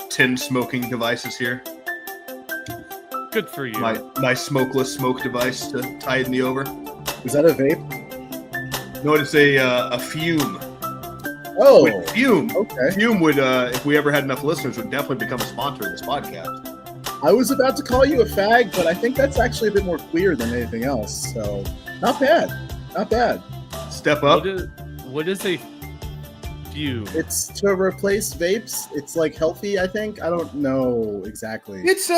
10 smoking devices here. Good for you. My smokeless smoke device to tide me over. Is that a vape? No, it's a fume. Oh, Fume. okay. Fume would, if we ever had enough listeners, would definitely become a sponsor of this podcast. I was about to call you a fag, but I think that's actually a bit more clear than anything else. So, not bad. Not bad. Step up. What is a fume? It's to replace vapes. It's like healthy, I think. I don't know exactly. It's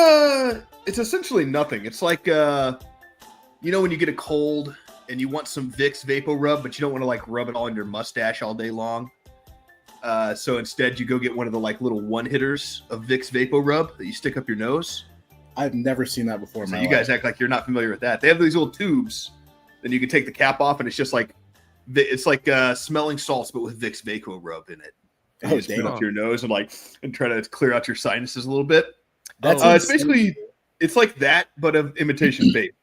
essentially nothing. It's like when you get a cold and you want some Vicks Vapo Rub, but you don't want to like rub it all in your mustache all day long. So instead, you go get one of the like little one hitters of Vicks Vapo Rub that you stick up your nose. I've never seen that before. So you guys act like you're not familiar with that. They have these little tubes. Then you can take the cap off, and it's just like smelling salts, but with Vicks Vapo Rub in it. And Oh, you just put it damn. up to your nose and try to clear out your sinuses a little bit. That's It's insane. basically like that, but of imitation vape.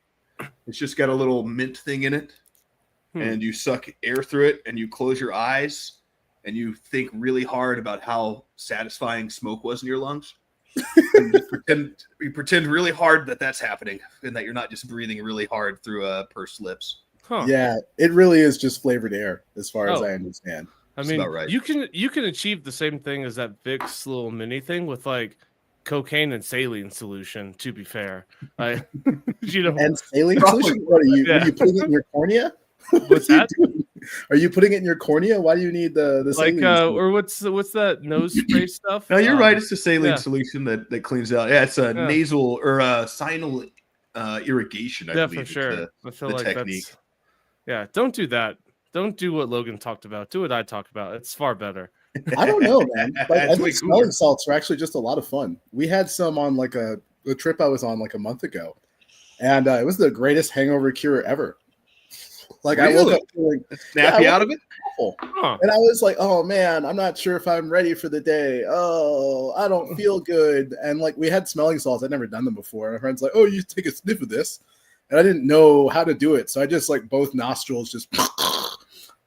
It's just got a little mint thing in it, and you suck air through it, and you close your eyes, and you think really hard about how satisfying smoke was in your lungs. And you pretend really hard that that's happening, and that you're not just breathing really hard through pursed lips. Huh. Yeah, it really is just flavored air, as far as Oh. I understand. I That's mean, about right. you can achieve the same thing as that Vicks little mini thing with like cocaine and saline solution. To be fair, and saline solution? What are you? Yeah. Are you putting it in your cornea? What's that? Are you putting it in your cornea? Why do you need the Like saline? or what's that nose spray stuff? No, you're right. It's a saline yeah. solution that cleans out. Yeah, it's a nasal or a sinal irrigation. I believe for is sure. I feel the like technique. Don't do that. Don't do what Logan talked about. Do what I talked about. It's far better. I don't know, man. Like, I That's way think smelling cooler. salts are actually just a lot of fun. We had some on like a trip I was on like a month ago, and it was the greatest hangover cure ever. Like I woke Really? up feeling Snap you I out woke of it? awful. Huh. And I was like, oh man, I'm not sure if I'm ready for the day. Oh, I don't feel good. And like we had smelling salts. I'd never done them before. My friend's like, oh, you take a sniff of this. And I didn't know how to do it. So I just like both nostrils just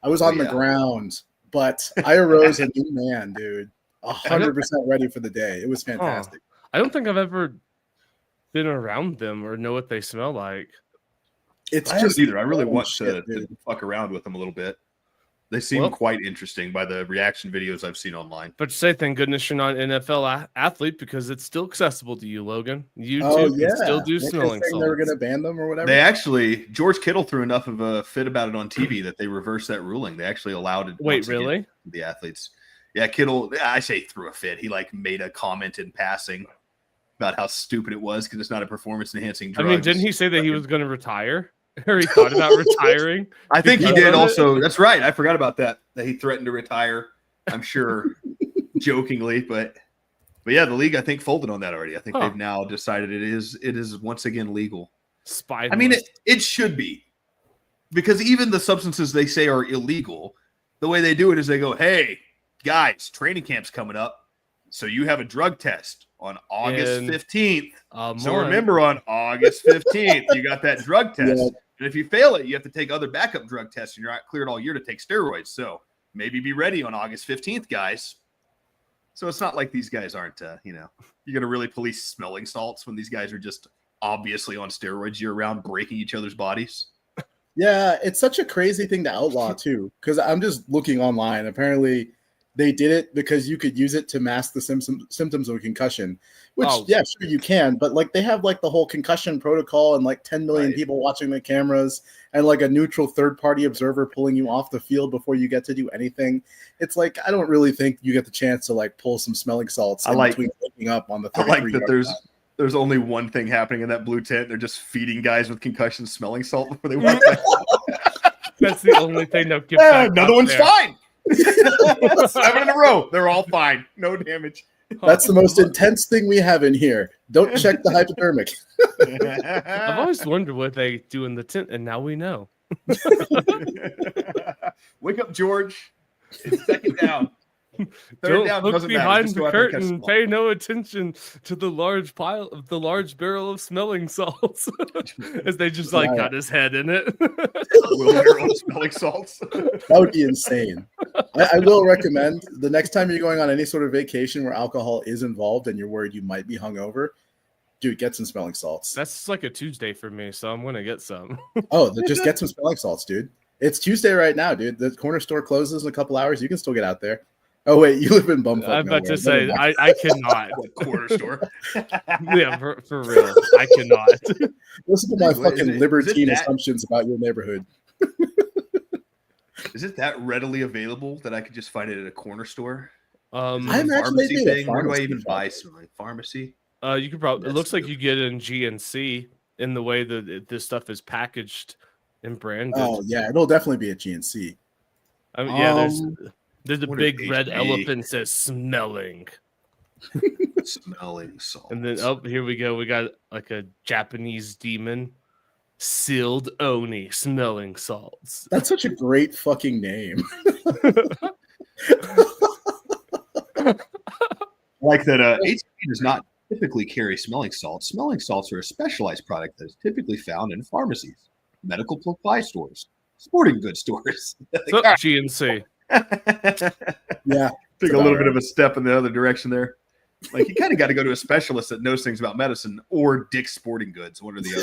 I was on the ground, but I arose a new man, dude. 100% ready for the day. It was fantastic. I don't think I've ever been around them or know what they smell like. It's I just haven't either. I really want shit, to dude. fuck around with them a little bit. They seem quite interesting by the reaction videos I've seen online. But say thank goodness you're not an NFL athlete because it's still accessible to you, Logan. You Oh, too yeah. can still do Weren't they smelling saying they were salts. going to ban them or whatever. They actually, George Kittle threw enough of a fit about it on TV that they reversed that ruling. They actually allowed it. Wait, once again really? to the athletes. Yeah, Kittle, I say threw a fit. He like made a comment in passing about how stupid it was because it's not a performance enhancing drug. I mean, didn't he say that he was going to retire? Or he thought about retiring? I think he because did of it? also. That's right. I forgot about that. That he threatened to retire. I'm sure, jokingly, but yeah, the league I think folded on that already. I think they've now decided it is once again legal. Spineless. I mean, it should be, because even the substances they say are illegal, the way they do it is they go, "Hey, guys, training camp's coming up, so you have a drug test on August 15th. So remember, on August 15th, you got that drug test." Yeah. And if you fail it, you have to take other backup drug tests, and you're not cleared all year to take steroids. So maybe be ready on August 15th, guys. So it's not like these guys aren't, you're going to really police smelling salts when these guys are just obviously on steroids year round, breaking each other's bodies. Yeah, it's such a crazy thing to outlaw too. Because I'm just looking online. Apparently, they did it because you could use it to mask the symptoms of a concussion. Which, yeah, sure you can. But like they have like the whole concussion protocol and like 10 million people watching the cameras and like a neutral third-party observer pulling you off the field before you get to do anything. It's like I don't really think you get the chance to like pull some smelling salts between waking up on the 33 I like that there's only one thing happening in that blue tent. They're just feeding guys with concussion smelling salt before they walk back. That's the only thing they'll give back. Another one's there. fine. 7 in a row. They're all fine. No damage. That's the most intense thing we have in here. Don't check the hypodermic. I've always wondered what they do in the tent, and now we know. Wake up, George. It's second down. Don't down look doesn't matter. behind Just the go out there and catch curtain. them all. Pay no attention to the large barrel of smelling salts. As they just like Right. got his head in it. Will barrel of smelling salts. That would be insane. I will recommend the next time you're going on any sort of vacation where alcohol is involved and you're worried you might be hungover, dude, get some smelling salts. That's like a Tuesday for me, so I'm gonna get some. Just get some smelling salts, dude. It's Tuesday right now, dude. The corner store closes in a couple hours. You can still get out there. Oh wait, you live in bumfuck. I'm about nowhere. to say Never mind. I cannot. Corner store. Yeah, for real, I cannot. Listen to my Is it- fucking is it libertine that- assumptions about your neighborhood. Is it that readily available that I could just find it at a corner store? I'm I'm actually Pharmacy maybe a thing? Where do I pharmacy even shop. buy smelling? Pharmacy? You could probably. It That's looks like true. you get it in GNC in the way that this stuff is packaged and branded. Oh yeah, it'll definitely be at GNC. I mean, yeah, Um, there's a what if big red HB elephant says smelling, Smelling salts. and then oh, here we go. We got like a Japanese demon, sealed oni smelling salts. That's such a great fucking name. Like that, HCP does not typically carry smelling salts. Smelling salts are a specialized product that is typically found in pharmacies, medical supply stores, sporting goods stores. So, GNC. Yeah, Took a about little bit right. of a step in the other direction there. Like you kind of got to go to a specialist that knows things about medicine or Dick's Sporting Goods, one or the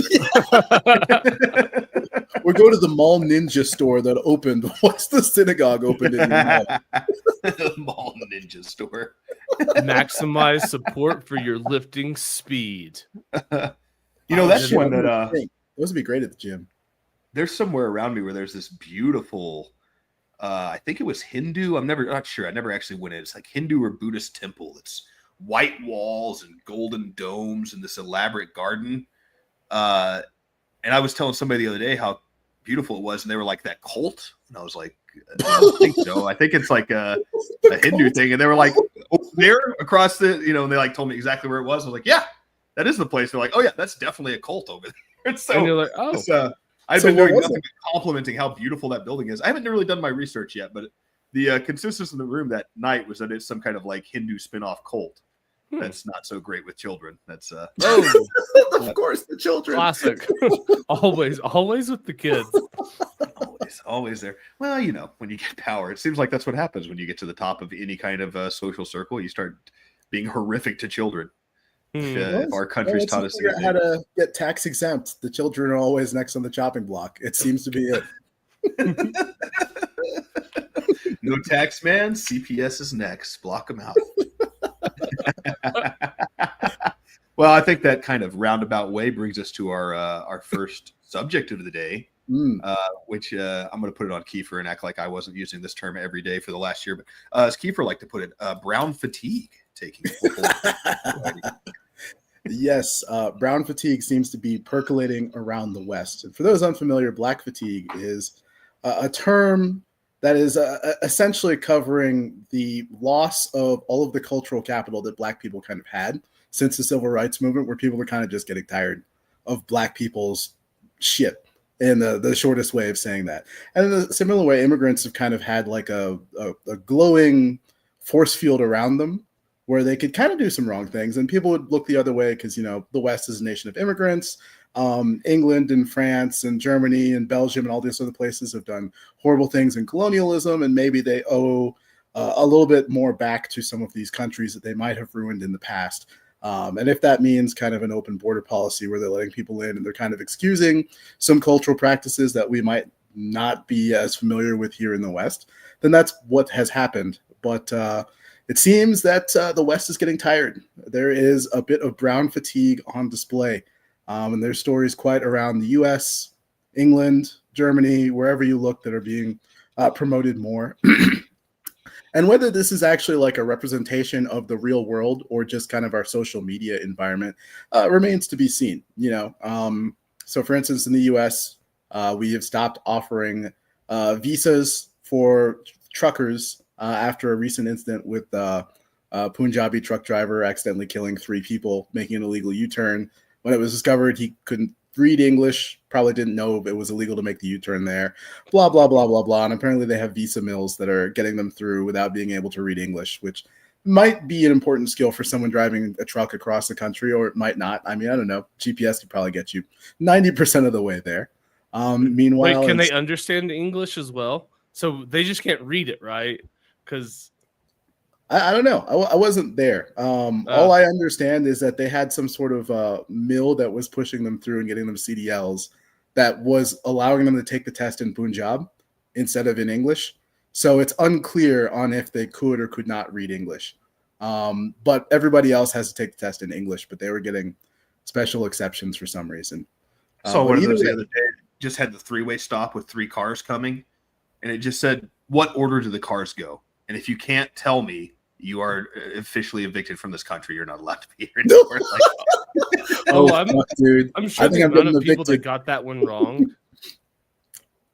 other. or go to the mall ninja store that opened. What's the synagogue opened in the mall? Mall ninja store. Maximize support for your lifting speed. You know, that's Shit, one I'm that gonna think. Those would be great at the gym. there's somewhere around me where there's this beautiful I think it was Hindu. Not sure. I never actually went in. It's like Hindu or Buddhist temple. It's white walls and golden domes and this elaborate garden. And I was telling somebody the other day how beautiful it was, and they were like, that cult? And I was like, I don't think so. I think it's like a Hindu thing. And they were like, over there across the, and they like told me exactly where it was. I was like, yeah, that is the place. They're like, oh yeah, that's definitely a cult over there. And so And you're like, oh, it's, I've So been what doing was nothing but complimenting how beautiful that building is. I haven't really done my research yet, but the consensus in the room that night was that it's some kind of like Hindu spin-off cult that's not so great with children. That's oh, Of course, the children. classic. always with the kids. always there. Well, when you get power, it seems like that's what happens when you get to the top of any kind of social circle. You start being horrific to children. If our country's taught us figure out how to get tax exempt. The children are always next on the chopping block. It seems to be it. No tax man, CPS is next. Block them out. Well, I think that kind of roundabout way brings us to our first subject of the day, which I'm going to put it on Kiefer and act like I wasn't using this term every day for the last year. But as Kiefer like to put it, brown fatigue taking hold. Yes, brown fatigue seems to be percolating around the West. And for those unfamiliar, black fatigue is a term that is essentially covering the loss of all of the cultural capital that black people kind of had since the civil rights movement, where people are kind of just getting tired of black people's shit in the shortest way of saying that. And in a similar way, immigrants have kind of had like a glowing force field around them where they could kind of do some wrong things and people would look the other way because, the West is a nation of immigrants. England and France and Germany and Belgium and all these other places have done horrible things in colonialism, and maybe they owe a little bit more back to some of these countries that they might have ruined in the past. And if that means kind of an open border policy where they're letting people in and they're kind of excusing some cultural practices that we might not be as familiar with here in the West, then that's what has happened. But it seems that the West is getting tired. There is a bit of brown fatigue on display. And there's stories quite around the US, England, Germany, wherever you look that are being promoted more. And whether this is actually like a representation of the real world or just kind of our social media environment remains to be seen. So for instance, in the US, we have stopped offering visas for truckers after a recent incident with a Punjabi truck driver accidentally killing 3 people, making an illegal U-turn. When it was discovered, he couldn't read English, probably didn't know it was illegal to make the U-turn there, blah, blah, blah, blah, blah. And apparently they have visa mills that are getting them through without being able to read English, which might be an important skill for someone driving a truck across the country, or it might not. I mean, I don't know. GPS could probably get you 90% of the way there. Meanwhile, wait, can they understand English as well? So they just can't read it, right? Because I don't know. I wasn't there. All I understand is that they had some sort of mill that was pushing them through and getting them CDLs that was allowing them to take the test in Punjab instead of in English. So it's unclear on if they could or could not read English. But everybody else has to take the test in English, but they were getting special exceptions for some reason. So one of those the other day just had the 3-way stop with 3 cars coming, and it just said, "What order do the cars go?" And if you can't tell me, you are officially evicted from this country. You're not allowed to be here anymore. Dude. I'm sure the amount of people that got that one wrong.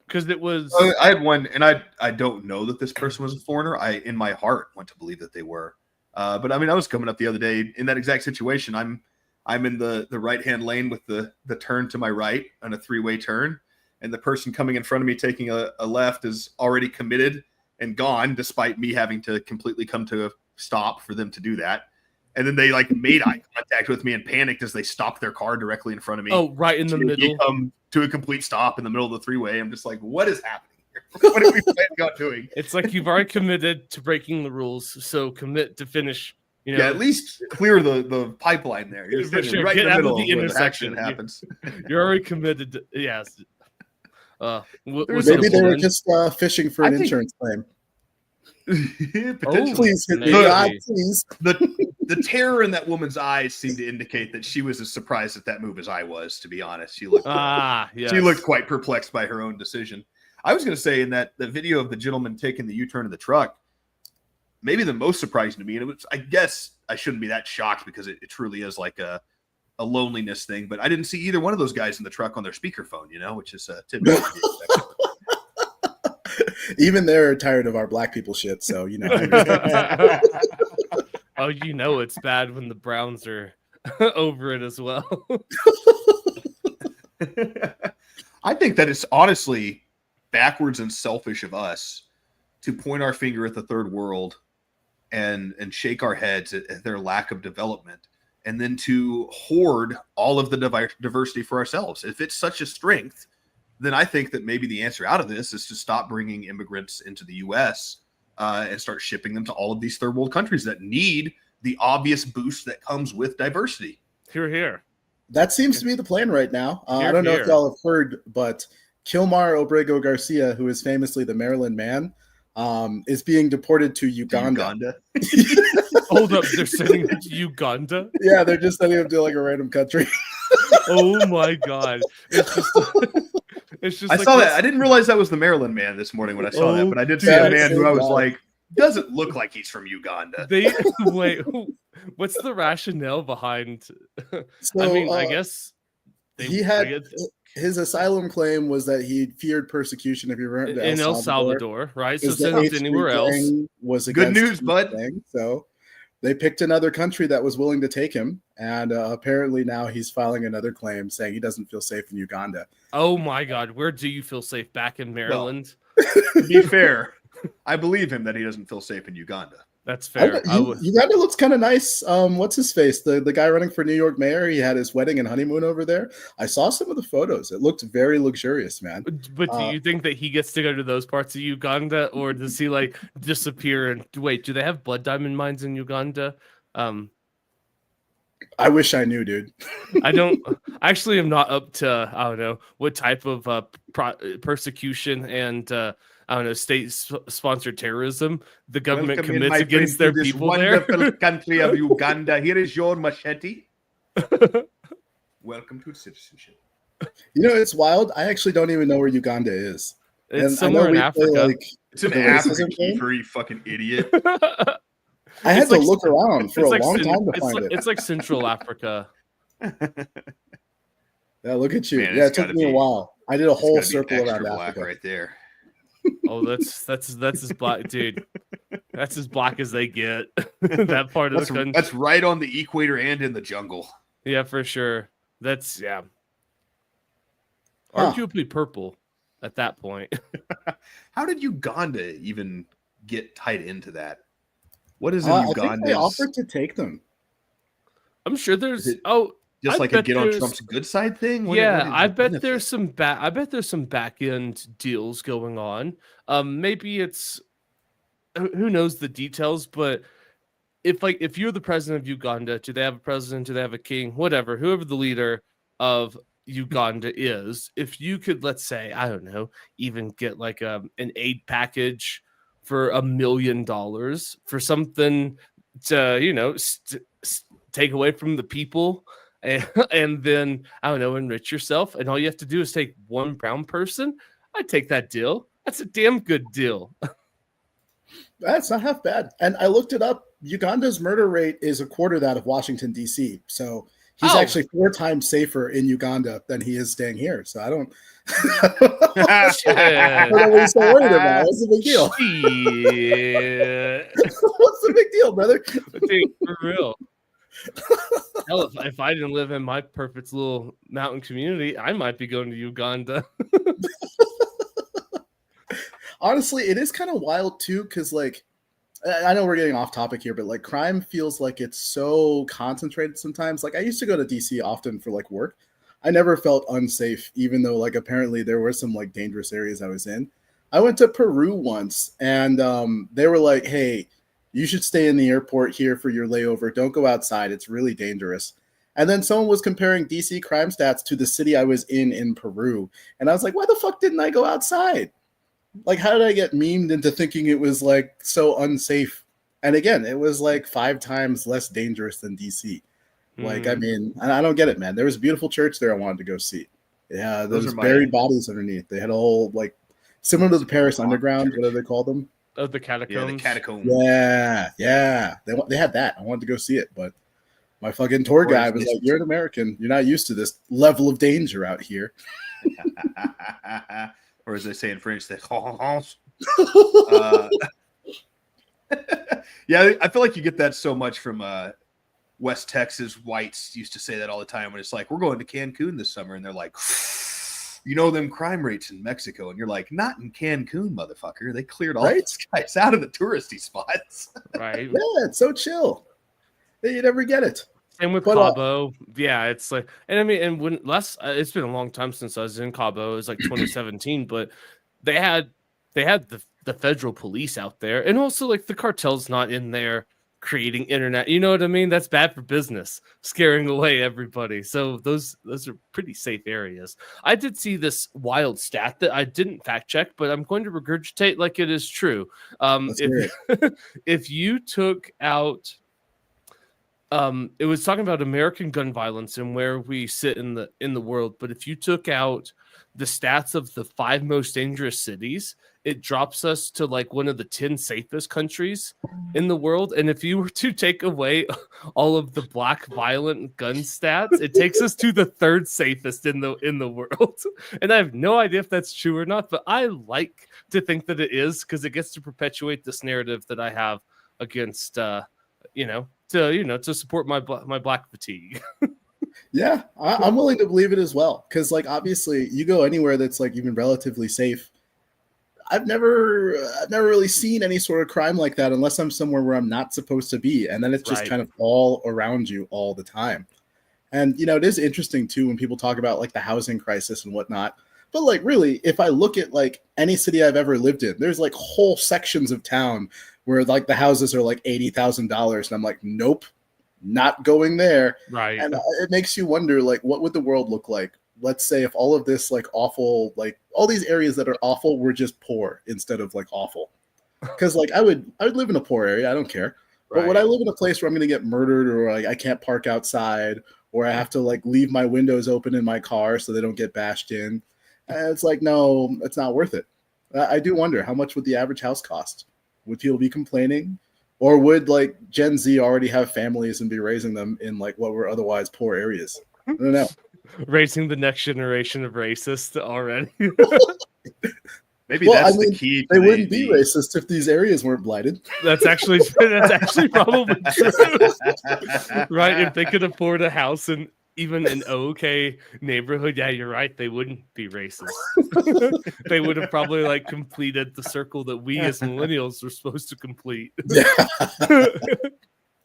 Because it was, I had one, and I don't know that this person was a foreigner. I, in my heart, want to believe that they were. But I mean, I was coming up the other day in that exact situation. I'm in the right hand lane with the turn to my right on a 3-way turn, and the person coming in front of me taking a left is already committed and gone, despite me having to completely come to a stop for them to do that. And then they like made eye contact with me and panicked as they stopped their car directly in front of me. oh, right in the middle. Come to a complete stop in the middle of the 3-way. I'm just like, what is happening here? What are we planning on doing? It's like you've already committed to breaking the rules, so commit to finish. You know, Yeah, at least clear the pipeline there. You're For sure. right Get in the out of middle the where intersection. action happens. you're already committed. To, yes. Was Maybe it they were woman? just fishing for I an think- insurance claim. Potentially. Please hit me, maybe. God, please. The terror in that woman's eyes seemed to indicate that she was as surprised at that move as I was, to be honest. She looked Yes. she looked quite perplexed by her own decision. I was going to say in that the video of the gentleman taking the U-turn of the truck, maybe the most surprising to me, and it was, I guess I shouldn't be that shocked because it truly is like a loneliness thing, but I didn't see either one of those guys in the truck on their speakerphone, which is typically Even they're tired of our black people shit, so I understand. It's bad when the Browns are over it as well. I think that it's honestly backwards and selfish of us to point our finger at the third world and shake our heads at their lack of development, and then to hoard all of the diversity for ourselves. If it's such a strength, then I think that maybe the answer out of this is to stop bringing immigrants into the U.S. And start shipping them to all of these third world countries that need the obvious boost that comes with diversity. Here. That seems to be the plan right now. Here, I don't know here. if y'all have heard, but Kilmar Obrego Garcia, who is famously the Maryland Man, is being deported to Uganda. Hold up, they're sending him to Uganda? Yeah, they're just sending him to like a random country. Oh my god. It's just I like saw this- that. I didn't realize that was the Maryland Man this morning when I saw that, but I did see yeah, a man who I was wow. like, doesn't look like he's from Uganda. Wait, what's the rationale behind So, I mean, I guess he had his asylum claim was that he feared persecution if he returned to in El Salvador, right? So because the send it H3 anywhere else. gang was Good against news, the bud. thing. So they picked another country that was willing to take him, and apparently now he's filing another claim saying he doesn't feel safe in Uganda. Oh my god, where do you feel safe? Back in Maryland? To be fair, I believe him that he doesn't feel safe in Uganda. That's fair. Uganda looks kind of nice. What's his face? The guy running for New York mayor. He had his wedding and honeymoon over there. I saw some of the photos. It looked very luxurious, man. But do you think that he gets to go to those parts of Uganda, or does he like disappear? And wait, do they have blood diamond mines in Uganda? I wish I knew, dude. I don't actually am not up to I don't know what type of persecution and I don't know state-sponsored terrorism the government Welcome in, commits my against friend, their to this people there. wonderful country of Uganda. Here is your machete. Welcome to citizenship. It's wild. I actually don't even know where Uganda is. It's And I know somewhere in we play, Africa. It's an the African racism game? keeper, you fucking idiot. I had It's to like- look around for a like long Cen- time to it's find like, it. It's like Central Africa. Yeah, look at you. Man, Yeah, it it's took gotta me a be- while. I did a It's whole gotta be circle extra around black Africa. right there. Oh, that's as black, dude. That's as black as they get. That part of the country. That's right on the equator and in the jungle. Yeah, for sure. That's yeah. arguably purple at that point. How did Uganda even get tied into that? What is in I think they Uganda's? offered to take them. I'm sure there's Is it I just like a bet get on there's- Trump's good side thing? Yeah, what I is the bet benefit? there's some back end deals going on. Maybe it's who knows the details, but if you're the president of Uganda, do they have a president? Do they have a king? Whatever, whoever the leader of Uganda is, if you could, let's say, I don't know, even get like an aid package for $1 million for something to take away from the people. And then I don't know, enrich yourself, and all you have to do is take one brown person. I'd take that deal. That's a damn good deal. That's not half bad. And I looked it up. Uganda's murder rate is a quarter that of Washington, D.C. So he's Oh. actually 4 times safer in Uganda than he is staying here. So I don't, Shit. I don't know what he's so worried about. What's the big deal? Shit. What's the big deal, brother? Dude, for real. Hell, if I didn't live in my perfect little mountain community, I might be going to Uganda. Honestly, it is kind of wild too, because like I know we're getting off topic here, but like crime feels like it's so concentrated sometimes. Like I used to go to DC often for like work. I never felt unsafe, even though like apparently there were some like dangerous areas I was in. I went to Peru once, and they were like, "Hey, you should stay in the airport here for your layover. Don't go outside. It's really dangerous." And then someone was comparing DC crime stats to the city I was in Peru, and I was like, "Why the fuck didn't I go outside? Like, how did I get memed into thinking it was like so unsafe?" And again, it was like 5 times less dangerous than DC. Like, I mean, I don't get it, man. There was a beautiful church there I wanted to go see. Yeah, Those those are my- buried bodies underneath. They had a whole like similar to the Paris Underground. What do they call them? Of the Yeah, catacombs. the catacomb. Yeah. They had that. I wanted to go see it, but my fucking tour guide was like, "You're an American. You're not used to this level of danger out here." Or as they say in French, they yeah, I feel like you get that so much from West Texas whites used to say that all the time when it's like, "We're going to Cancun this summer," and they're like, them crime rates in Mexico, and you're like, "Not in Cancun, motherfucker. They cleared all Right? these guys out of the touristy spots." Right. Yeah, it's so chill. You never get it. Same with But, Cabo. Yeah, it's like, and I mean, and when it's been a long time since I was in Cabo. It was like 2017, but they had the federal police out there, and also like the cartel's not in there creating internet. You know what I mean? That's bad for business, scaring away everybody. So those are pretty safe areas. I did see this wild stat that I didn't fact check, but I'm going to regurgitate like it is true. Let's hear it. If you took out it was talking about American gun violence and where we sit in the world, but if you took out the stats of the 5 most dangerous cities, it drops us to like one of the 10 safest countries in the world. And if you were to take away all of the black violent gun stats, it takes us to the 3rd safest in the world. And I have no idea if that's true or not, but I like to think that it is, because it gets to perpetuate this narrative that I have against to support my black fatigue. Yeah, I'm willing to believe it as well. Because, like, obviously, you go anywhere that's like even relatively safe. I've never really seen any sort of crime like that unless I'm somewhere where I'm not supposed to be, and then it's just Right. kind of all around you all the time. And it is interesting too when people talk about like the housing crisis and whatnot. But like, really, if I look at like any city I've ever lived in, there's like whole sections of town where like the houses are like $80,000, and I'm like, nope, not going there. Right. And it makes you wonder, like, what would the world look like? Let's say if all of this like awful, like all these areas that are awful were just poor instead of like awful. Because like I would live in a poor area, I don't care. But would I live in a place where I'm gonna get murdered, or like I can't park outside, or I have to like leave my windows open in my car so they don't get bashed in? And it's like, no, it's not worth it. I do wonder, how much would the average house cost? Would people be complaining? Or would like Gen Z already have families and be raising them in like what were otherwise poor areas? I don't know. Raising the next generation of racists already. Maybe Well, that's I mean, the key. They to wouldn't be racist if these areas weren't blighted. That's actually probably true. Right? If they could afford a house even an okay neighborhood, yeah, you're right, they wouldn't be racist. They would have probably like completed the circle that we as millennials were supposed to complete. Yeah.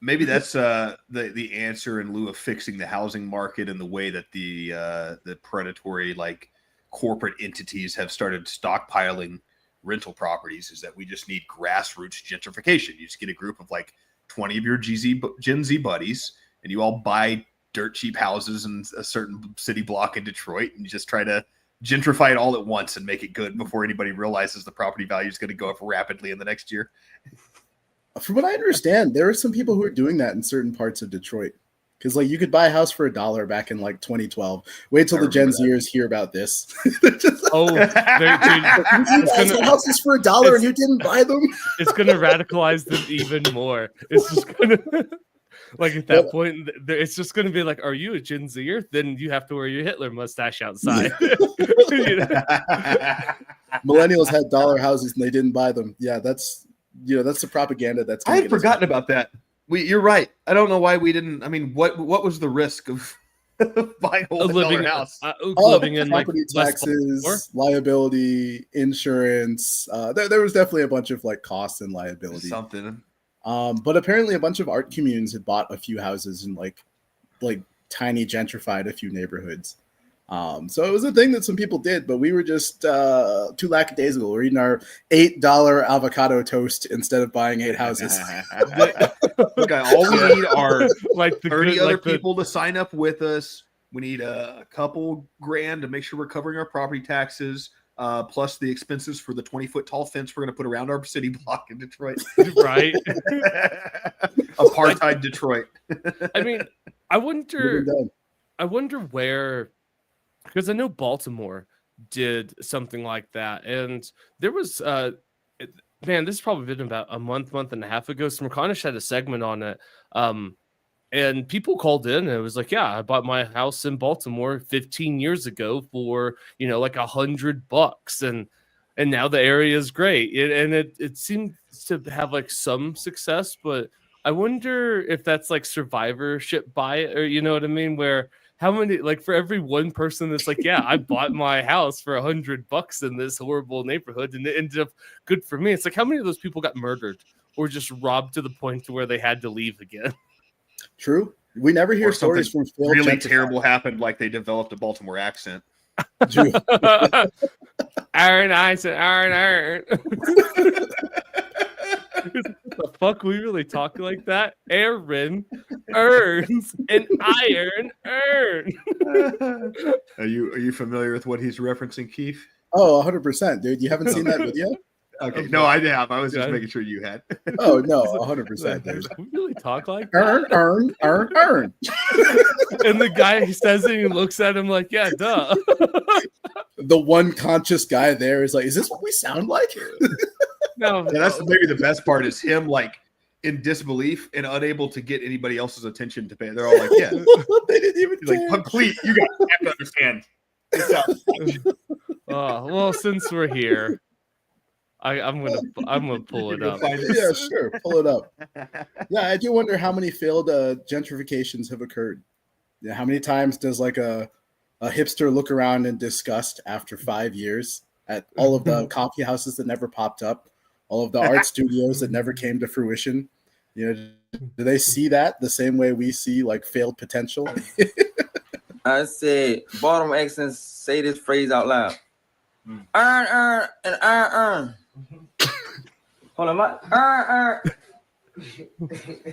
Maybe that's the answer in lieu of fixing the housing market and the way that the predatory like corporate entities have started stockpiling rental properties is that we just need grassroots gentrification. You just get a group of like 20 of your Gen Z buddies, and you all buy dirt cheap houses in a certain city block in Detroit, and you just try to gentrify it all at once and make it good before anybody realizes the property value is going to go up rapidly in the next year. From what I understand, there are some people who are doing that in certain parts of Detroit. Because like you could buy a house for $1 back in like 2012. Wait till the Gen Zers hear about this. Oh, you guys had houses for $1 and you didn't buy them. It's gonna radicalize them even more. It's just gonna like at that point, it's just gonna be like, "Are you a Gen Zer? Then you have to wear your Hitler mustache outside." You know? Millennials had dollar houses and they didn't buy them. Yeah, that's the propaganda. That's I had forgotten about that. You're right. I don't know why we didn't. I mean, what was the risk of buying a living house? Living in property like taxes, liability, insurance. There was definitely a bunch of like costs and liability. Something. But apparently, a bunch of art communes had bought a few houses and like tiny gentrified a few neighborhoods. So it was a thing that some people did, but we were just too lackadaisical. We're eating our $8 avocado toast instead of buying 8 houses. Look, all we need are like 30 other people to sign up with us. We need a couple grand to make sure we're covering our property taxes, plus the expenses for the 20-foot tall fence we're going to put around our city block in Detroit. Right. Apartheid Detroit. I mean, I wonder where, because I know Baltimore did something like that, and there was man, this has probably been about a month and a half ago. Smerconish had a segment on it, and people called in and it was like, yeah, I bought my house in Baltimore 15 years ago for like $100, and now the area is great, and it seems to have like some success, but I wonder if that's like survivorship bias, or you know what I mean, where how many, like for every one person that's like, yeah, I bought my house for $100 in this horrible neighborhood and it ended up good for me. It's like, how many of those people got murdered or just robbed to the point to where they had to leave again? True. We never hear stories from really terrible happened, like they developed a Baltimore accent. True. Aaron, I said, Aaron. The fuck, we really talk like that? Aaron earns an iron earn. Are you familiar with what he's referencing, Keith? Oh, 100%, dude. You haven't seen that video? Okay, no, I have. I was just making sure you had. Oh no, 100%. Dude. We really talk like that? Earn. And the guy says it and looks at him like, yeah, duh. The one conscious guy there is like, is this what we sound like? No, yeah, that's maybe the best part is him like in disbelief and unable to get anybody else's attention to pay. They're all like, yeah, they didn't even like, complete. You guys have to understand. Well, since we're here, I'm gonna pull it up. Yeah, sure, pull it up. Yeah, I do wonder how many failed gentrifications have occurred. Yeah, how many times does like a hipster look around in disgust after 5 years at all of the coffee houses that never popped up, all of the art studios that never came to fruition? Do they see that the same way we see like failed potential? I said, Baltimore accents, say this phrase out loud. Earn, and earn. Hold on, what? Earn.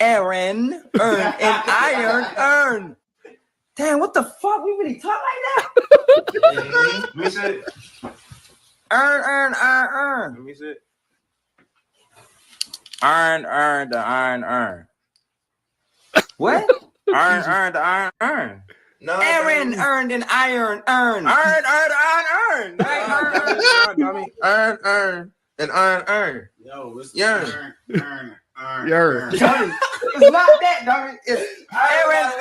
Aaron, earn, and iron, earn. Damn, what the fuck? We really talk like that? Let me say it. Earn. Let me say it. Earn, the iron. What? Earn, the iron. No, Aaron earned an iron. Earn, Earn. Earn, and earn. Yo, what's Earn. Earn. It's not that, dummy. It's Aaron.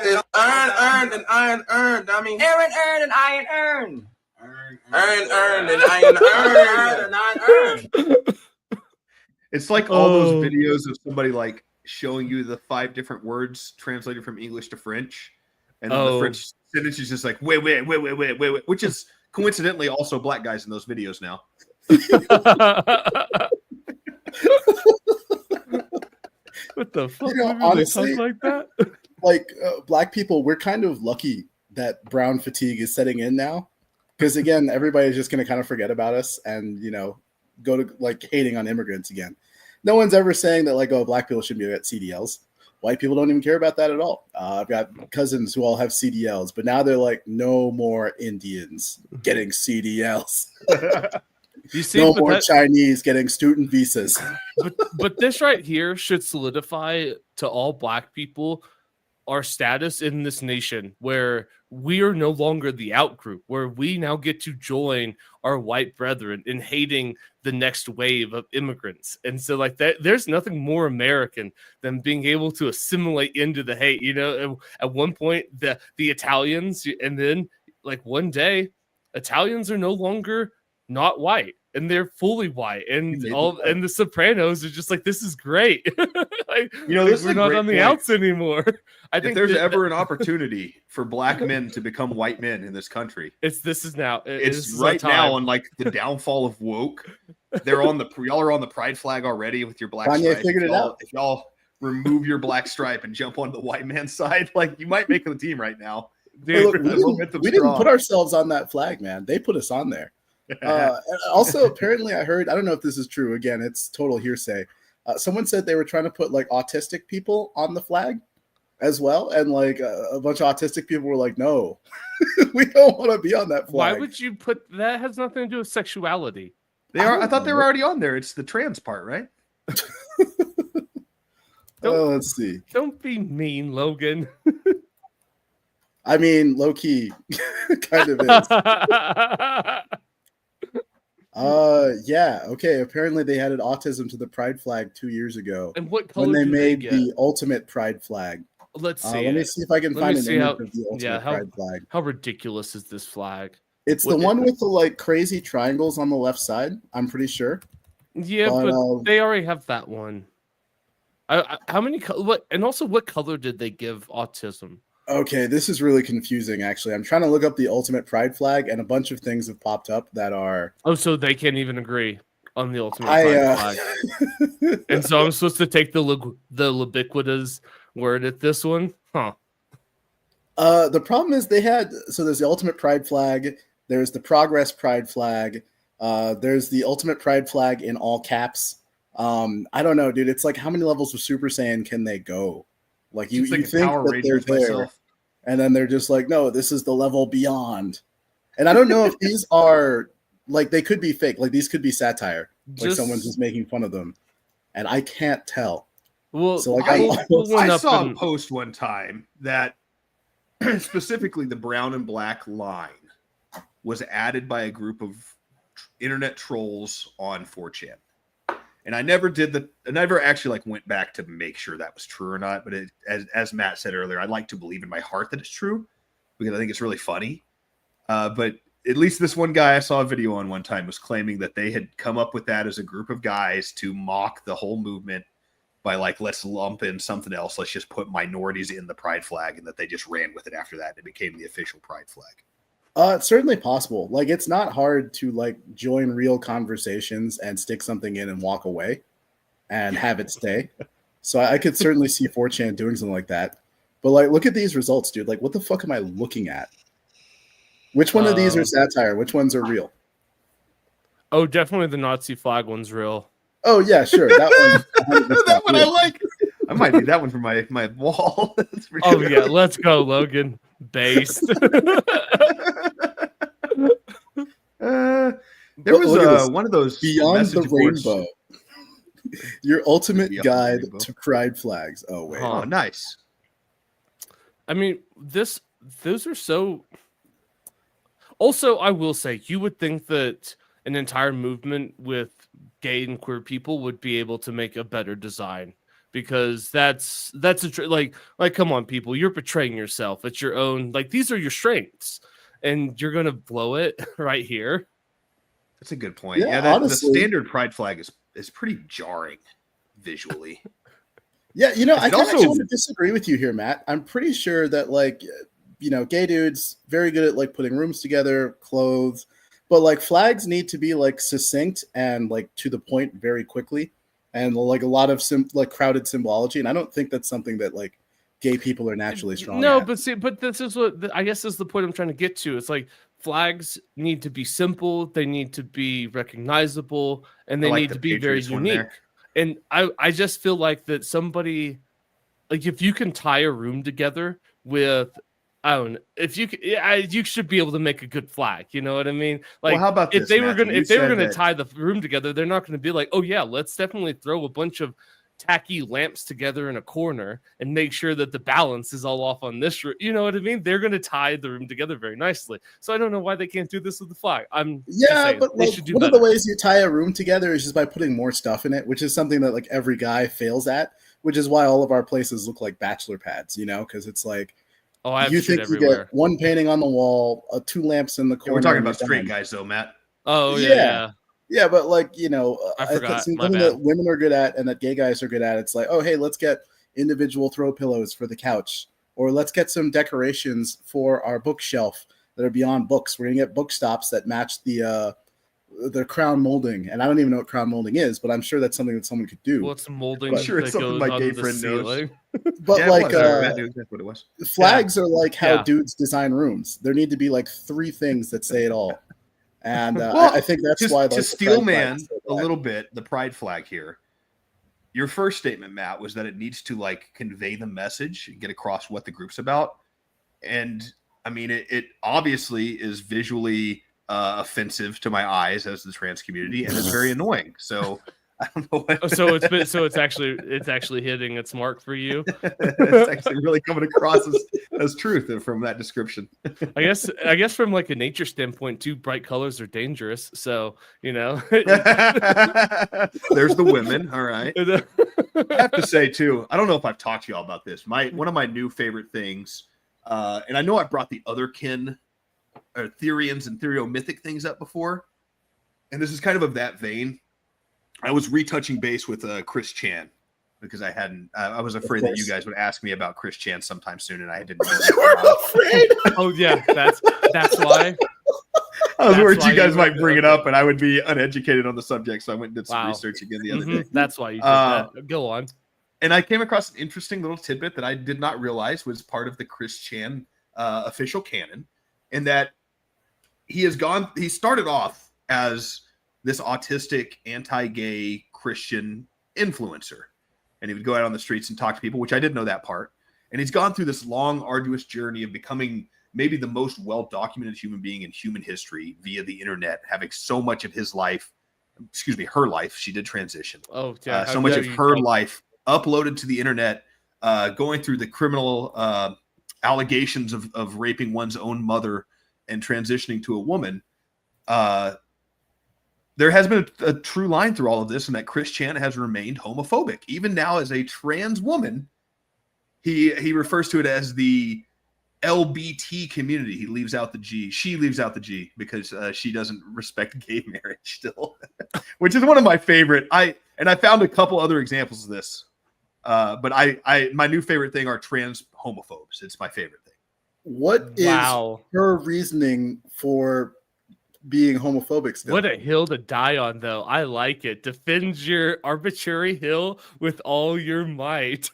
It's earn, and iron, dummy. Aaron earned and iron earn. Earn, and iron. It's like all those videos of somebody like showing you the 5 different words translated from English to French, And then the French sentence is just like, wait, which is coincidentally also black guys in those videos now. What the fuck? You know, We really honestly, talk like that? Like black people, we're kind of lucky that brown fatigue is setting in now, because again, everybody's just going to kind of forget about us and go to like hating on immigrants again. No one's ever saying that like, oh, black people shouldn't be at CDLs. White people don't even care about that at all. I've got cousins who all have CDLs, but now they're like, no more Indians getting CDLs. You see, No more Chinese getting student visas. but this right here should solidify to all black people our status in this nation, where we are no longer the out group, where we now get to join our white brethren in hating the next wave of immigrants. And so like that, there's nothing more American than being able to assimilate into the hate. At one point the Italians, and then like one day Italians are no longer not white and they're fully white, and the Sopranos are just like, this is great. Like, this is we're not on the outs anymore. I think if there's ever an opportunity for black men to become white men in this country, this is now. It's right now on like the downfall of woke. Y'all are on the pride flag already with your black Kanye stripe. figured it out. If y'all remove your black stripe and jump on the white man's side, like you might make the team right now. Dude, hey, look, we didn't put ourselves on that flag, man. They put us on there. Also, apparently, I heard, I don't know if this is true. Again, it's total hearsay. Someone said they were trying to put like autistic people on the flag as well, and like a bunch of autistic people were like, "No, we don't want to be on that flag." Why would you put that? Has nothing to do with sexuality. I thought they were already on there. It's the trans part, right? Let's see. Don't be mean, Logan. I mean, low key, kind of is. Yeah, okay. Apparently they added autism to the pride flag 2 years ago. And what color when they do made get? the ultimate pride flag. Let's see. Let me see if I can find an image of the ultimate pride flag. How ridiculous is this flag? It's the one with the like crazy triangles on the left side, I'm pretty sure. Yeah, but they already have that one. How many what color did they give autism? Okay, this is really confusing, actually. I'm trying to look up the ultimate pride flag, and a bunch of things have popped up that are... Oh, so they can't even agree on the ultimate pride flag. And so I'm supposed to take the ubiquitous word at this one? Huh. The problem is there's the ultimate pride flag, there's the progress pride flag, there's the ultimate pride flag in all caps. I don't know, dude. It's like, how many levels of Super Saiyan can they go? Like you think that they're there, and then they're just like, no, this is the level beyond. And I don't know if these are like, they could be fake. Like these could be satire. Like someone's just making fun of them, and I can't tell. Well, so like I saw a post one time that specifically the brown and black line was added by a group of internet trolls on 4chan. And I never actually like went back to make sure that was true or not. But as Matt said earlier, I like to believe in my heart that it's true because I think it's really funny. But at least this one guy I saw a video on one time was claiming that they had come up with that as a group of guys to mock the whole movement by like, let's lump in something else. Let's just put minorities in the pride flag, and that they just ran with it after that. And it became the official pride flag. It's certainly possible. Like, it's not hard to like join real conversations and stick something in and walk away and have it stay. So I could certainly see 4chan doing something like that. But like, look at these results, dude. Like, what the fuck am I looking at? Which one of these are satire? Which ones are real? Oh, definitely the Nazi flag one's real. Oh yeah, sure. That one. That one I like. I might need that one for my wall. Oh yeah, let's go, Logan. Based. There was one of those Beyond the boards. Rainbow. Your ultimate guide to pride flags. Oh wait. Oh, nice. I mean, those are so. Also, I will say, you would think that an entire movement with gay and queer people would be able to make a better design, because that's like come on, people, you're betraying yourself. It's your own, like, these are your strengths, and you're gonna blow it right here. That's a good point. Yeah, the honestly, standard pride flag is pretty jarring visually. Yeah, I kind of also disagree with you here, Matt. I'm pretty sure that gay dudes very good at like putting rooms together, clothes, but like flags need to be like succinct and like to the point very quickly, and like a lot of like crowded symbology. And I don't think that's something that like gay people are naturally strong. No, at. but this is what I guess is the point I'm trying to get to. It's like flags need to be simple, they need to be recognizable, and they need to be very unique. And I just feel like that somebody, like if you can tie a room together with, I don't know, if you you should be able to make a good flag. You know what I mean? Like, well, how about if this, they were gonna tie the room together, they're not gonna be like, oh yeah, let's definitely throw a bunch of tacky lamps together in a corner and make sure that the balance is all off on this room. You know what I mean? They're gonna tie the room together very nicely. So I don't know why they can't do this with the flag. But like, one of the ways you tie a room together is just by putting more stuff in it, which is something that like every guy fails at, which is why all of our places look like bachelor pads, because it's like, you think everywhere. You get one painting on the wall, 2 lamps in the corner. We're talking about straight guys though, Matt. Oh yeah. Yeah, but like, I forgot. Something that women are good at and that gay guys are good at. It's like, oh, hey, let's get individual throw pillows for the couch, or let's get some decorations for our bookshelf that are beyond books. We're gonna get book stops that match the crown molding, and I don't even know what crown molding is, but I'm sure that's something that someone could do. Well, it's molding. I'm sure it's something my gay friend knows. But yeah, like, that's what it was. Flags are like how dudes design rooms. There need to be like 3 things that say it all. And I think that's why to steel man a little bit the pride flag here. Your first statement, Matt, was that it needs to like convey the message and get across what the group's about. And I mean, it obviously is visually offensive to my eyes as the trans community, and it's very annoying. So I don't know what. it's actually hitting its mark for you. It's actually really coming across as truth from that description. I guess from like a nature standpoint too, bright colors are dangerous. So there's the women. All right. I have to say too, I don't know if I've talked to y'all about this. One of my new favorite things, and I know I brought the other kin or Therians and Theriomythic things up before, and this is kind of that vein. I was retouching base with Chris Chan because I was afraid that you guys would ask me about Chris Chan sometime soon, and I didn't. You were afraid? Oh yeah, that's why. I was worried you guys might bring it up, and I would be uneducated on the subject, so I went and did some research again the other day. That's why you did that. Go on. And I came across an interesting little tidbit that I did not realize was part of the Chris Chan official canon, and that he started off as this autistic, anti-gay Christian influencer. And he would go out on the streets and talk to people, which I didn't know that part. And he's gone through this long, arduous journey of becoming maybe the most well-documented human being in human history via the internet, having so much of her life, she did transition. Oh, yeah. So much of her life uploaded to the internet, going through the criminal allegations of raping one's own mother and transitioning to a woman. There has been a true line through all of this, and that Chris Chan has remained homophobic. Even now, as a trans woman, he refers to it as the LBT community. He leaves out the G. She leaves out the G because she doesn't respect gay marriage still, which is one of my favorite. I found a couple other examples of this, but my new favorite thing are trans homophobes. It's my favorite thing. What is her reasoning for being homophobic still? What a hill to die on, though. I like it. Defend your arbitrary hill with all your might.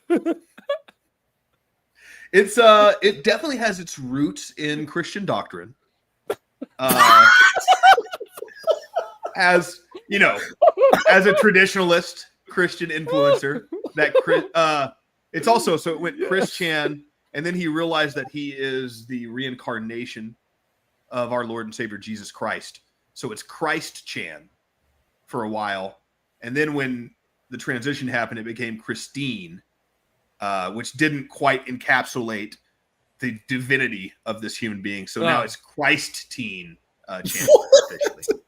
It definitely has its roots in Christian doctrine. As you know, as a traditionalist Christian influencer, it's also so it went Chris Chan, and then he realized that he is the reincarnation of our Lord and Savior Jesus Christ. So it's Christ Chan for a while. And then when the transition happened, it became Christine, which didn't quite encapsulate the divinity of this human being. So now it's Christ-teen Chan officially.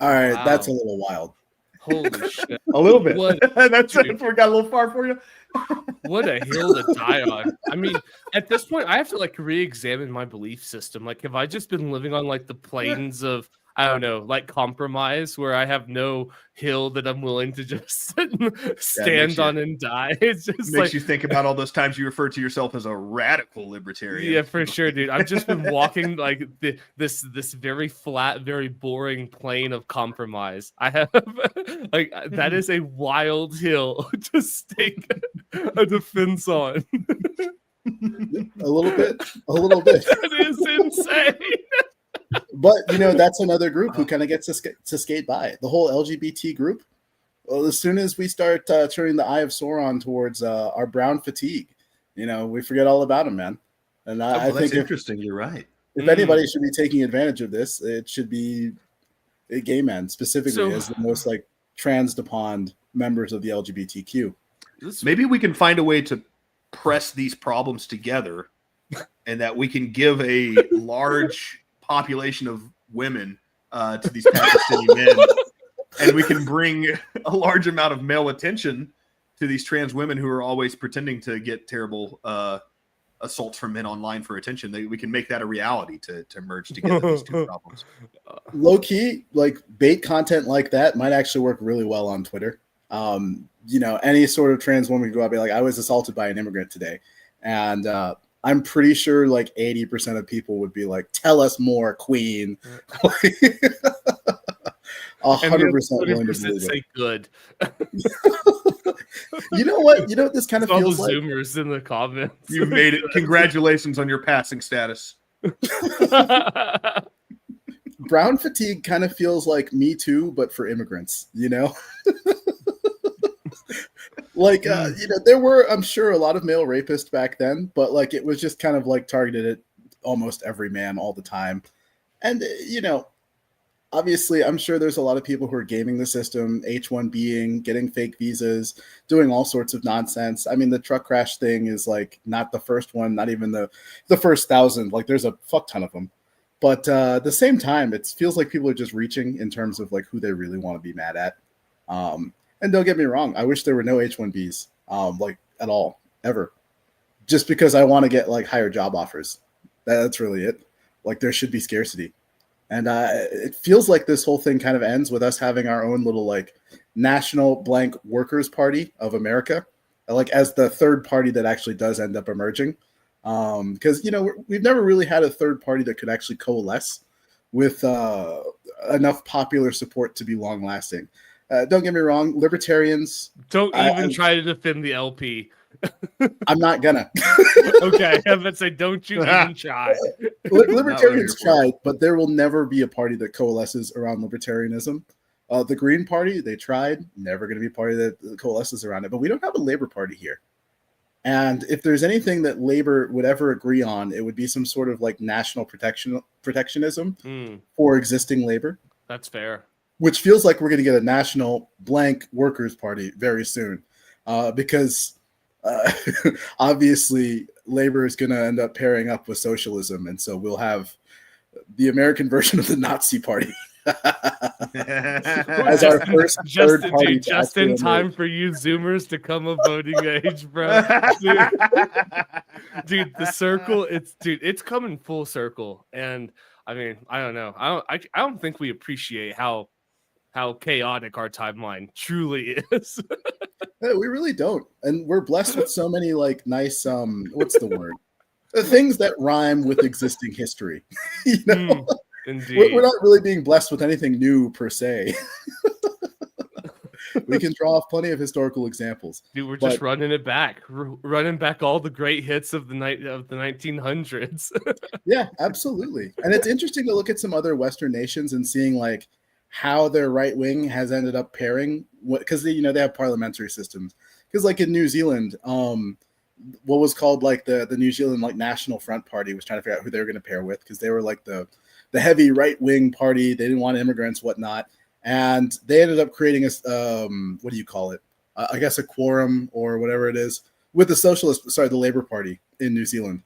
All right, that's a little wild. Holy shit. A little bit. That's we got a little far for you. What a hill to die on. I mean, at this point, I have to like re-examine my belief system. Like, have I just been living on like the plains of I don't know, like compromise where I have no hill that I'm willing to just stand on and die. It's just makes like you think about all those times you refer to yourself as a radical libertarian. yeah, for sure, dude. I've just been walking like this very flat, very boring plane of compromise. I have like that is a wild hill to stake a defense on. A little bit. That is insane. But that's another group who kind of gets to skate by. The whole LGBT group. Well, as soon as we start turning the Eye of Sauron towards our brown fatigue, we forget all about them, man. And I think that's interesting. You're right. If anybody should be taking advantage of this, it should be gay men specifically as the most like transed upon members of the LGBTQ. Maybe we can find a way to press these problems together, and that we can give a large population of women to these Pakistani men, and we can bring a large amount of male attention to these trans women who are always pretending to get terrible assaults from men online for attention. We can make that a reality to merge together these two problems. Low key, like bait content like that might actually work really well on Twitter. Any sort of trans woman could go out and be like, I was assaulted by an immigrant today. And I'm pretty sure like 80% of people would be like, tell us more, queen. 100% willing to believe say good. You know what? This kind of all feels the like Zoomers in the comments. You made it. Congratulations on your passing status. brown fatigue kind of feels like Me Too, but for immigrants, Like, there were, I'm sure, a lot of male rapists back then, but like it was just kind of like targeted at almost every man all the time. And, obviously, I'm sure there's a lot of people who are gaming the system, H-1Bing, getting fake visas, doing all sorts of nonsense. I mean, the truck crash thing is like not the first one, not even the first 1,000. Like there's a fuck ton of them. But at the same time, it feels like people are just reaching in terms of like who they really want to be mad at. And don't get me wrong, I wish there were no H-1Bs, like at all, ever. Just because I want to get like higher job offers. That's really it. Like there should be scarcity. And it feels like this whole thing kind of ends with us having our own little like national blank workers party of America, like as the third party that actually does end up emerging. Because, we've never really had a third party that could actually coalesce with enough popular support to be long lasting. Don't get me wrong, libertarians. Don't even try to defend the LP. I'm not gonna. Okay, I'm gonna say, don't you even try. Libertarians tried, but there will never be a party that coalesces around libertarianism. The Green Party, they tried, never going to be a party that coalesces around it. But we don't have a Labor Party here. And if there's anything that Labor would ever agree on, it would be some sort of like national protectionism for existing labor. That's fair. Which feels like we're going to get a national blank workers party very soon, because obviously labor is going to end up pairing up with socialism, and so we'll have the American version of the Nazi Party as our first third party. Just in time for you Zoomers to come of voting age, bro. Dude, the circle, it's coming full circle, and I mean, I don't know, I don't think we appreciate how chaotic our timeline truly is. We really don't. And we're blessed with so many like nice what's the word? The things that rhyme with existing history. Indeed. We're not really being blessed with anything new per se. We can draw off plenty of historical examples. Dude, we're just running it back, running back all the great hits of the 1900s. Yeah, absolutely. And it's interesting to look at some other Western nations and seeing like how their right wing has ended up pairing, because they have parliamentary systems. Because like in New Zealand, what was called like the New Zealand like National Front Party was trying to figure out who they were going to pair with, because they were like the heavy right wing party. They didn't want immigrants, whatnot, and they ended up creating a what do you call it? I guess a quorum or whatever it is with the Labour Party in New Zealand,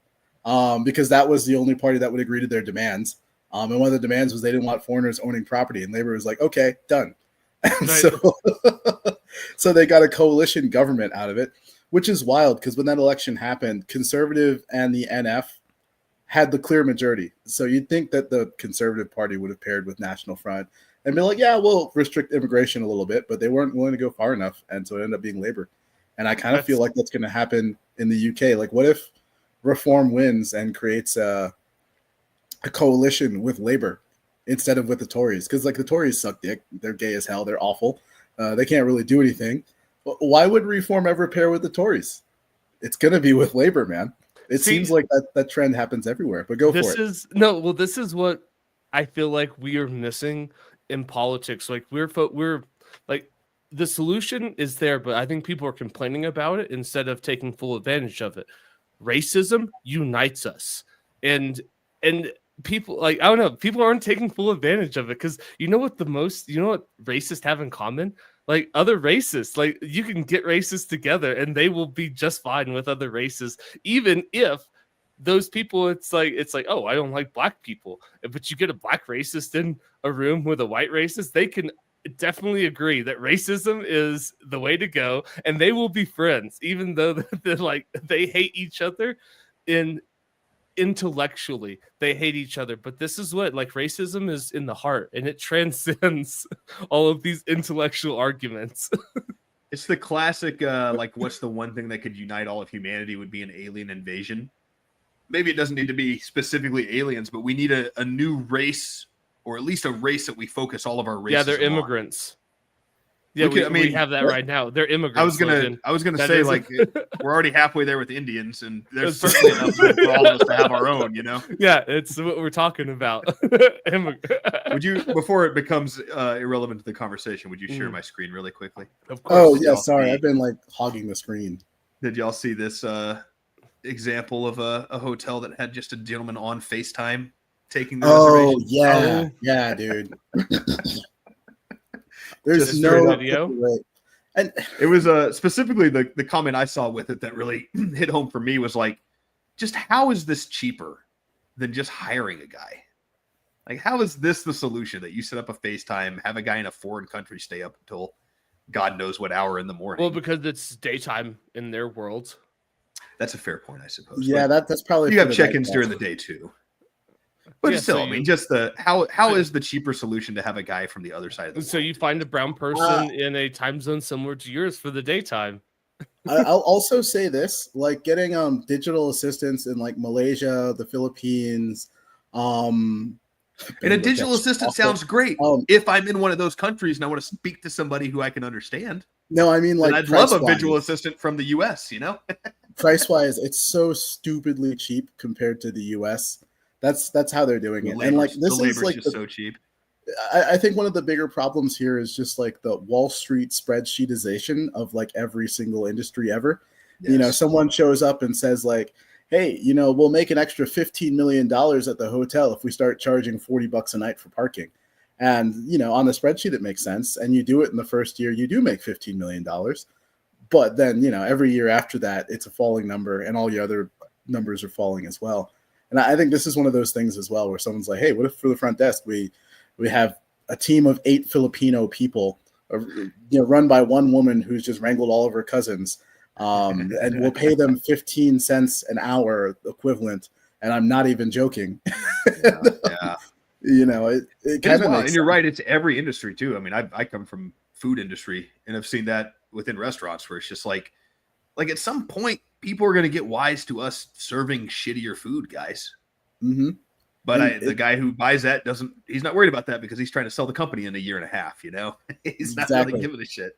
because that was the only party that would agree to their demands. And one of the demands was they didn't want foreigners owning property, and Labor was like, okay, done. And so they got a coalition government out of it, which is wild because when that election happened, Conservative and the NF had the clear majority. So you'd think that the Conservative Party would have paired with National Front and be like, yeah, we'll restrict immigration a little bit, but they weren't willing to go far enough, and so it ended up being Labour. And I kind of feel like that's going to happen in the UK. Like, what if Reform wins and creates a coalition with Labour instead of with the Tories? Because like the Tories suck dick, they're gay as hell, they're awful, they can't really do anything. Why would Reform ever pair with the Tories? It's going to be with Labour, man. It seems like that trend happens everywhere. But go for it. This is what I feel like we are missing in politics. Like we're like, the solution is there, but I think people are complaining about it instead of taking full advantage of it. Racism unites us, and people, like, I don't know, people aren't taking full advantage of it, because you know what racists have in common? Like, other races, like, you can get races together and they will be just fine with other races, even if those people, it's like, oh, I don't like black people, but you get a black racist in a room with a white racist, they can definitely agree that racism is the way to go, and they will be friends, even though they hate each other intellectually, they hate each other. But this is what, like, racism is in the heart, and it transcends all of these intellectual arguments. It's the classic, like, what's the one thing that could unite all of humanity would be an alien invasion. Maybe it doesn't need to be specifically aliens, but we need a new race, or at least a race that we focus all of our races on. Yeah, they're immigrants. Yeah, we have that right now. They're immigrants. I was gonna say, like, we're already halfway there with Indians, and there's certainly enough for all of us to have our own, you know? Yeah, it's what we're talking about. Would you, before it becomes irrelevant to the conversation, would you share my screen really quickly? Of course. Oh, yeah, sorry. I've been, like, hogging the screen. Did y'all see this example of a hotel that had just a gentleman on FaceTime taking the reservation? Yeah, dude. There's Just no video. way. And it was specifically the comment I saw with it that really hit home for me was like, just how is this cheaper than just hiring a guy? Like, how is this the solution, that you set up a FaceTime, have a guy in a foreign country stay up until God knows what hour in the morning? Well, because it's daytime in their world. That's a fair point, I suppose. Yeah, that's probably, you have check-ins during the day too. But still, so I mean, just how is the cheaper solution to have a guy from the other side of the So world? you find a brown person in a time zone similar to yours for the daytime. I'll also say this, like, getting digital assistants in, like, Malaysia, the Philippines, and a digital assistant sounds great if I'm in one of those countries and I want to speak to somebody who I can understand. No, I mean, like, I'd love a visual assistant from the US, you know? Price-wise, it's so stupidly cheap compared to the US. That's how they're doing it. And, like, this is, like, just so cheap. I think one of the bigger problems here is just, like, the Wall Street spreadsheetization of, like, every single industry ever. Yes. You know, someone shows up and says, like, hey, you know, we'll make an extra $15 million at the hotel if we start charging $40 a night for parking. And, you know, on the spreadsheet, it makes sense. And you do it in the first year, you do make $15 million. But then, you know, every year after that, it's a falling number, and all your other numbers are falling as well. And I think this is one of those things as well, where someone's like, hey, what if for the front desk, we have a team of 8 Filipino people, you know, run by one woman who's just wrangled all of her cousins, and we'll pay them 15 cents an hour equivalent. And I'm not even joking. Yeah. You know, it kind of makes and you're right. It's every industry too. I mean, I come from food industry, and I've seen that within restaurants where it's just like at some point, people are going to get wise to us serving shittier food, guys. Mm-hmm. But the guy who buys that he's not worried about that, because he's trying to sell the company in a year and a half, you know? He's not really giving a shit.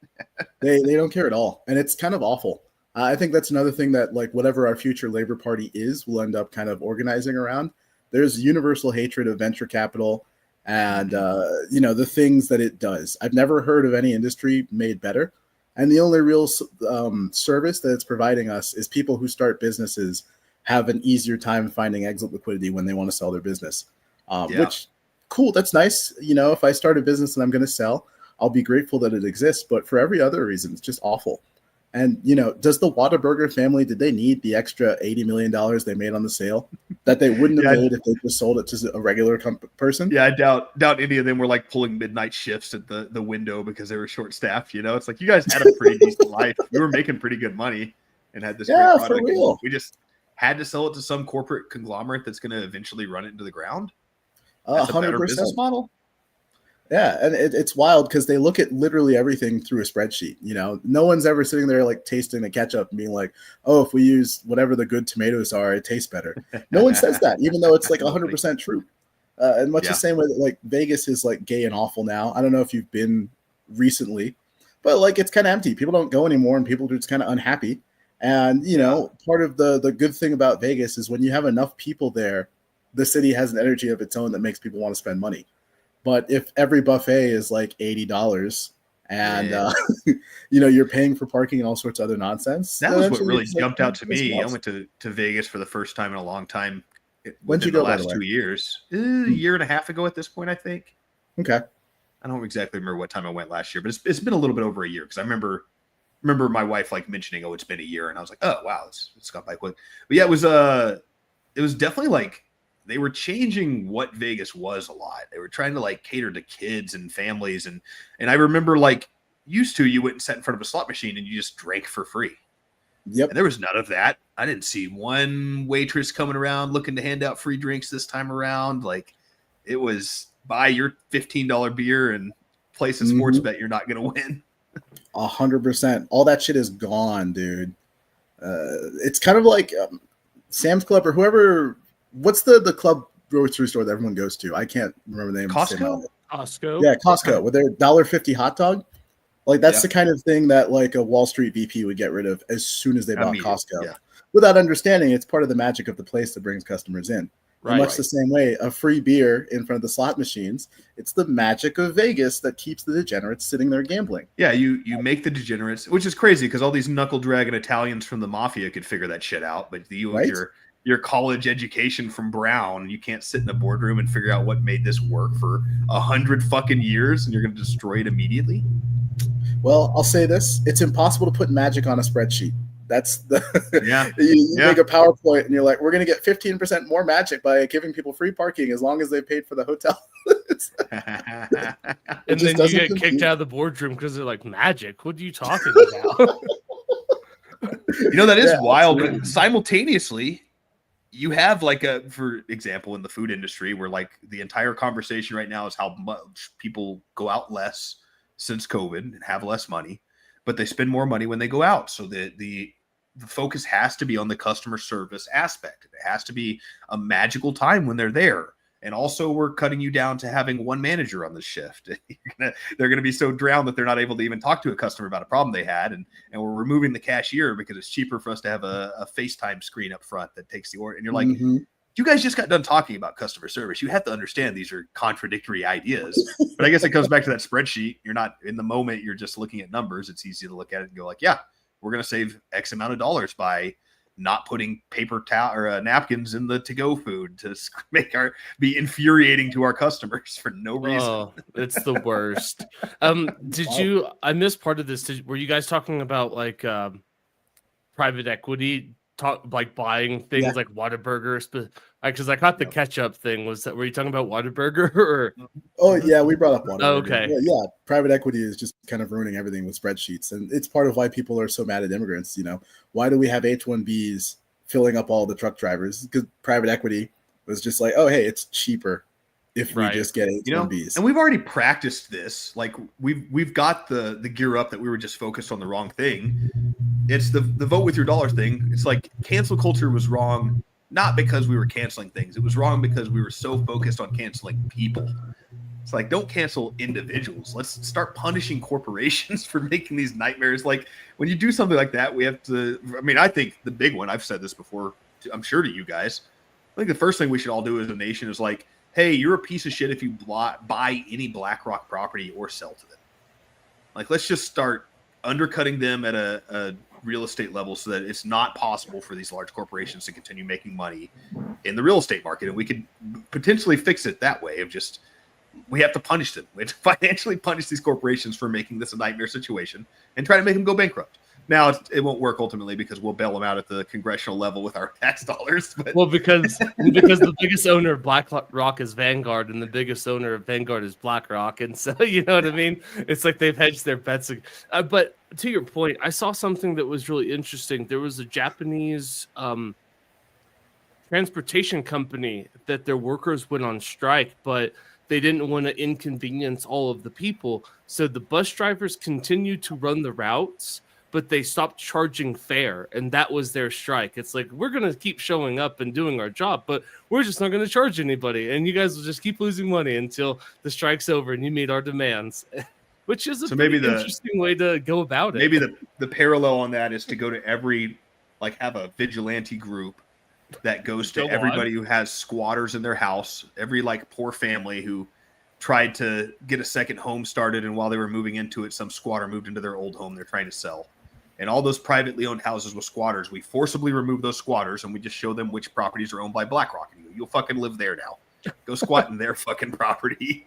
They don't care at all. And it's kind of awful. I think that's another thing that, like, whatever our future Labor Party is, we'll end up kind of organizing around. There's universal hatred of venture capital and, you know, the things that it does. I've never heard of any industry made better. And the only real service that it's providing us is people who start businesses have an easier time finding exit liquidity when they want to sell their business. Which, cool, that's nice. You know, if I start a business and I'm going to sell, I'll be grateful that it exists. But for every other reason, it's just awful. And, you know, does the Whataburger family, did they need the extra $80 million they made on the sale that they wouldn't have made if they just sold it to a regular person? Yeah, I doubt any of them were, like, pulling midnight shifts at the window because they were short staffed. You know, it's like, you guys had a pretty decent life. You were making pretty good money and had this great product. For real. had to sell it to some corporate conglomerate that's going to eventually run it into the ground. That's a better 100%. business model. Yeah, and it's wild because they look at literally everything through a spreadsheet. You know, no one's ever sitting there like tasting the ketchup and being like, "Oh, if we use whatever the good tomatoes are, it tastes better." No one says that, even though it's like 100% true. And much the same way that like Vegas is like gay and awful now. I don't know if you've been recently, but like it's kind of empty. People don't go anymore, and people are just kind of unhappy. And you know, part of the good thing about Vegas is when you have enough people there, the city has an energy of its own that makes people want to spend money. But if every buffet is like $80 and you know you're paying for parking and all sorts of other nonsense, that was what really jumped out to me. I went to Vegas for the first time in a long time. When'd you go? The last 2 years, a year and a half ago at this point, I think. Okay. I don't exactly remember what time I went last year, but it's been a little bit over a year because I remember my wife like mentioning, "Oh, it's been a year," and I was like, "Oh, wow, it's gone by quick." But yeah, it was definitely like. They were changing what Vegas was a lot. They were trying to like cater to kids and families. And I remember like used to, you went and sat in front of a slot machine and you just drank for free. Yep. And there was none of that. I didn't see one waitress coming around looking to hand out free drinks this time around. Like it was buy your $15 beer and place a sports bet. You're not going to win. 100%. All that shit is gone, dude. It's kind of like Sam's Club or whoever. What's the club grocery store that everyone goes to? I can't remember the name. Costco. Yeah, Costco with their $1.50 hot dog. Like that's the kind of thing that like a Wall Street VP would get rid of as soon as they bought Costco, without understanding it's part of the magic of the place that brings customers in. Right. Much the same way, a free beer in front of the slot machines. It's the magic of Vegas that keeps the degenerates sitting there gambling. Yeah, you make the degenerates, which is crazy because all these knuckle dragging Italians from the mafia could figure that shit out, but you with your college education from Brown, you can't sit in a boardroom and figure out what made this work for 100 fucking years, and you're going to destroy it immediately. Well, I'll say this: it's impossible to put magic on a spreadsheet. That's the you make a PowerPoint and you're like, we're going to get 15% more magic by giving people free parking as long as they paid for the hotel. And then you get kicked out of the boardroom because they're like, magic? What are you talking about? You know, that is wild, but simultaneously, you have like for example, in the food industry where like the entire conversation right now is how much people go out less since COVID and have less money, but they spend more money when they go out. So the focus has to be on the customer service aspect. It has to be a magical time when they're there. And also we're cutting you down to having one manager on the shift. They're going to be so drowned that they're not able to even talk to a customer about a problem they had. And we're removing the cashier because it's cheaper for us to have a FaceTime screen up front that takes the order. And you're like, you guys just got done talking about customer service. You have to understand these are contradictory ideas. But I guess it comes back to that spreadsheet. You're not in the moment. You're just looking at numbers. It's easy to look at it and go like, yeah, we're going to save X amount of dollars by not putting paper towel or napkins in the to-go food to be infuriating to our customers for no reason. Oh, it's the worst. I missed part of this. Were you guys talking about like private equity, like buying things like Whataburger? Because I caught the ketchup thing. Were you talking about Whataburger? Or? Oh yeah, we brought up Whataburger. Oh, okay. Yeah, private equity is just kind of ruining everything with spreadsheets, and it's part of why people are so mad at immigrants. You know, why do we have H-1Bs filling up all the truck drivers? Because private equity was just like, oh hey, it's cheaper if we just get H-1Bs. And we've already practiced this. Like we've got the gear up that we were just focused on the wrong thing. It's the vote with your dollar thing. It's like cancel culture was wrong. Not because we were canceling things. It was wrong because we were so focused on canceling people. It's like, don't cancel individuals. Let's start punishing corporations for making these nightmares. Like when you do something like that, we have to, I think the big one, I've said this before, I'm sure to you guys, I think the first thing we should all do as a nation is like, hey, you're a piece of shit if you buy any BlackRock property or sell to them. Like, let's just start undercutting them at a real estate level so that it's not possible for these large corporations to continue making money in the real estate market. And we could potentially fix it that way of just, we have to punish them. We have to financially punish these corporations for making this a nightmare situation and try to make them go bankrupt. Now it won't work ultimately because we'll bail them out at the congressional level with our tax dollars. But. Well, because the biggest owner of BlackRock is Vanguard, and the biggest owner of Vanguard is BlackRock, and so you know what I mean. It's like they've hedged their bets. But to your point, I saw something that was really interesting. There was a Japanese transportation company that their workers went on strike, but they didn't want to inconvenience all of the people. So the bus drivers continued to run the routes, but they stopped charging fare. And that was their strike. It's like, we're going to keep showing up and doing our job, but we're just not going to charge anybody. And you guys will just keep losing money until the strike's over and you meet our demands, which is a maybe interesting way to go about it. Maybe the parallel on that is to go to every, like, have a vigilante group that goes to everybody who has squatters in their house, every like poor family who tried to get a second home started, and while they were moving into it, some squatter moved into their old home they're trying to sell. And all those privately owned houses with squatters, we forcibly remove those squatters and we just show them which properties are owned by BlackRock. You'll fucking live there now. Go squat in their fucking property.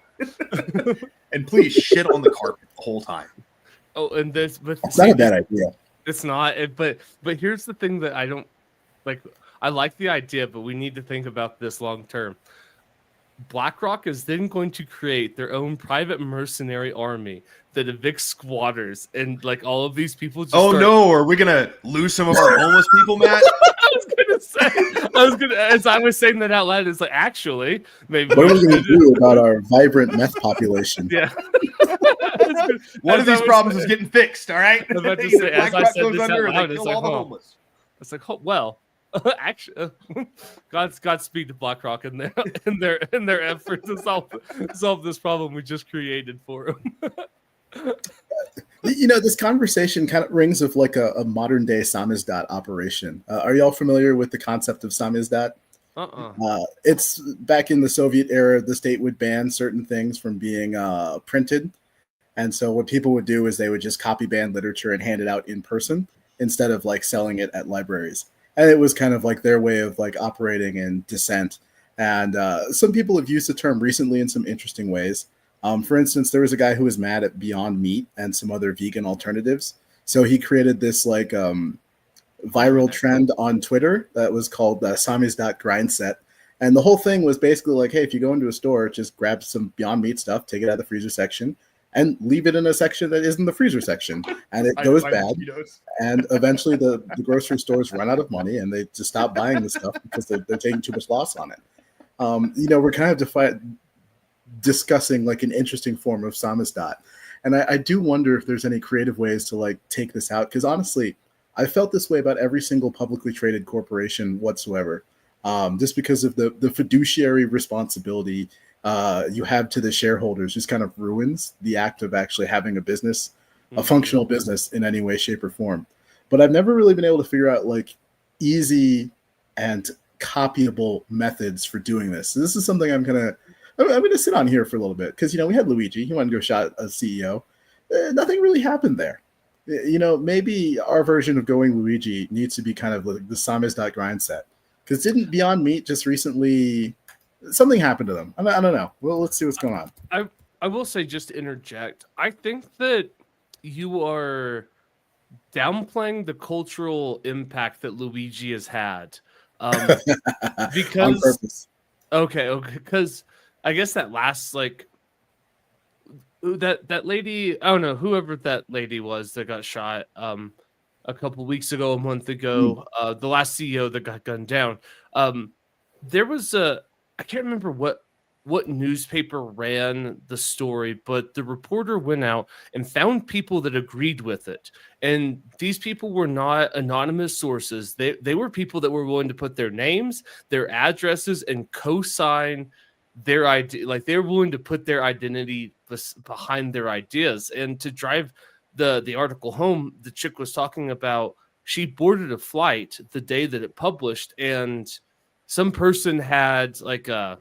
And please shit on the carpet the whole time. Oh, and this, but it's not a bad idea. It's not, but here's the thing that I don't like. I like the idea, but we need to think about this long term. BlackRock is then going to create their own private mercenary army that evicts squatters, and like all of these people just no, are we gonna lose some of our homeless people, Matt? I was gonna as I was saying that out loud, it's like, actually, maybe what are we gonna do about our vibrant meth population? Yeah. One of these problems is getting fixed, all right? I was about to say, as I said this out loud, it's like, well, actually, Godspeed to BlackRock in their effort to solve this problem we just created for them. You know, this conversation kind of rings of like a modern day samizdat operation. Are y'all familiar with the concept of samizdat? It's back in the Soviet era, the state would ban certain things from being printed. And so what people would do is they would just copy banned literature and hand it out in person instead of like selling it at libraries. And it was kind of like their way of like operating in dissent. And some people have used the term recently in some interesting ways. For instance, there was a guy who was mad at Beyond Meat and some other vegan alternatives. So he created this like viral trend on Twitter that was called Samizdat Grind Set. And the whole thing was basically like, hey, if you go into a store, just grab some Beyond Meat stuff, take it out of the freezer section, and leave it in a section that isn't the freezer section. And it goes bad. And eventually the grocery stores run out of money and they just stop buying the stuff because they're taking too much loss on it. You know, we're kind of discussing like an interesting form of samizdat. And I do wonder if there's any creative ways to like take this out. Because honestly, I felt this way about every single publicly traded corporation whatsoever. Just because of the fiduciary responsibility you have to the shareholders just kind of ruins the act of actually having a business, a functional business in any way, shape, or form. But I've never really been able to figure out like easy and copyable methods for doing this. So this is something I'm gonna sit on here for a little bit because, you know, we had Luigi. He wanted to go shot a CEO. Nothing really happened there. You know, maybe our version of going Luigi needs to be kind of like the samizdat grind set. Because didn't Beyond Meat just recently something happened to them? I don't know. Well, let's see what's going on. I will say, just to interject, I think that you are downplaying the cultural impact that Luigi has had. Because on purpose. Okay, because I guess that last like that lady, I don't know, whoever that lady was that got shot a couple weeks ago, a month ago, the last CEO that got gunned down. There was I can't remember what newspaper ran the story, but the reporter went out and found people that agreed with it. And these people were not anonymous sources. They were people that were willing to put their names, their addresses, and co-sign their idea. Like, they're willing to put their identity behind their ideas. And to drive the article home, the chick was talking about she boarded a flight the day that it published, and some person had like a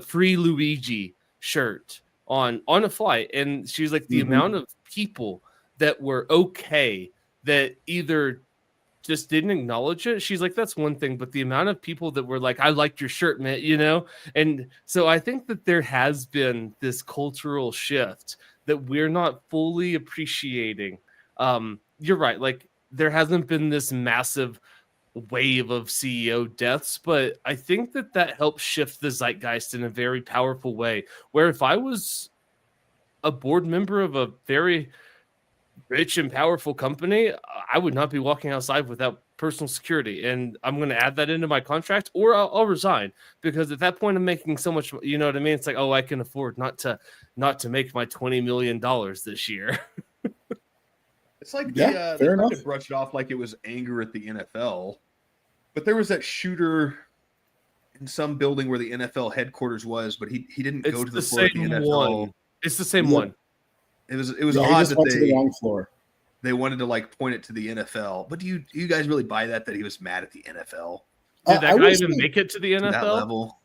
free Luigi shirt on a flight. And she's like, the amount of people that were okay that either just didn't acknowledge it. She's like, that's one thing, but the amount of people that were like, I liked your shirt, man, you know? And so I think that there has been this cultural shift that we're not fully appreciating. You're right. Like, there hasn't been this massive wave of CEO deaths, but I think that helps shift the zeitgeist in a very powerful way, where if I was a board member of a very rich and powerful company, I would not be walking outside without personal security. And I'm going to add that into my contract, or I'll resign, because at that point I'm making so much, you know what I mean? It's like, oh, I can afford not to make my $20 million this year. It's like Yeah, they fair tried enough. to brush it off like it was anger at the NFL, but there was that shooter in some building where the NFL headquarters was, but he didn't It's go to the the floor at the same NFL. one. It's the same Yep. one. It was Yeah, he odd just that went to the wrong floor. they wanted to like point it to the NFL. But do you guys really buy that he was mad at the NFL Did I that will guy say- even make it to the to that NFL? level?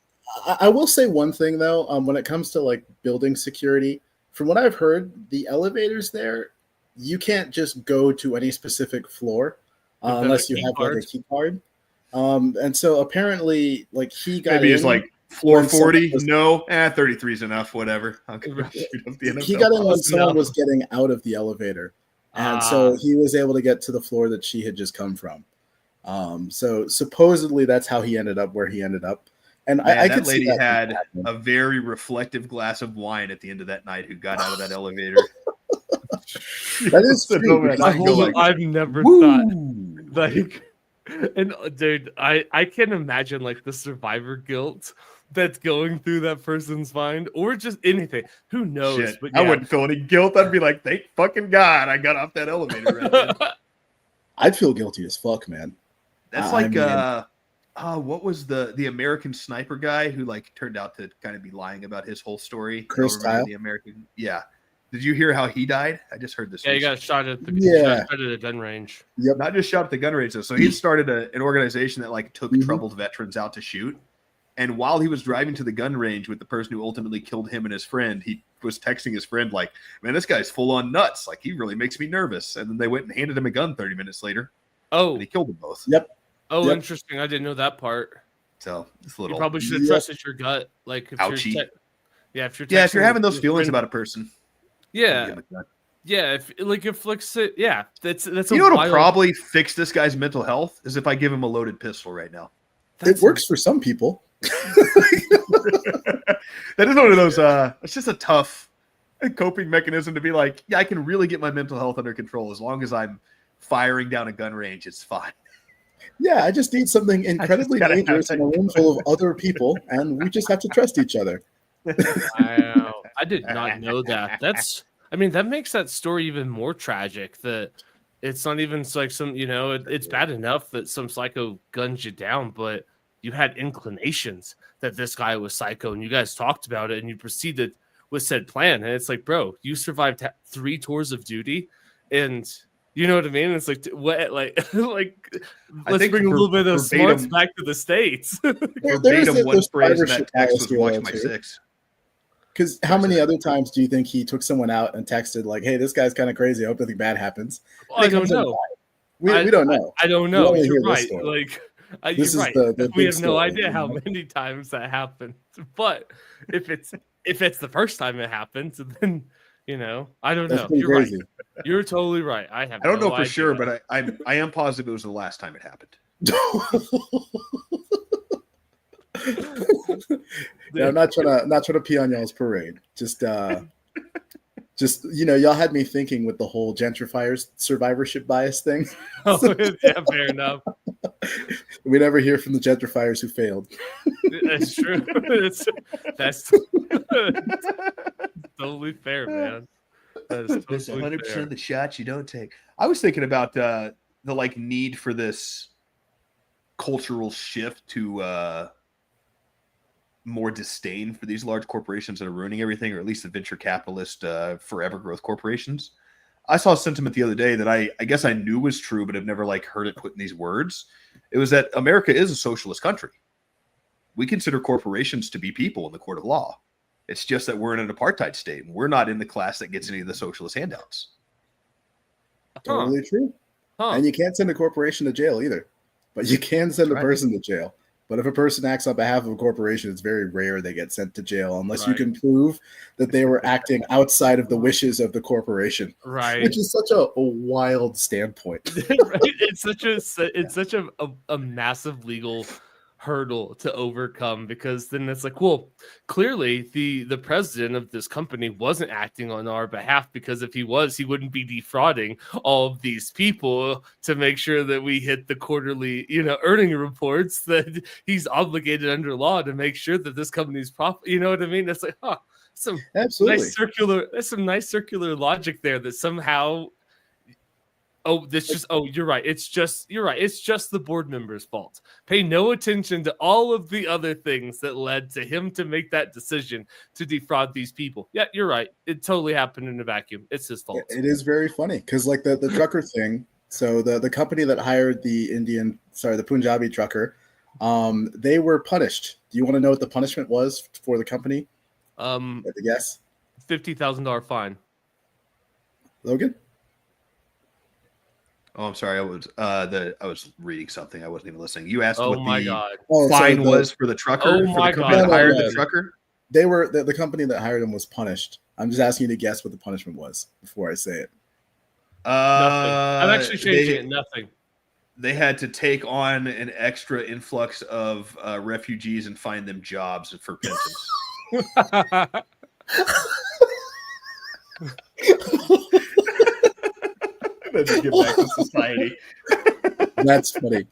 I will say one thing though, when it comes to like building security, from what I've heard, the elevators there, you can't just go to any specific floor You've got unless a you key have card? like a key card. And so apparently, like he got Maybe it's in like floor when someone 40. was- No, 33 is enough. Whatever. I'll go Right. shoot up the NFL. he got in when Close someone enough. was getting out of the elevator, and so he was able to get to the floor that she had just come from. So supposedly that's how he ended up where he ended up. And Man, I that could see lady that had happening. a very reflective glass of wine at the end of that night who got out of that elevator. That is Stood true, over because that I night and go hold like, I've never "Woo!" thought like, and dude, I can imagine like the survivor guilt that's going through that person's mind, or just anything. Who knows? Shit, But I yeah. wouldn't feel any guilt. I'd be like, thank fucking God I got off that elevator right then. I'd feel guilty as fuck, man. That's I like mean- what was the American Sniper guy who like turned out to kind of be lying about his whole story? Chris Y'all remember Kyle? the American. Yeah. Did you hear how he died? I just heard this. Yeah, you got recently. shot at the Yeah. shot at a gun range. Yep. Not just shot at the gun range though. So he started an organization that like took Mhm. troubled veterans out to shoot. And while he was driving to the gun range with the person who ultimately killed him and his friend, he was texting his friend like, "Man, this guy's full on nuts. Like he really makes me nervous." And then they went and handed him a gun 30 minutes later, Oh, and he killed them both. Yep. oh, Yep. interesting. I didn't know that part. So it's a You little. probably should have Yep. trusted your gut. Like, if Ouchie. you're yeah, if you're If you're texting having those your feelings friend- about a person, yeah, give him a gun. yeah, if flicks it, yeah, that's You a know what'll wild- probably fix this guy's mental health is if I give him a loaded pistol right now. that's It works for some people. That is one of those. It's just a tough coping mechanism to be like, yeah, I can really get my mental health under control as long as I'm firing down a gun range. It's fine. Yeah, I just need something incredibly gotta have dangerous in a that. room full of other people, and we just have to trust each other. Wow. I did not know that. That's, I mean, that makes that story even more tragic. That it's not even like some, you know, it's bad enough that some psycho guns you down, but you had inclinations that this guy was psycho, and you guys talked about it, and you proceeded with said plan. And it's like, bro, you survived 3 tours of duty, and you know what I mean? It's like, what, like, like, I let's think bring a little bit of those smarts verbatim- back to the States. There is Verbatim, the one phrase in survivorship that text bias was "Watch here, my too. 6." Because how many other times do you think he took someone out and texted like, "Hey, this guy's kind of crazy. I hope nothing bad happens." I don't comes in know. We don't know. I don't We know. only You're hear this right. story. Like, This you're is right. the We big have no story, idea you how know? many times that happened. But if it's the first time it happens, then you know, I don't That's know. pretty You're crazy. right. You're totally right. I have. I don't no know for idea. sure, but I am positive it was the last time it happened. Yeah, I'm not trying to pee on y'all's parade. Just you know, y'all had me thinking with the whole gentrifiers survivorship bias thing. Oh, yeah, fair enough. We never hear from the gentrifiers who failed. That's true. That's totally fair, man. That is That's totally 100% fair. of the shots you don't take. I was thinking about the like need for this cultural shift to more disdain for these large corporations that are ruining everything, or at least the venture capitalist forever growth corporations. I saw a sentiment the other day that I guess I knew was true, but have never like heard it put in these words. It was that America is a socialist country. We consider corporations to be people in the court of law. It's just that we're in an apartheid state, and we're not in the class that gets any of the socialist handouts. Totally true. Huh. And you can't send a corporation to jail either, but you can send a Right. person to jail. But if a person acts on behalf of a corporation, it's very rare they get sent to jail unless you Right. can prove that they were acting outside of the wishes of the corporation, Right. which is such a wild standpoint. Right? It's such a massive legal hurdle to overcome, because then it's like, well, clearly the president of this company wasn't acting on our behalf, because if he was, he wouldn't be defrauding all of these people to make sure that we hit the quarterly, earning reports that he's obligated under law to make sure that this company's profit. You know what I mean? It's like, Absolutely. There's some nice circular logic there that somehow. You're right. You're right. It's just the board member's fault. Pay no attention to all of the other things that led to him to make that decision to defraud these people. Yeah, you're right. It totally happened in a vacuum. It's his fault. It is very funny because like the trucker thing. So the company that hired the Punjabi trucker, they were punished. Do you want to know what the punishment was for the company? Guess. $50,000 fine. Logan? Oh, I'm sorry. I was reading something. I wasn't even listening. You asked what God. fine was for the trucker. Oh for my the company God. that hired the trucker. They were the company that hired him was punished. I'm just asking you to guess what the punishment was before I say it. Nothing. I'm actually changing it. Nothing. They had to take on an extra influx of refugees and find them jobs for pensions. To get back to society. That's funny.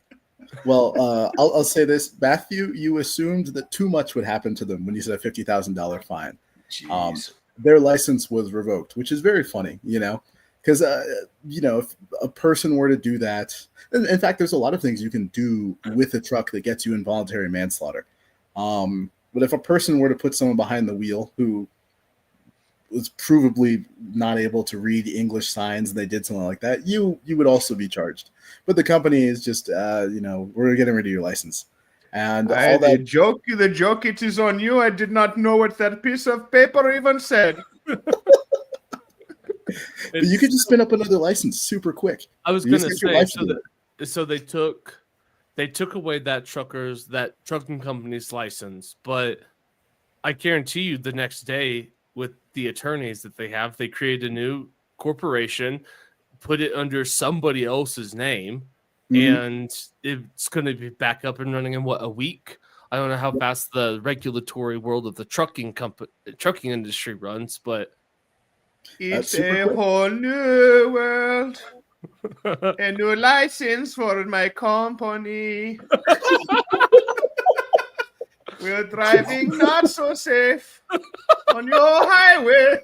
Well, I'll say this, Matthew. You assumed that too much would happen to them when you said a $50,000 fine. Jeez. Their license was revoked, which is very funny, because if a person were to do that, in fact, there's a lot of things you can do with a truck that gets you involuntary manslaughter. But if a person were to put someone behind the wheel who was provably not able to read English signs and they did something like that, you would also be charged. But the company is just, we're getting rid of your license. And all that the joke, it is on you. I did not know what that piece of paper even said. But you could just spin up another license super quick. I was going to say, so they took away that trucking company's license, but I guarantee you the next day with the attorneys that they have, they create a new corporation, put it under somebody else's name, and it's going to be back up and running in a week. I don't know how fast the regulatory world of the trucking industry runs, but it's a whole new world. A new license for my company. We're driving not so safe on your highways.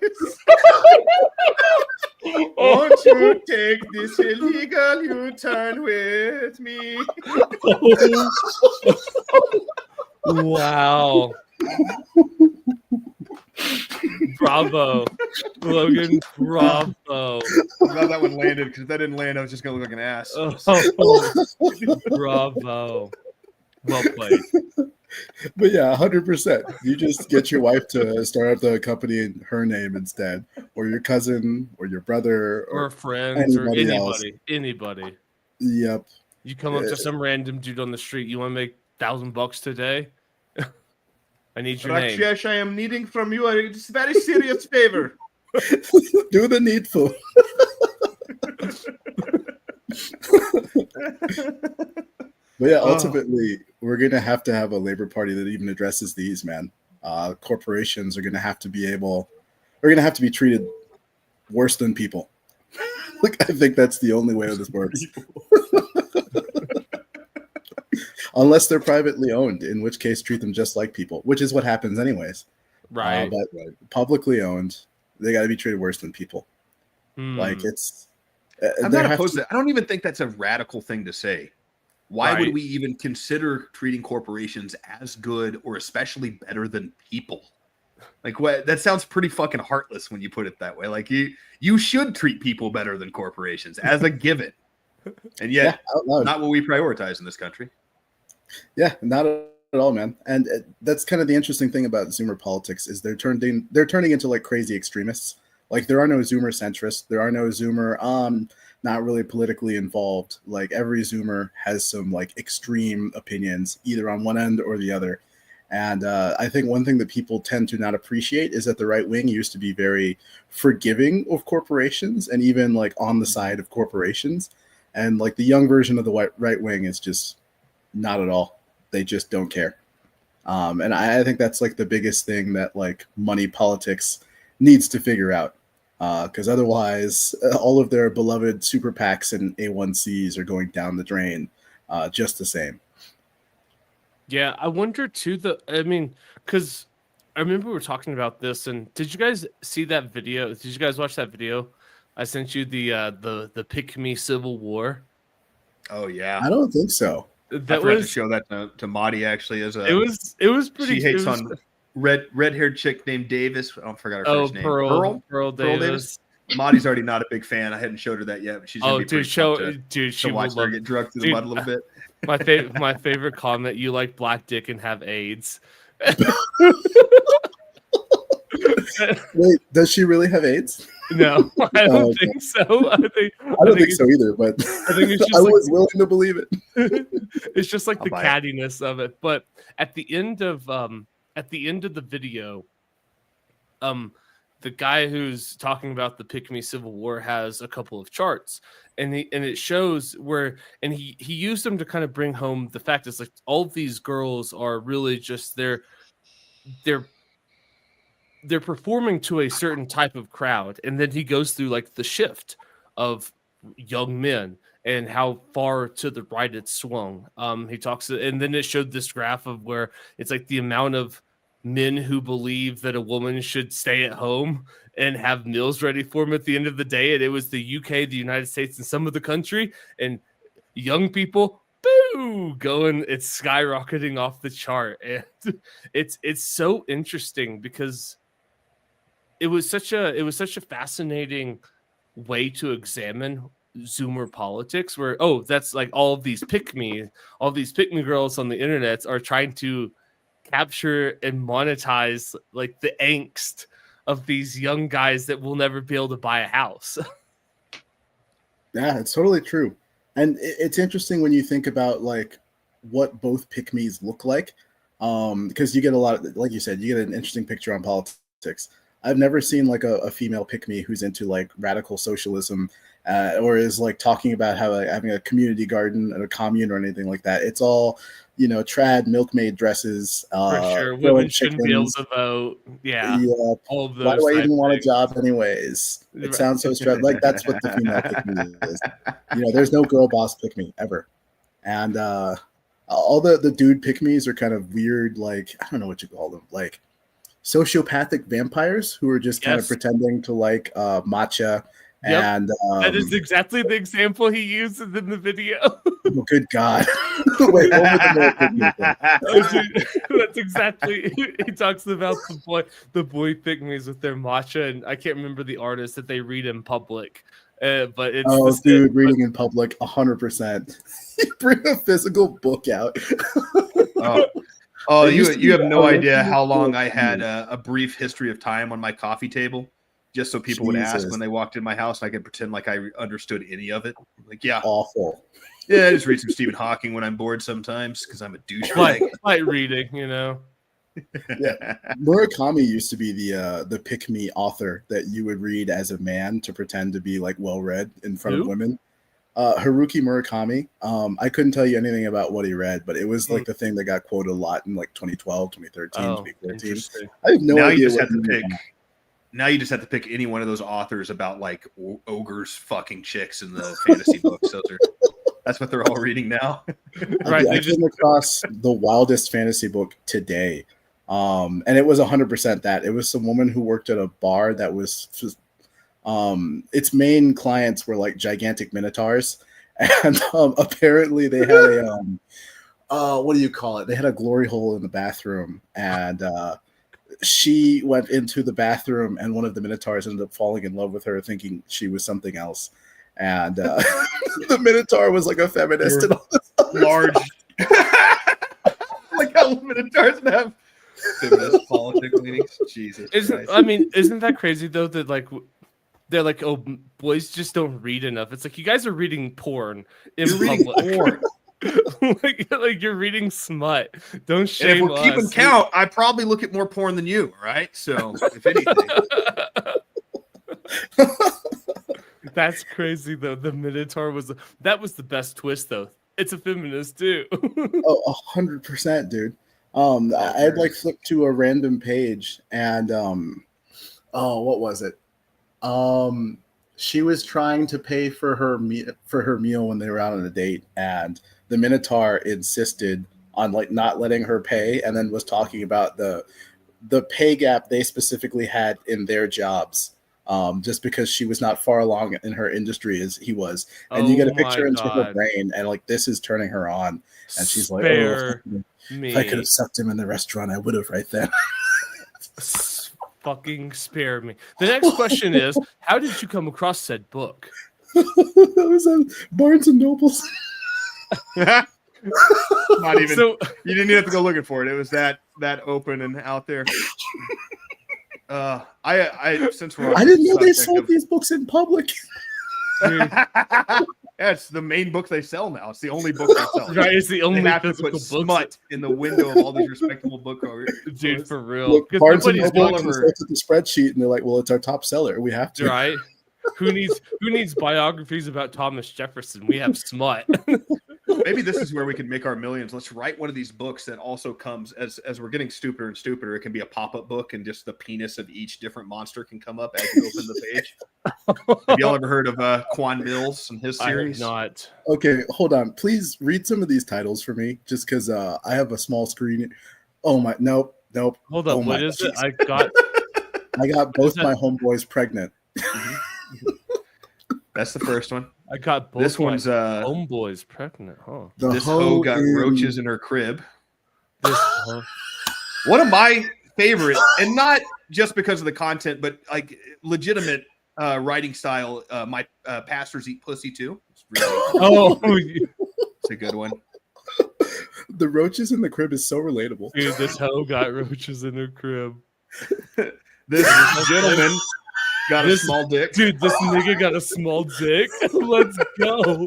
Won't you take this illegal U-turn with me? Wow. Bravo. Logan, bravo. I'm glad that one landed, because if that didn't land, I was just going to look like an ass. Oh, bravo. Well played. But yeah, 100%. You just get your wife to start up the company in her name instead, or your cousin, or your brother, or friends, or else. Anybody. Yep. You come up to some random dude on the street. You want to make $1,000 today? I need your name. Rakesh, I am needing from you a very serious favor. Do the needful. But yeah, ultimately, we're going to have a Labor Party that even addresses these, man. Corporations are going to have to be treated worse than people. I think that's the only way this works. Unless they're privately owned, in which case treat them just like people, which is what happens anyways. Right. But publicly owned, they got to be treated worse than people. Like it's. I'm not opposed to that. I don't even think that's a radical thing to say. Why would we even consider treating corporations as good or especially better than people? Like, what? That sounds pretty fucking heartless when you put it that way. Like, you should treat people better than corporations as a given. And yet, not what we prioritize in this country. Yeah, not at all, man. And that's kind of the interesting thing about Zoomer politics is they're turning into like crazy extremists. Like, there are no Zoomer centrists. There are no Zoomer not really politically involved. Like, every Zoomer has some like extreme opinions, either on one end or the other. And I think one thing that people tend to not appreciate is that the right wing used to be very forgiving of corporations and even like on the side of corporations. And like the young version of the right wing is just not at all. They just don't care. And I think that's like the biggest thing that like money politics needs to figure out. Because otherwise, all of their beloved super PACs and A1Cs are going down the drain just the same. Yeah, I wonder too. Because I remember we were talking about this, and did you guys see that video? Did you guys watch that video? I sent you the Pick Me Civil War. Oh yeah, I don't think so. I That forgot to was show that to Maudie actually. As a it was pretty. she hates it was, on red-haired chick named Davis. I don't forgot her first name. Pearl Davis. Maudie's already not a big fan. I hadn't showed her that yet, but she's gonna be pretty pumped she to watch would her love get drugged through the Dude, mud a little bit. my favorite comment. You like black dick and have AIDS. Wait, does she really have AIDS? No, I don't okay. think so. I don't think so either, but I think it's just I like, was willing to believe it. it's just like I'll the buy it. cattiness of it. But at the end of the video, the guy who's talking about the Pick Me Civil War has a couple of charts, and it shows where, and he used them to kind of bring home the fact is like all of these girls are really just they're performing to a certain type of crowd, and then he goes through like the shift of young men and how far to the right it's swung. He talks, and then it showed this graph of where it's like the amount of men who believe that a woman should stay at home and have meals ready for them at the end of the day, and it was the UK, the United States, and some of the country, and young people. Boo! Going, it's skyrocketing off the chart, and it's so interesting because it was such a fascinating way to examine Zoomer politics. Where that's like all these pick me girls on the internet are trying to capture and monetize like the angst of these young guys that will never be able to buy a house. Yeah, it's totally true. And it's interesting when you think about like what both pick-me's look like, because you get a lot of, like you said, you get an interesting picture on politics. I've never seen like a female pick-me who's into like radical socialism or is like talking about how like, having a community garden and a commune or anything like that. It's all, trad milkmaid dresses. For sure, women shouldn't be able to vote. Yeah, all of those. Why do I even want a things. job anyways? It Right. sounds so stressed. Like that's what the female pick-me is. There's no girl boss pick-me ever. And all the dude pick-me's are kind of weird, like, I don't know what you call them, like sociopathic vampires who are just kind of pretending to like matcha. Yep. And that is exactly the example he uses in the video. oh, good God. Wait, what was the pick-me? That's exactly, he talks about the boy pick-me's with their matcha, and I can't remember the artist that they read in public. But it's dude, reading in public 100%. You bring a physical book out. You have no idea how long I had a brief history of time on my coffee table, just so people would ask when they walked in my house, and I could pretend like I understood any of it. Like, yeah, awful. Yeah, I just read some Stephen Hawking when I'm bored sometimes because I'm a douchebag. Like reading, Yeah, Murakami used to be the pick-me author that you would read as a man to pretend to be like well-read in front of women. Haruki Murakami. I couldn't tell you anything about what he read, but it was like the thing that got quoted a lot in like 2012, 2013, 2014. I have no idea. Now you just have to pick any one of those authors about like ogres fucking chicks in the fantasy books. That's what they're all reading now. Right. I came across the wildest fantasy book today. And it was 100% that. It was some woman who worked at a bar that was just, its main clients were like gigantic minotaurs. And apparently they had a, what do you call it? They had a glory hole in the bathroom. And she went into the bathroom and one of the minotaurs ended up falling in love with her, thinking she was something else. And the minotaur was like a feminist and all this large. Like how minotaurs have feminist politics leanings. Jesus. Isn't that crazy though that like they're like, oh, boys just don't read enough. It's like you guys are reading porn in public. like you're reading smut. Don't shame and if we're keeping count, I probably look at more porn than you, right? So if anything. That's crazy though. The Minotaur was the best twist though. It's a feminist too. Oh, 100%, dude. I had like flipped to a random page and what was it? She was trying to pay for her meal when they were out on a date, and the Minotaur insisted on like not letting her pay, and then was talking about the pay gap they specifically had in their jobs. Just because she was not far along in her industry as he was, and you get a picture into her brain, and like this is turning her on, and she's like, "Oh, if I could have sucked him in the restaurant, I would have right then." Fucking spare me. The next question is, how did you come across said book? That was on Barnes and Nobles. Not even. So You didn't even have to go looking for it. It was that open and out there. I since we're on I didn't know they subject sold of- these books in public. Yeah, it's the main book they sell now. It's the only book they sell. right, it's the only They have to physical put book, smut in the window of all these respectable book covers. dude, for real. Look, Because Barnes and nobody's Noble going over- looks at the spreadsheet, and they're like, "Well, it's our top seller. We have to." right. Who needs biographies about Thomas Jefferson? We have smut. Maybe this is where we can make our millions. Let's write one of these books that also comes as we're getting stupider and stupider. It can be a pop-up book, and just the penis of each different monster can come up as you open the page. Have y'all ever heard of Quan Mills and his I have series? not. Okay, hold on. Please read some of these titles for me, just because I have a small screen. Oh my, nope. Hold Oh up, my what is it? Jesus. I I got both that? my homeboys pregnant. That's the first one. got both This one's my homeboys pregnant, huh? The this hoe got in- roaches in her crib. This, One of my favorite, and not just because of the content, but like legitimate writing style. My pastors eat pussy too. It's really, it's a good one. The roaches in the crib is so relatable. dude, this hoe got roaches in her crib. This gentleman got a This- small dick. Dude, this nigga got a small dick. Let's go.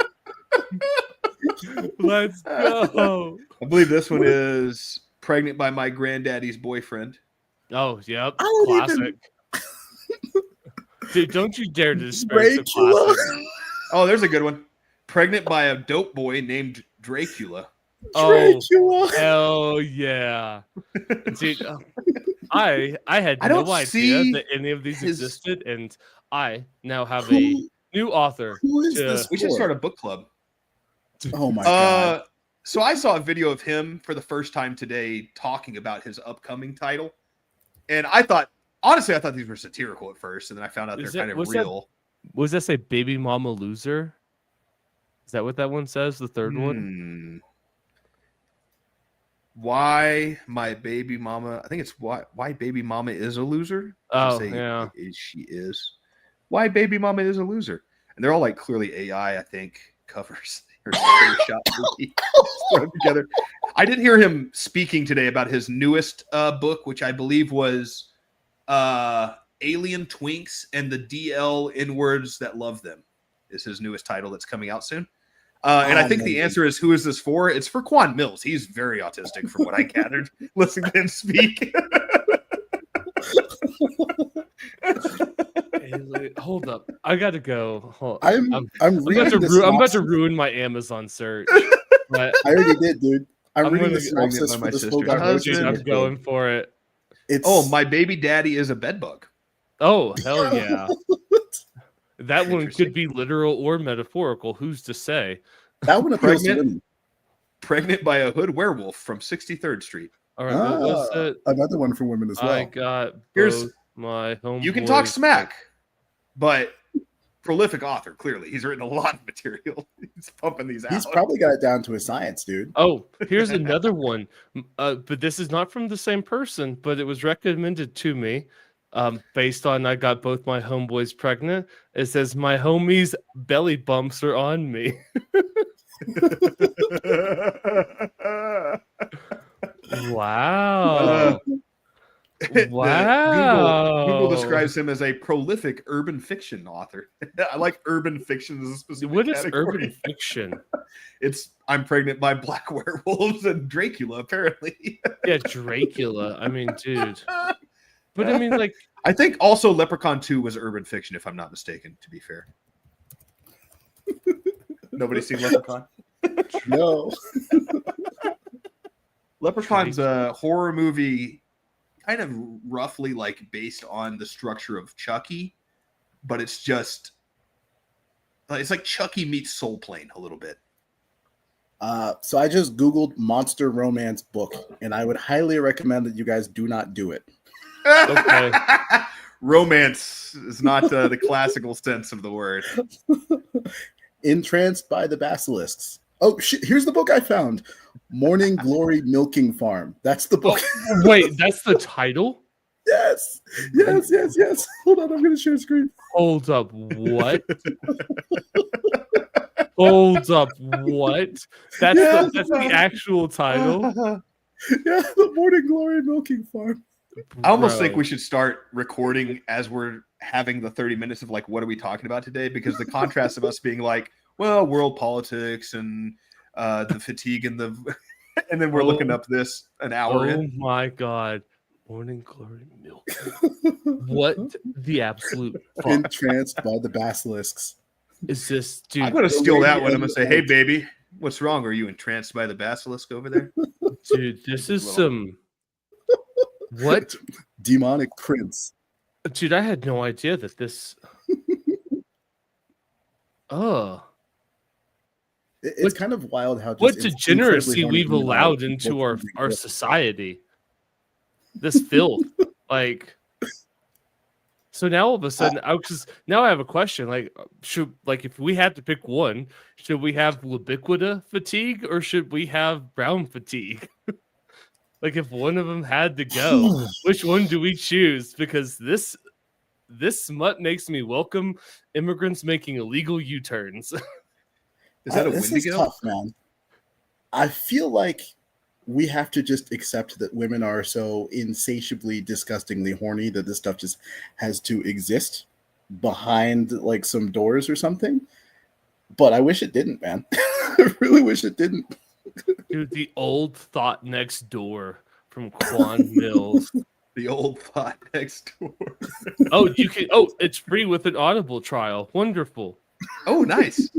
Let's go. I believe this one is pregnant by my granddaddy's boyfriend. Oh, yep. I don't Classic. Dude, don't you dare to disparage the Dracula. classic. Oh, there's a good one. Pregnant by a dope boy named Dracula. Oh, Dracula. hell yeah. Dude, I had I no don't idea see that any of these his- existed, and I now have a Who, new author. who is Yeah. this? We should for? start a book club. Oh my god! So I saw a video of him for the first time today talking about his upcoming title. And I thought these were satirical at first, and then I found out they're Is that- kind of was that- real. What does that say? Baby mama loser? Is that what that one says? The third one? Hmm. Why my baby mama? I think it's why baby mama is a loser. Oh, Say yeah. she is. Why baby mama is a loser? And they're all like clearly AI, I think, covers or shot thrown together. I did hear him speaking today about his newest book, which I believe was Alien Twinks and the DL N-Words That Love Them is his newest title that's coming out soon. And I think the answer is, who is this for? It's for Quan Mills. He's very autistic from what I gathered listening to him speak. Hold up. I gotta go. I'm reading the I'm about to synopsis. ruin my Amazon search. But I already did, dude. I'm I'm reading gonna the go get synopsis my for this sister's whole guy. husband. dude, I'm going for it. It's Oh, my baby daddy is a bedbug. Oh, hell yeah. That one Interesting. could be literal or metaphorical. Who's to say? that one appeals to Pregnant? women. Pregnant by a hood werewolf from 63rd Street. All right, what was Ah, it? another one for women as well. I got Here's- both my home. You can talk smack, but prolific author, clearly. He's written a lot of material. He's pumping these out. He's probably got it down to a science, dude. Oh, here's another one. But this is not from the same person, but it was recommended to me based on I got both my homeboys pregnant. It says, my homies' belly bumps are on me. Wow. Wow. Google describes him as a prolific urban fiction author. I like urban fiction as a specific What is category. urban fiction? It's I'm pregnant by black werewolves and Dracula, apparently. Yeah, Dracula. I mean, dude. But I mean, like, I think also Leprechaun 2 was urban fiction, if I'm not mistaken, to be fair. Nobody's seen Leprechaun? No. Leprechaun's a horror movie, kind of roughly like based on the structure of Chucky, but it's just it's like Chucky meets Soul Plane a little bit. So I just Googled monster romance book, and I would highly recommend that you guys do not do it. Okay. Romance is not the classical sense of the word. Entranced by the Basilisks. Oh, shit. Here's the book I found. Morning Glory Milking Farm. That's the book. Wait, that's the title? Yes. Hold on, I'm going to share screen. Hold up, what? Hold up, what? That's the actual title? Yeah, the Morning Glory Milking Farm. I almost Bro. think we should start recording as we're having the 30 minutes of like, what are we talking about today? Because the contrast of us being like, well, world politics and the fatigue and and then we're looking up this an hour Oh in. my god. Morning Glory Milk. What the absolute fuck Entranced by the Basilisks. is this, dude? I'm gonna steal that one. I'm gonna and- say, hey baby, what's wrong? Are you entranced by the basilisk over there? Dude, this is some what? Demonic Prince. Dude, I had no idea that this. Oh, It's What- kind of wild how just what incredibly degeneracy horny we've women are allowed with into books our and society. This filth, like. So now all of a sudden, now I have a question. Like, if we had to pick one, should we have Libiquita fatigue or should we have brown fatigue? Like, if one of them had to go, which one do we choose? Because this smut makes me welcome immigrants making illegal U-turns. Is that a This is Wendigo? tough, man. I feel like we have to just accept that women are so insatiably, disgustingly horny that this stuff just has to exist behind like some doors or something. But I wish it didn't, man. I really wish it didn't. Dude, the old thought next door from Quan Mills. The old thought next door. Oh, you can. Oh, it's free with an Audible trial. Wonderful. Oh, nice.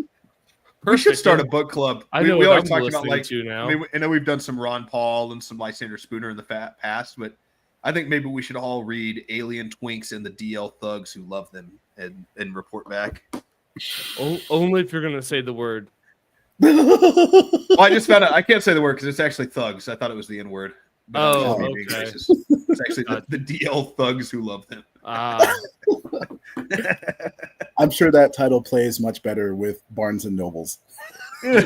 We should Perfect. start a book club. I we know what always I'm talk listening about like to now. I mean, I know we've done some Ron Paul and some Lysander Spooner in the past, but I think maybe we should all read Alien Twinks and the DL Thugs Who Love Them and report back. Only if you're gonna say the word. Well, I just found out I can't say the word because it's actually thugs. I thought it was the N word. Oh, I'm just being okay. racist. It's actually the DL Thugs Who Love Them. Ah, I'm sure that title plays much better with Barnes and Nobles. How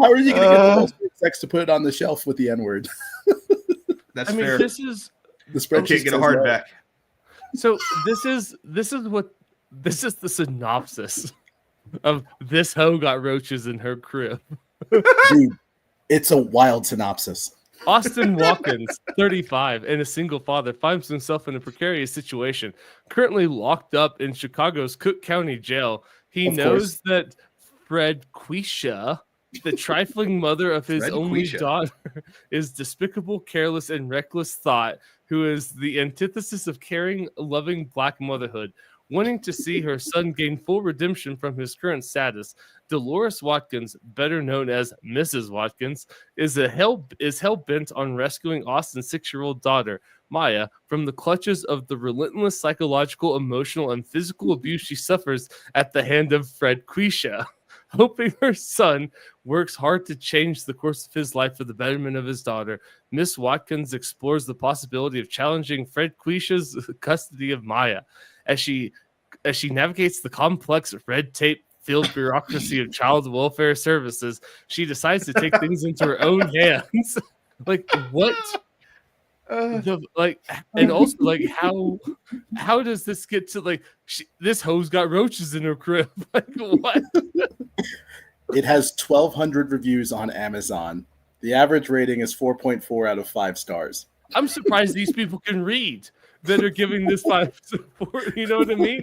are you going to get the most sex to put it on the shelf with the N word? That's I mean, fair. this is The I spreadsheet can't get a says hardback. so. This is the synopsis of this hoe got roaches in her crib. no. Dude, it's a wild synopsis. Austin Watkins, 35, and a single father, finds himself in a precarious situation. Currently locked up in Chicago's Cook County Jail, he Of knows course. that Fred Quisha, the trifling mother of his Fred only Quisha. daughter, is despicable, careless, and reckless thought, who is the antithesis of caring, loving black motherhood. Wanting to see her son gain full redemption from his current status, Dolores Watkins, better known as Mrs. Watkins, is hell-bent on rescuing Austin's 6-year-old daughter, Maya, from the clutches of the relentless psychological, emotional, and physical abuse she suffers at the hand of Fred Quisha. Hoping her son works hard to change the course of his life for the betterment of his daughter, Miss Watkins explores the possibility of challenging Fred Quisha's custody of Maya. As she navigates the complex red tape filled bureaucracy of child welfare services, she decides to take things into her own hands. Like what? And also like how does this get to like this hoe's got roaches in her crib? Like what? It has 1,200 reviews on Amazon. The average rating is 4.4 out of 5 stars. I'm surprised these people can read that are giving this 5 support. You know what I mean?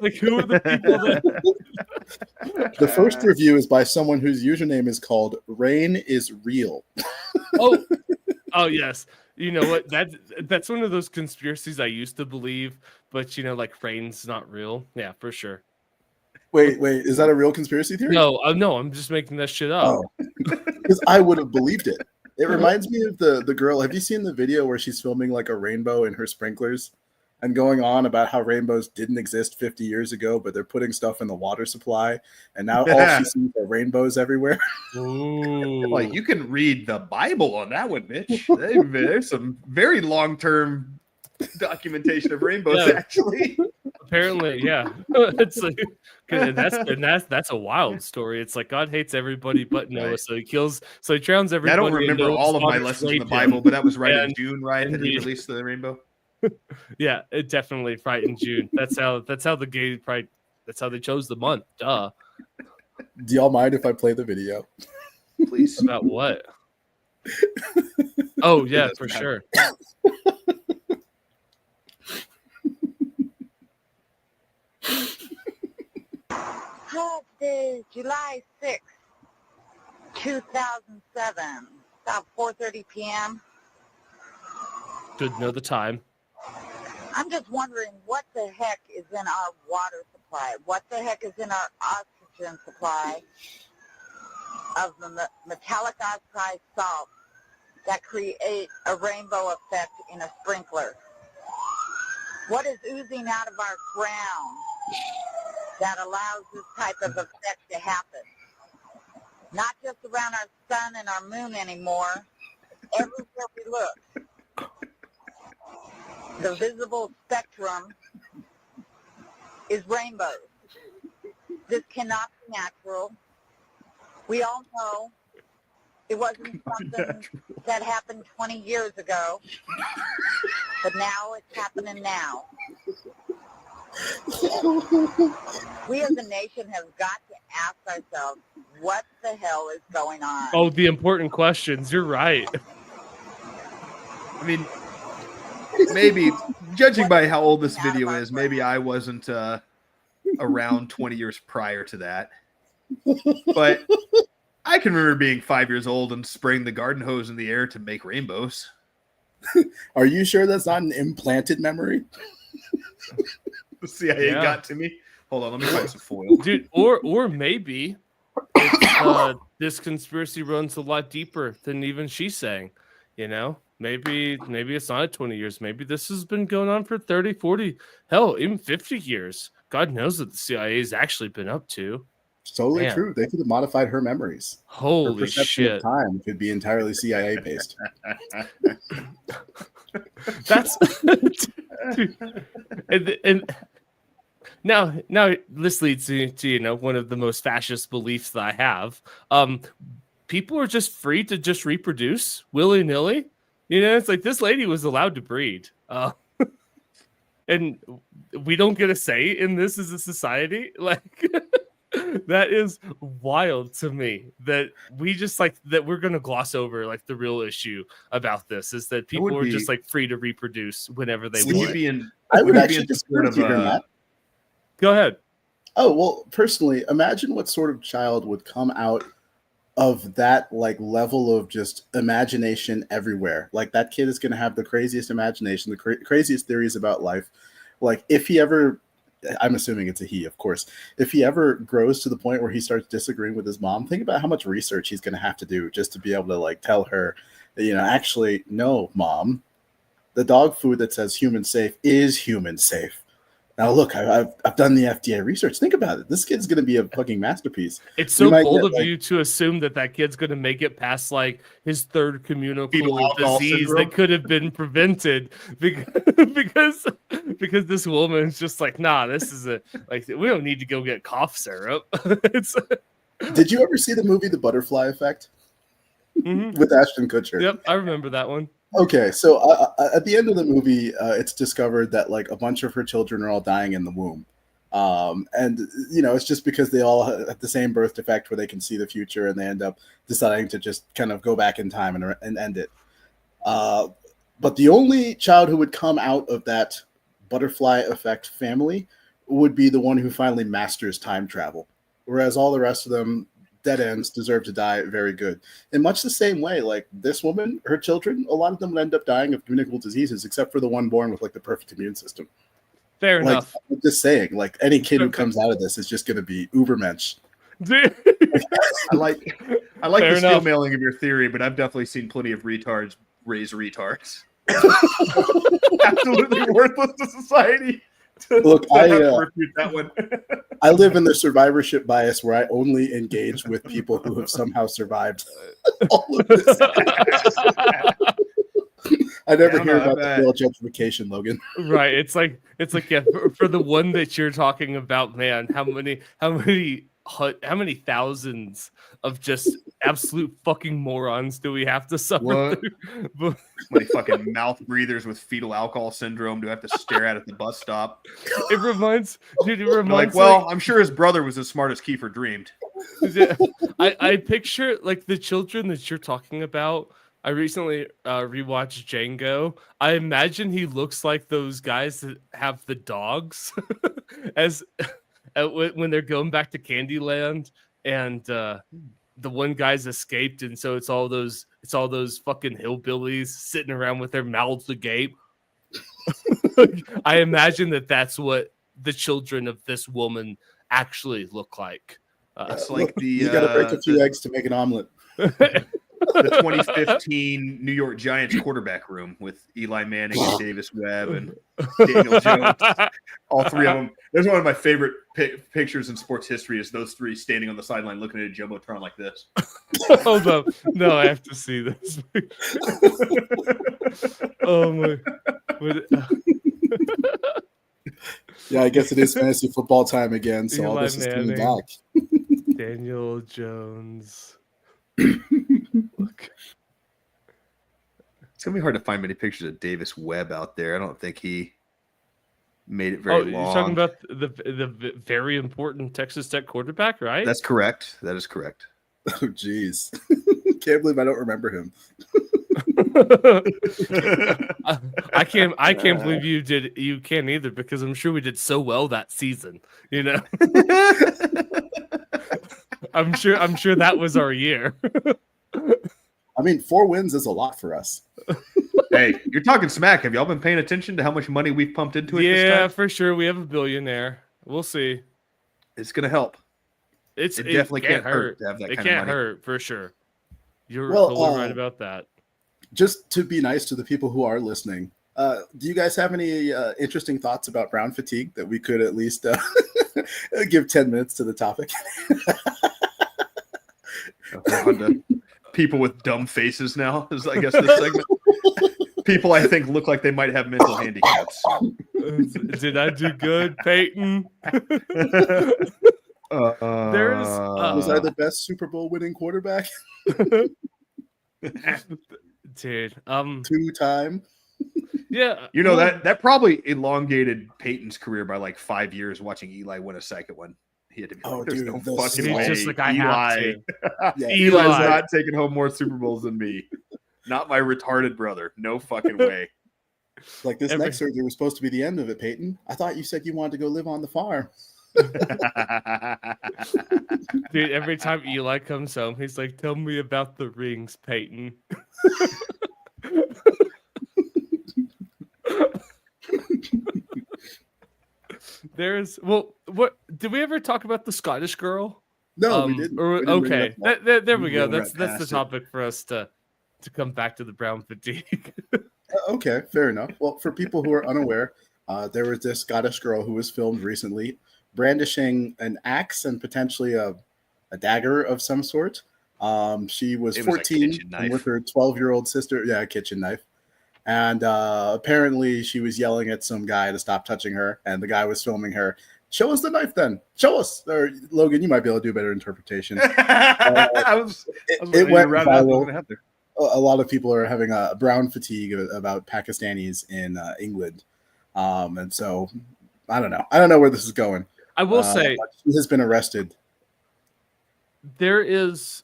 Like who are the people that? The first review is by someone whose username is called Rain is Real. Oh yes. You know what? That's one of those conspiracies I used to believe, but like rain's not real. Yeah, for sure. Wait, is that a real conspiracy theory? No, I'm just making that shit up. Oh, because I would have believed it. It reminds me of the girl. Have you seen the video where she's filming like a rainbow in her sprinklers and going on about how rainbows didn't exist 50 years ago, but they're putting stuff in the water supply, and now all she sees are rainbows everywhere? Ooh. Like, you can read the Bible on that one, Mitch. There's some very long-term documentation of rainbows, Yeah. actually. Apparently, yeah. It's like, that's a wild story. It's like God hates everybody but Noah, Right. so he drowns I everybody. don't and remember Noah's all of my daughters lessons in rape the him. Bible, but that was right in And- June, right? That he indeed. released the rainbow. Yeah, it definitely right in June. That's how the gay pride. That's how they chose the month. Duh. Do y'all mind if I play the video? Please. About what? Oh yeah, doesn't for matter. sure. Tuesday, July 6th, 2007, about 4:30 p.m. Good to know the time. I'm just wondering what the heck is in our water supply? What the heck is in our oxygen supply of the metallic oxide salt that create a rainbow effect in a sprinkler? What is oozing out of our ground that allows this type of effect to happen? Not just around our sun and our moon anymore, everywhere we look. The visible spectrum is rainbows. This cannot be natural. We all know it wasn't something that happened 20 years ago, but now it's happening now. We as a nation have got to ask ourselves, what the hell is going on? Oh, the important questions. You're right. I mean, maybe, judging by how old this video is, maybe I wasn't around 20 years prior to that. But I can remember being 5 years old and spraying the garden hose in the air to make rainbows. Are you sure that's not an implanted memory? The CIA Yeah. got to me. Hold on, let me find some foil. Dude, or maybe it's, this conspiracy runs a lot deeper than even she's saying. You know, maybe it's not 20 years. Maybe this has been going on for 30, 40, hell, even 50 years. God knows what the CIA has actually been up to. It's totally Man. true. They could have modified her memories. Her Holy perception shit. of time could be entirely CIA based. That's and now this leads to one of the most fascist beliefs that I have. People are just free to just reproduce willy-nilly. It's like this lady was allowed to breed. And we don't get a say in this as a society. Like that is wild to me that we just like that we're gonna gloss over like the real issue about this is that people would are be- just like free to reproduce whenever they Would you want. be in? I would you be actually in disagree support with you here, Matt. Go ahead. Oh, well, personally, imagine what sort of child would come out of that like level of just imagination everywhere. Like that kid is going to have the craziest imagination, the craziest theories about life. Like if he ever, I'm assuming it's a he, of course, if he ever grows to the point where he starts disagreeing with his mom, think about how much research he's going to have to do just to be able to like tell her, actually, no, mom, the dog food that says human safe is human safe. Now look, I've done the FDA research. Think about it. This kid's going to be a fucking masterpiece. It's We so might bold get, of like- you to assume that kid's going to make it past like his third Fetal communicable alcohol disease syndrome. that could have been prevented because this woman's just like, nah, this is we don't need to go get cough syrup. It's Did you ever see the movie The Butterfly Effect Mhm. with Ashton Kutcher? Yep, I remember that one. Okay, so at the end of the movie, it's discovered that like a bunch of her children are all dying in the womb, and it's just because they all have the same birth defect where they can see the future, and they end up deciding to just kind of go back in time and end it. But the only child who would come out of that butterfly effect family would be the one who finally masters time travel, whereas all the rest of them, dead ends, deserve to die very good. In much the same way, like this woman, her children, a lot of them would end up dying of communicable diseases, except for the one born with like the perfect immune system. Fair Like, enough. I'm just saying, like any kid who comes out of this is just going to be ubermensch. Dude. I like Fair the steel enough. mailing of your theory, but I've definitely seen plenty of retards raise retards. Absolutely worthless to society. Look, I have to refute that one. I live in the survivorship bias where I only engage with people who have somehow survived all of this. I never hear about the male gentrification, Logan. Right. It's like yeah, for the one that you're talking about, man, how many thousands of just absolute fucking morons do we have to suffer What? through? How many fucking mouth breathers with fetal alcohol syndrome do I have to stare at the bus stop? It reminds They're like, well, I'm sure his brother was as smart as Kiefer dreamed. I picture like the children that you're talking about. I recently rewatched Django. I imagine he looks like those guys that have the dogs as when they're going back to Candyland, and the one guy's escaped, and so it's all those fucking hillbillies sitting around with their mouths agape. I imagine that's what the children of this woman actually look like. It's like the You got to break a few eggs to make an omelet. the 2015 New York Giants quarterback room with Eli Manning and Davis Webb and Daniel Jones. All three of them. There's one of my favorite pictures in sports history is those three standing on the sideline looking at a jumbotron like this. Hold up. No, I have to see this. Oh my. Yeah, I guess it is fantasy football time again, so all Eli this is coming Manning. back. Daniel Jones. Look. It's gonna be hard to find many pictures of Davis Webb out there. I don't think he made it very long. You're talking about the very important Texas Tech quarterback, right? That's correct. That is correct. Oh, jeez. Can't believe I don't remember him. I can't believe you can't either, because I'm sure we did so well that season, you know. I'm sure that was our year. I mean, 4 wins is a lot for us. Hey, you're talking smack. Have y'all been paying attention to how much money we've pumped into it this Yeah, time? for sure. We have a billionaire. We'll see. It's gonna help. It definitely can't hurt to have that It kind of can't money. hurt for sure. You're Well, totally right about that. Just to be nice to the people who are listening, do you guys have any interesting thoughts about brown fatigue that we could at least give 10 minutes to the topic? On to people with dumb faces now is, I guess, this segment. People I think look like they might have mental handicaps. Did I do good, Peyton? Was I the best Super Bowl winning quarterback? Dude, 2-time. yeah, You know, that probably elongated Peyton's career by like 5 years watching Eli win a second one. He had to be like, Oh, there's dude, no the fucking slog. way. He's just like, I have to. Yeah. Eli's Eli. not taking home more Super Bowls than me. Not my retarded brother. No fucking way. Like this next surgery was supposed to be the end of it, Peyton. I thought you said you wanted to go live on the farm. Dude, every time Eli comes home, he's like, "Tell me about the rings, Peyton." What did we ever talk about the Scottish girl? No, we didn't. We didn't bring Okay, it up. there we We go. rolled right That's the past it. topic for us to come back to the brown fatigue. Okay, fair enough. Well, for people who are unaware, there was this Scottish girl who was filmed recently brandishing an axe and potentially a dagger of some sort. She was It was a 14 kitchen and knife. with her 12-year-old sister. Yeah, a kitchen knife. And apparently she was yelling at some guy to stop touching her, and the guy was filming her. Show us the knife then. Show us. Or Logan, you might be able to do a better interpretation. It went viral. A lot of people are having a brown fatigue about Pakistanis in England. And so I don't know. I don't know where this is going. I will say She has been arrested. there is.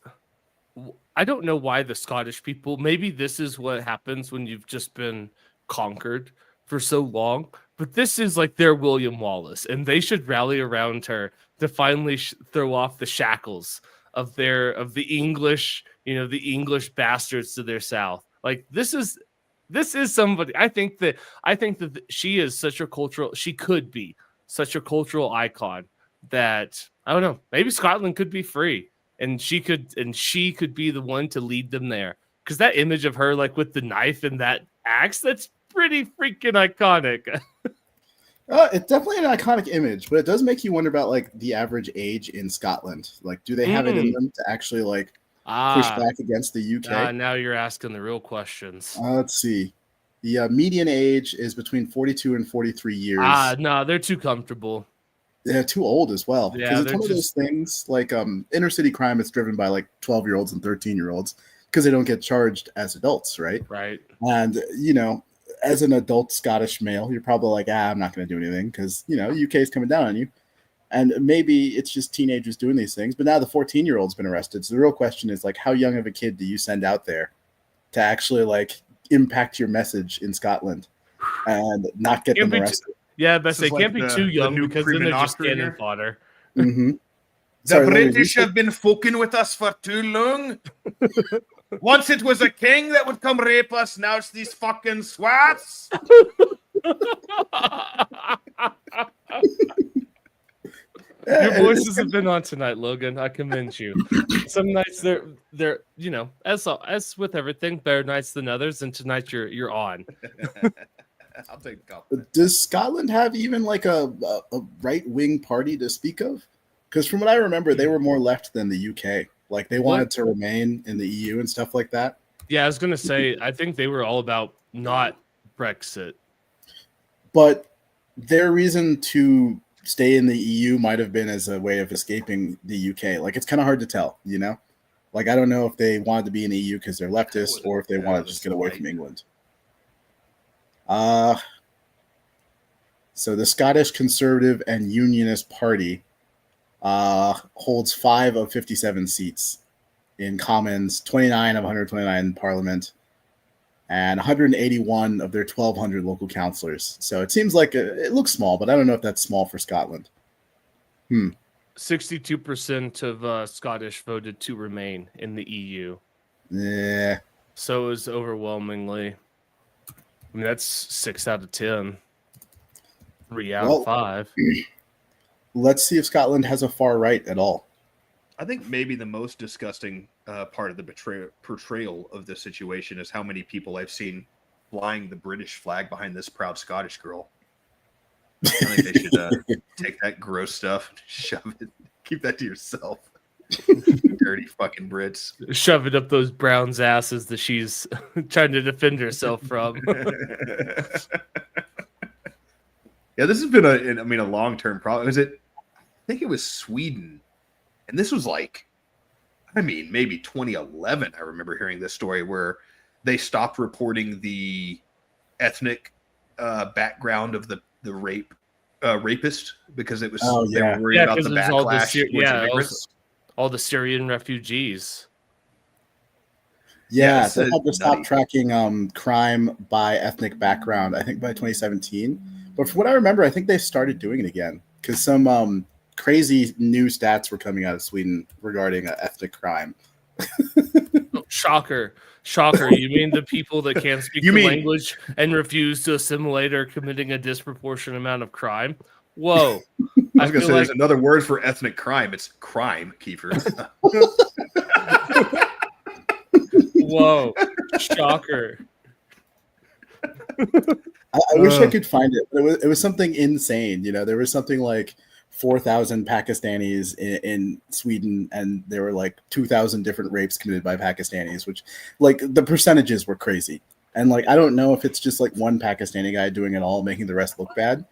I don't know why the Scottish people. Maybe this is what happens when you've just been conquered for so long. But this is like their William Wallace, and they should rally around her to finally throw off the shackles of the English, the English bastards to their south. Like this is this is somebody. I think that she is such a cultural. She could be such a cultural icon that I don't know. Maybe Scotland could be free, and she could be the one to lead them there. Because that image of her like with the knife and that axe, that's pretty freaking iconic. It's definitely an iconic image, but it does make you wonder about like the average age in Scotland. Like, do they have it in them to actually like push back against the UK? Now you're asking the real questions. Let's see. The median age is between 42 and 43 years. No, they're too comfortable. They're too old as well. Yeah, Because it's one of those things like inner city crime is driven by like 12-year-olds and 13-year-olds because they don't get charged as adults, right? Right. And, you know, as an adult Scottish male, you're probably like, I'm not going to do anything because, you know, UK is coming down on you. And maybe it's just teenagers doing these things. But now the 14-year-old's been arrested. So the real question is, like, how young of a kid do you send out there to actually, like, impact your message in Scotland and not get them arrested? But they can't be too young because then they're just cannon fodder. Mm-hmm. The British have been fucking with us for too long. Once it was a king that would come rape us, now it's these fucking swats. Your voices have been on tonight, Logan. I commend you. Some nights they're you know, as with everything, better nights than others, and tonight you're on. I'll take the compliment. Does Scotland have even like a right-wing party to speak of? Because from what I remember, they were more left than the UK. Like they wanted to remain in the EU and stuff like that. Yeah, I was gonna say, I think they were all about not Brexit. But their reason to stay in the EU might have been as a way of escaping the UK. Like it's kind of hard to tell, you know? Like I don't know if they wanted to be in the EU because they're leftist or if they wanted to just get away from England. So the Scottish Conservative and Unionist Party holds 5 of 57 seats in Commons, 29 of 129 in Parliament, and 181 of their 1,200 local councillors. So it seems like it looks small, but I don't know if that's small for Scotland. 62% of Scottish voted to remain in the EU. Yeah. So it was overwhelmingly. I mean, that's 6 out of 10. 3 out of 5. Let's see if Scotland has a far right at all. I think maybe the most disgusting part of the portrayal of the situation is how many people I've seen flying the British flag behind this proud Scottish girl. I think they should take that gross stuff and shove it. Keep that to yourself. Dirty fucking Brits. Shove it up those Browns' asses that she's trying to defend herself from. Yeah, this has been a long-term problem. I think it was Sweden. And this was like, maybe 2011. I remember hearing this story where they stopped reporting the ethnic background of the rapist because it was they were worried about the backlash. All the Syrian refugees. Yeah, they had to stop tracking crime by ethnic background, I think by 2017. But from what I remember, I think they started doing it again because some crazy new stats were coming out of Sweden regarding ethnic crime. Shocker. You mean the people that can't speak the language and refuse to assimilate are committing a disproportionate amount of crime? Whoa. I was going to say there's another word for ethnic crime. It's crime, Kiefer. Whoa. Shocker. I wish I could find it. It was something insane. You know, there was something like 4,000 Pakistanis in Sweden, and there were like 2,000 different rapes committed by Pakistanis, which like the percentages were crazy. And like, I don't know if it's just like one Pakistani guy doing it all, making the rest look bad,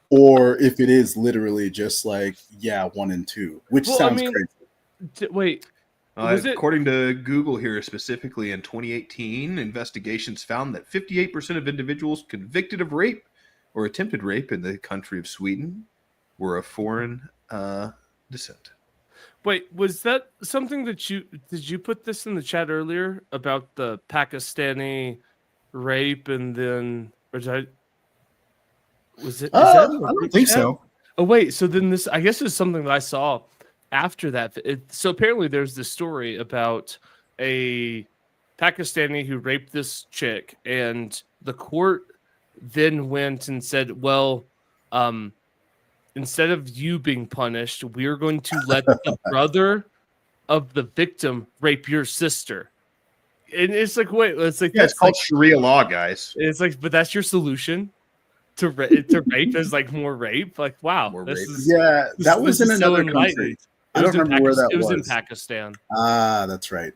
or if it is literally just like, 1 and 2, which sounds crazy. Wait. According to Google here, specifically in 2018, investigations found that 58% of individuals convicted of rape or attempted rape in the country of Sweden were of foreign descent. Wait, was that something that did you put this in the chat earlier about the Pakistani rape and then I don't think so. Oh wait, so then this I guess is something that I saw after that. So apparently there's this story about a Pakistani who raped this chick, and the court then went and said, well, instead of you being punished, we're going to let the brother of the victim rape your sister. And it's like, wait, it's like, Yeah, it's that's called like, Sharia law, guys. it's like, but that's your solution to rape is like more rape. Like, wow, More this rape. is Yeah, that was this in is so another country. enlightening. I don't remember where that It was in was. Pakistan. Ah, that's right.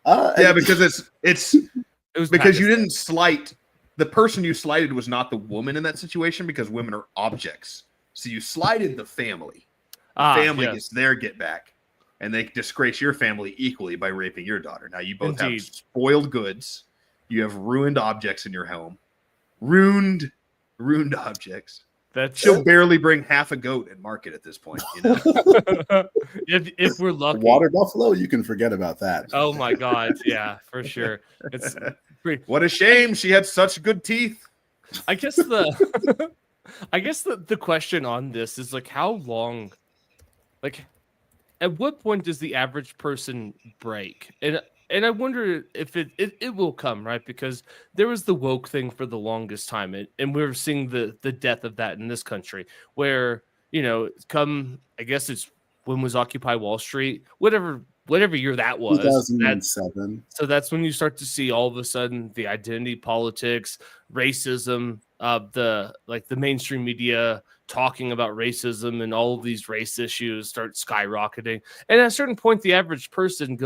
Yeah, because it's It was because you Pakistan. didn't slight the person you slighted was not the woman in that situation because women are objects. So you slighted the family. Family yes. gets their get back, and they disgrace your family equally by raping your daughter. Now you both Indeed. have spoiled goods. You have ruined objects in your home. Ruined objects. That's She'll barely bring half a goat and market at this point. You know? if we're lucky. Water buffalo, you can forget about that. Oh my god, yeah, for sure. It's pretty, What a shame she had such good teeth. I guess the I guess the question on this is like how long, like at what point does the average person break? And I wonder if it will come, right? Because there was the woke thing for the longest time, and we're seeing the death of that in this country, where come I guess it's when was Occupy Wall Street, whatever year that was. 2007. So that's when you start to see all of a sudden the identity politics, racism, the mainstream media talking about racism and all of these race issues start skyrocketing. And at a certain point, the average person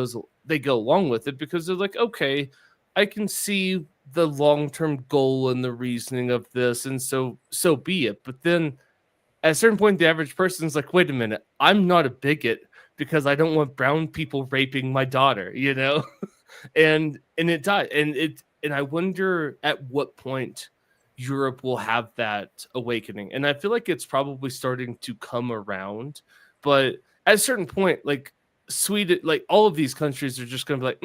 they go along with it because they're like, okay, I can see the long-term goal and the reasoning of this, and so be it. But then at a certain point, the average person's like, wait a minute, I'm not a bigot because I don't want brown people raping my daughter, and it died. And I wonder at what point Europe will have that awakening. And I feel like it's probably starting to come around, but at a certain point, like Sweden, like all of these countries are just going to be like,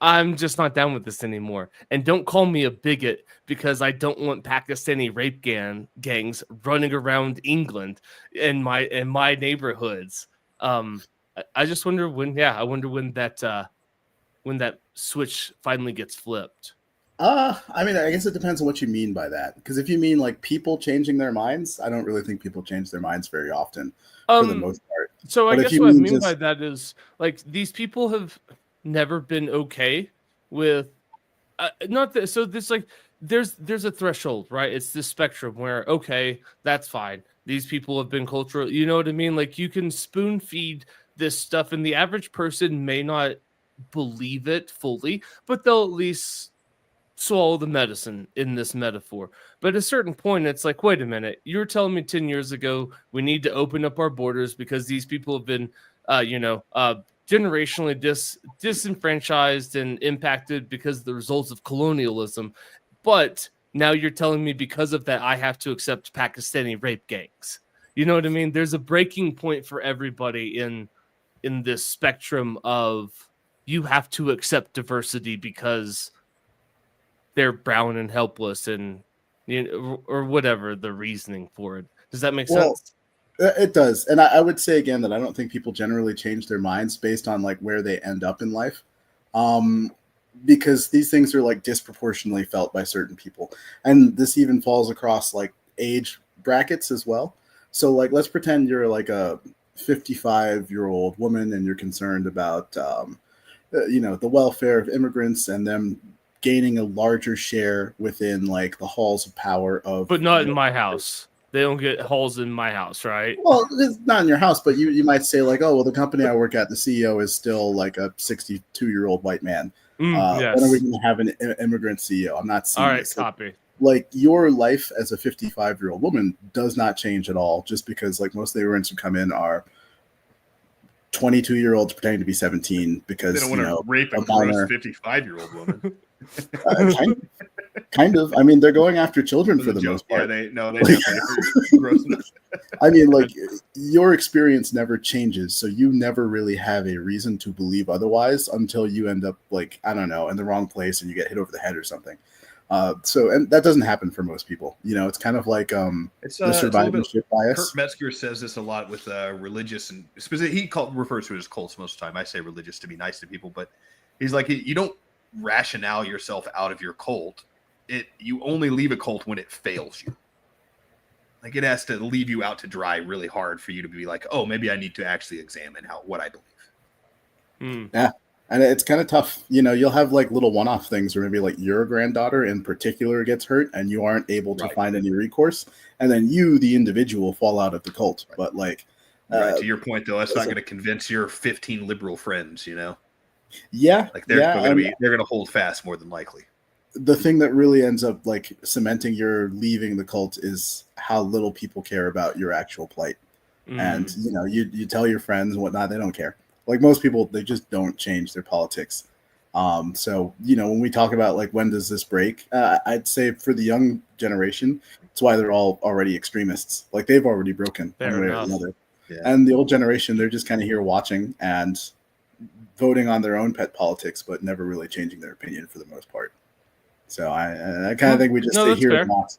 I'm just not down with this anymore. And don't call me a bigot because I don't want Pakistani rape gangs running around England in my neighborhoods. I just wonder when that switch finally gets flipped. I mean, I guess it depends on what you mean by that. Because if you mean like people changing their minds, I don't really think people change their minds very often for the most part. So But I if guess you what I mean mean just- by that is like these people have never been okay with not that. So this like there's a threshold, right? It's this spectrum where okay, that's fine. These people have been cultural. You know what I mean? Like you can spoon feed this stuff, and the average person may not believe it fully, but they'll at least swallow the medicine in this metaphor. But at a certain point, it's like, wait a minute, you were telling me 10 years ago we need to open up our borders because these people have been, generationally disenfranchised and impacted because of the results of colonialism. But now you're telling me because of that, I have to accept Pakistani rape gangs. You know what I mean? There's a breaking point for everybody in this spectrum of you have to accept diversity because they're brown and helpless and or whatever the reasoning for it. Does that make sense? It does. And I would say again that I don't think people generally change their minds based on like where they end up in life. Because these things are like disproportionately felt by certain people. And this even falls across like age brackets as well. So like, let's pretend you're like a 55-year-old woman and you're concerned about, the welfare of immigrants and them gaining a larger share within like the halls of power of. But not in my house. They don't get halls in my house, right? Well, it's not in your house, but you might say like, oh, well, the company I work at, the CEO is still like a 62-year-old white man. Yes. When are we going to have an immigrant CEO? I'm not seeing All right, this. copy. Like your life as a 55-year-old woman does not change at all, just because like most of the immigrants who come in are 22-year-olds pretending to be 17 because They don't want to rape a a minor- gross 55-year-old woman. kind of. I mean, they're going after children for the Joke. most part. Yeah, they definitely are gross enough. I mean, like your experience never changes, so you never really have a reason to believe otherwise until you end up like, I don't know, in the wrong place and you get hit over the head or something. So and that doesn't happen for most people. It's kind of like It's the it's a little bit. survivorship bias. Kurt Metzger says this a lot with religious and specifically refers to it as cults most of the time. I say religious to be nice to people, but he's like, you don't rationale yourself out of your cult. You only leave a cult when it fails you. Like it has to leave you out to dry really hard for you to be like, oh, maybe I need to actually examine what I believe. Yeah. And it's kind of tough. You'll have like little one-off things where maybe like your granddaughter in particular gets hurt and you aren't able to find any recourse. And then you, the individual, fall out of the cult. Right. But like, to your point though, that's not going to convince your 15 liberal friends, Yeah. Like they're going to hold fast more than likely. The thing that really ends up like cementing your leaving the cult is how little people care about your actual plight. And, you tell your friends and whatnot, they don't care. Like most people, they just don't change their politics. So, when we talk about like, when does this break? I'd say for the young generation, it's why they're all already extremists. Like they've already broken one way or another. Yeah. And the old generation, they're just kind of here watching and voting on their own pet politics, but never really changing their opinion for the most part. So I kind of think we just stay here and watch.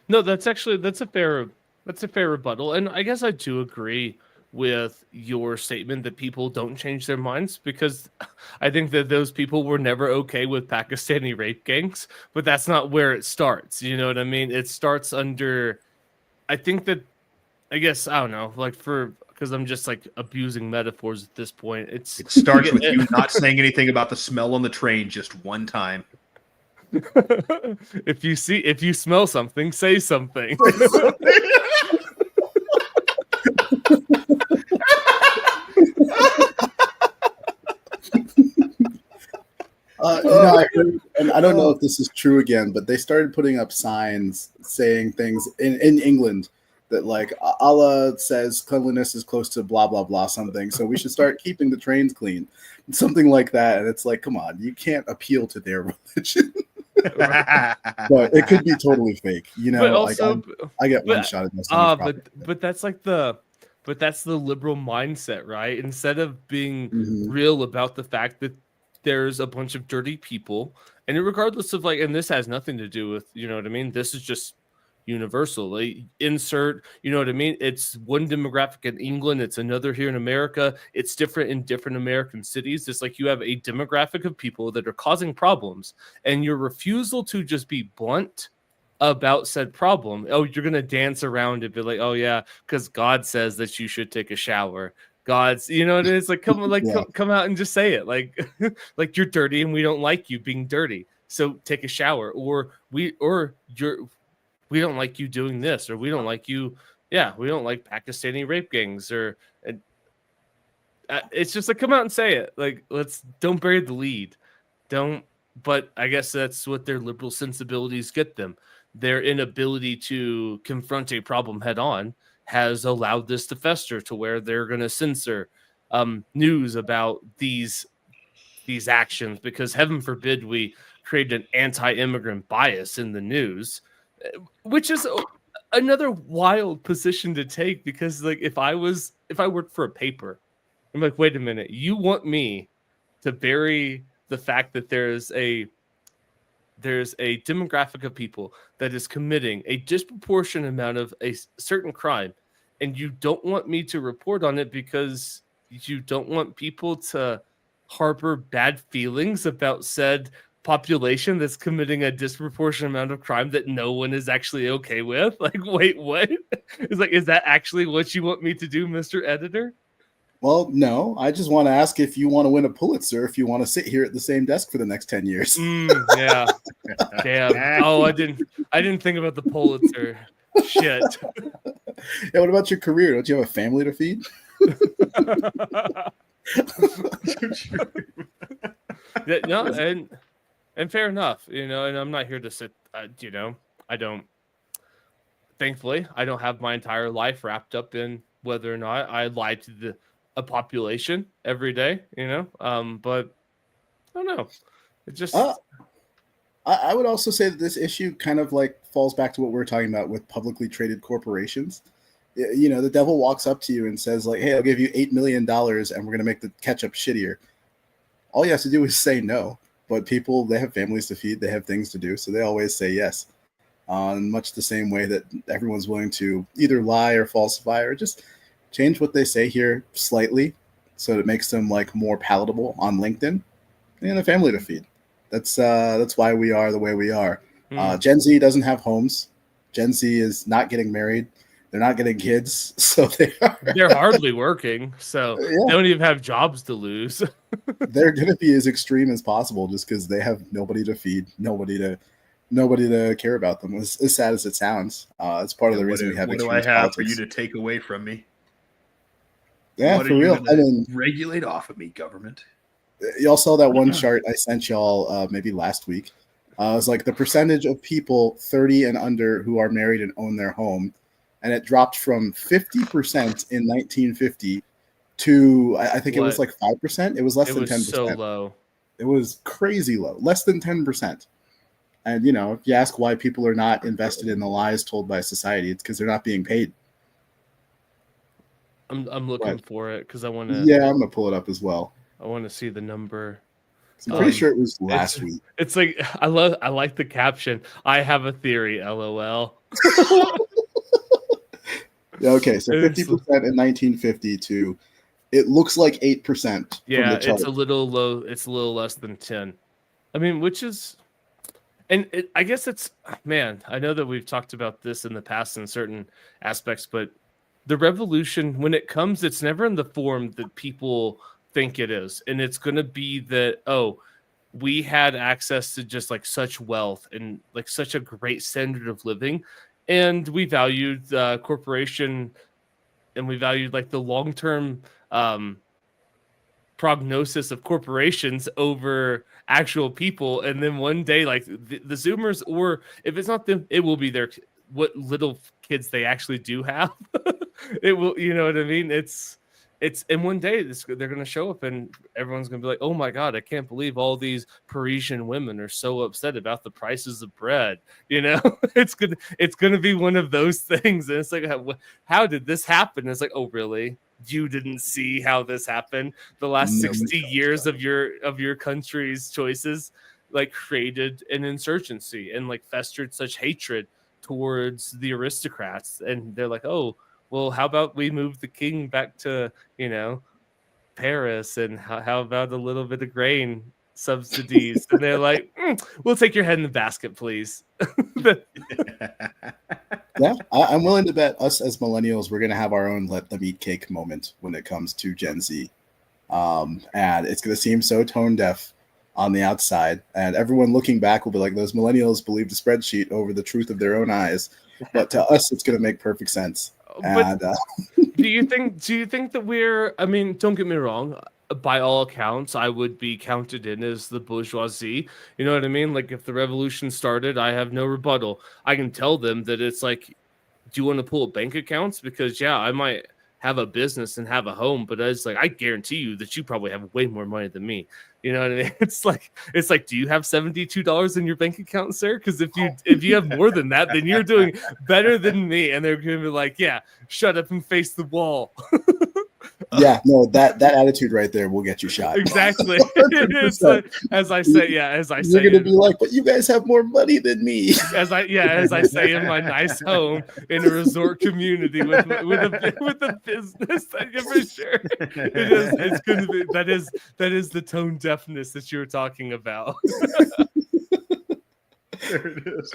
No, that's a fair rebuttal. And I guess I do agree with your statement that people don't change their minds, because I think that those people were never okay with Pakistani rape gangs, but that's not where it starts. You know what I mean? It starts under, I think that, I don't know, like because I'm just like abusing metaphors at this point. It starts with you not saying anything about the smell on the train just one time. If you smell something, say something. I heard, and I don't know if this is true again, but they started putting up signs saying things in England that like Allah says cleanliness is close to blah blah blah something, so we should start keeping the trains clean, something like that. And it's like, come on, you can't appeal to their religion. But it could be totally fake, But also, like I get one shot at this. But that's like that's the liberal mindset, right? Instead of being real about the fact that there's a bunch of dirty people, and regardless of like, and this has nothing to do with, you know what I mean? This is just universal. Like, insert, you know what I mean? It's one demographic in England, it's another here in America. It's different in different American cities. It's like you have a demographic of people that are causing problems, and your refusal to just be blunt about said problem. Oh, you're gonna dance around it, be like, oh yeah, because God says that you should take a shower. God's, it's like, come on, like come out and just say it, like like you're dirty and we don't like you being dirty, so take a shower, or we don't like you doing this, or we don't like you, we don't like Pakistani rape gangs, or it's just like, come out and say it, like, don't bury the lead, but I guess that's what their liberal sensibilities get them. Their inability to confront a problem head on has allowed this to fester to where they're going to censor news about these actions, because heaven forbid we create an anti-immigrant bias in the news, which is another wild position to take, because like if I worked for a paper, I'm like, wait a minute, you want me to bury the fact that there's a demographic of people that is committing a disproportionate amount of a certain crime, and you don't want me to report on it because you don't want people to harbor bad feelings about said population that's committing a disproportionate amount of crime that no one is actually okay with? Like, wait, what? It's like, is that actually what you want me to do, Mr. Editor? Well, no, I just want to ask if you want to win a Pulitzer, if you want to sit here at the same desk for the next 10 years. Yeah. Damn. Oh, I didn't think about the Pulitzer. Shit. Yeah, what about your career? Don't you have a family to feed? No, and fair enough, and I'm not here to sit, thankfully, I don't have my entire life wrapped up in whether or not I lie to a population every day, but I don't know. It just... I would also say that this issue kind of like falls back to what we were talking about with publicly traded corporations. The devil walks up to you and says like, hey, I'll give you $8 million and we're going to make the ketchup shittier. All you have to do is say no. but people, they have families to feed, they have things to do, so they always say yes. In much the same way that everyone's willing to either lie or falsify or just change what they say here slightly so it makes them like more palatable on LinkedIn, and a family to feed. That's why we are the way we are. Gen Z doesn't have homes. Gen Z is not getting married. They're not getting kids, so they're hardly working, so Yeah. they don't even have jobs to lose. They're going to be as extreme as possible just because they have nobody to feed, nobody to care about them. As sad as it sounds, it's part of the reason we have. What do I extreme have politics. for you to take away from me? Yeah, What for are you real. gonna I mean, regulate off of me, government. y'all saw that one chart I sent y'all maybe last week. It was like the percentage of people 30 and under who are married and own their home, and it dropped from 50% in 1950 to I think it was like 5%. It was less It than was 10%. so low. It was crazy low, less than 10%. And if you ask why people are not invested in the lies told by society, it's because they're not being paid. I'm looking for it because I want to. Yeah, I'm gonna pull it up as well. I want to see the number. I'm pretty sure it was last week. It's like I like the caption. I have a theory. LOL. Yeah, okay, so 50% in 1950 to it looks like 8%. Yeah, it's a little low. It's a little less than 10. I mean, which is, and I guess it's, man, I know that we've talked about this in the past in certain aspects, but the revolution, when it comes, it's never in the form that people think it is. And it's going to be that, oh, we had access to just like such wealth and like such a great standard of living. And we valued corporation, and we valued like the long-term prognosis of corporations over actual people. And then one day, like the Zoomers, or if it's not them, it will be what little kids they actually do have. It will, you know what I mean? It's and one day they're going to show up and everyone's going to be like, oh my God, I can't believe all these Parisian women are so upset about the prices of bread. It's going to be one of those things. And it's like, how did this happen? It's like, oh, really? You didn't see how this happened? The last 60 years of your country's choices like created an insurgency and like festered such hatred towards the aristocrats. And they're like, oh, well, how about we move the king back to, Paris, and how about a little bit of grain subsidies? And they're like, we'll take your head in the basket, please. Yeah, I'm willing to bet us as millennials, we're going to have our own let them eat cake moment when it comes to Gen Z. And it's going to seem so tone deaf on the outside. And everyone looking back will be like, those millennials believed the spreadsheet over the truth of their own eyes. But to us, it's going to make perfect sense. But do you think that we're, I mean, don't get me wrong, by all accounts, I would be counted in as the bourgeoisie. You know what I mean? Like if the revolution started, I have no rebuttal. I can tell them that it's like, do you want to pull up bank accounts? Because yeah, I might have a business and have a home, but it's like, I guarantee you that you probably have way more money than me. You know what I mean? It's like, do you have $72 in your bank account, sir? Because if you have more than that, then you're doing better than me. And they're going to be like, yeah, shut up and face the wall. Yeah, no, that attitude right there will get you shot. Exactly. It's like, as I say, you're gonna be like, but you guys have more money than me. As I say in my nice home in a resort community with a business, for sure. It's going to be that is the tone deafness that you were talking about. There it is.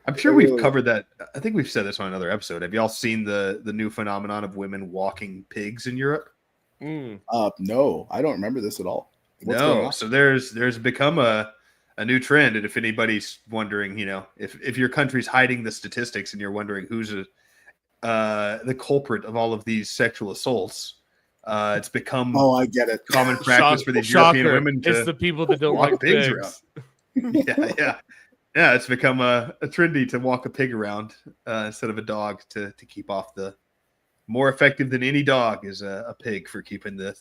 I'm sure we've covered that. I think we've said this on another episode. Have y'all seen the new phenomenon of women walking pigs in Europe? No, I don't remember this at all. What's going on? So there's become a new trend, and if anybody's wondering, if your country's hiding the statistics and you're wondering who's the culprit of all of these sexual assaults, it's become I get it. Common practice for these European women to it's the people that don't like pigs around. Yeah, it's become a trendy to walk a pig around instead of a dog to keep off the more effective than any dog is a pig for keeping the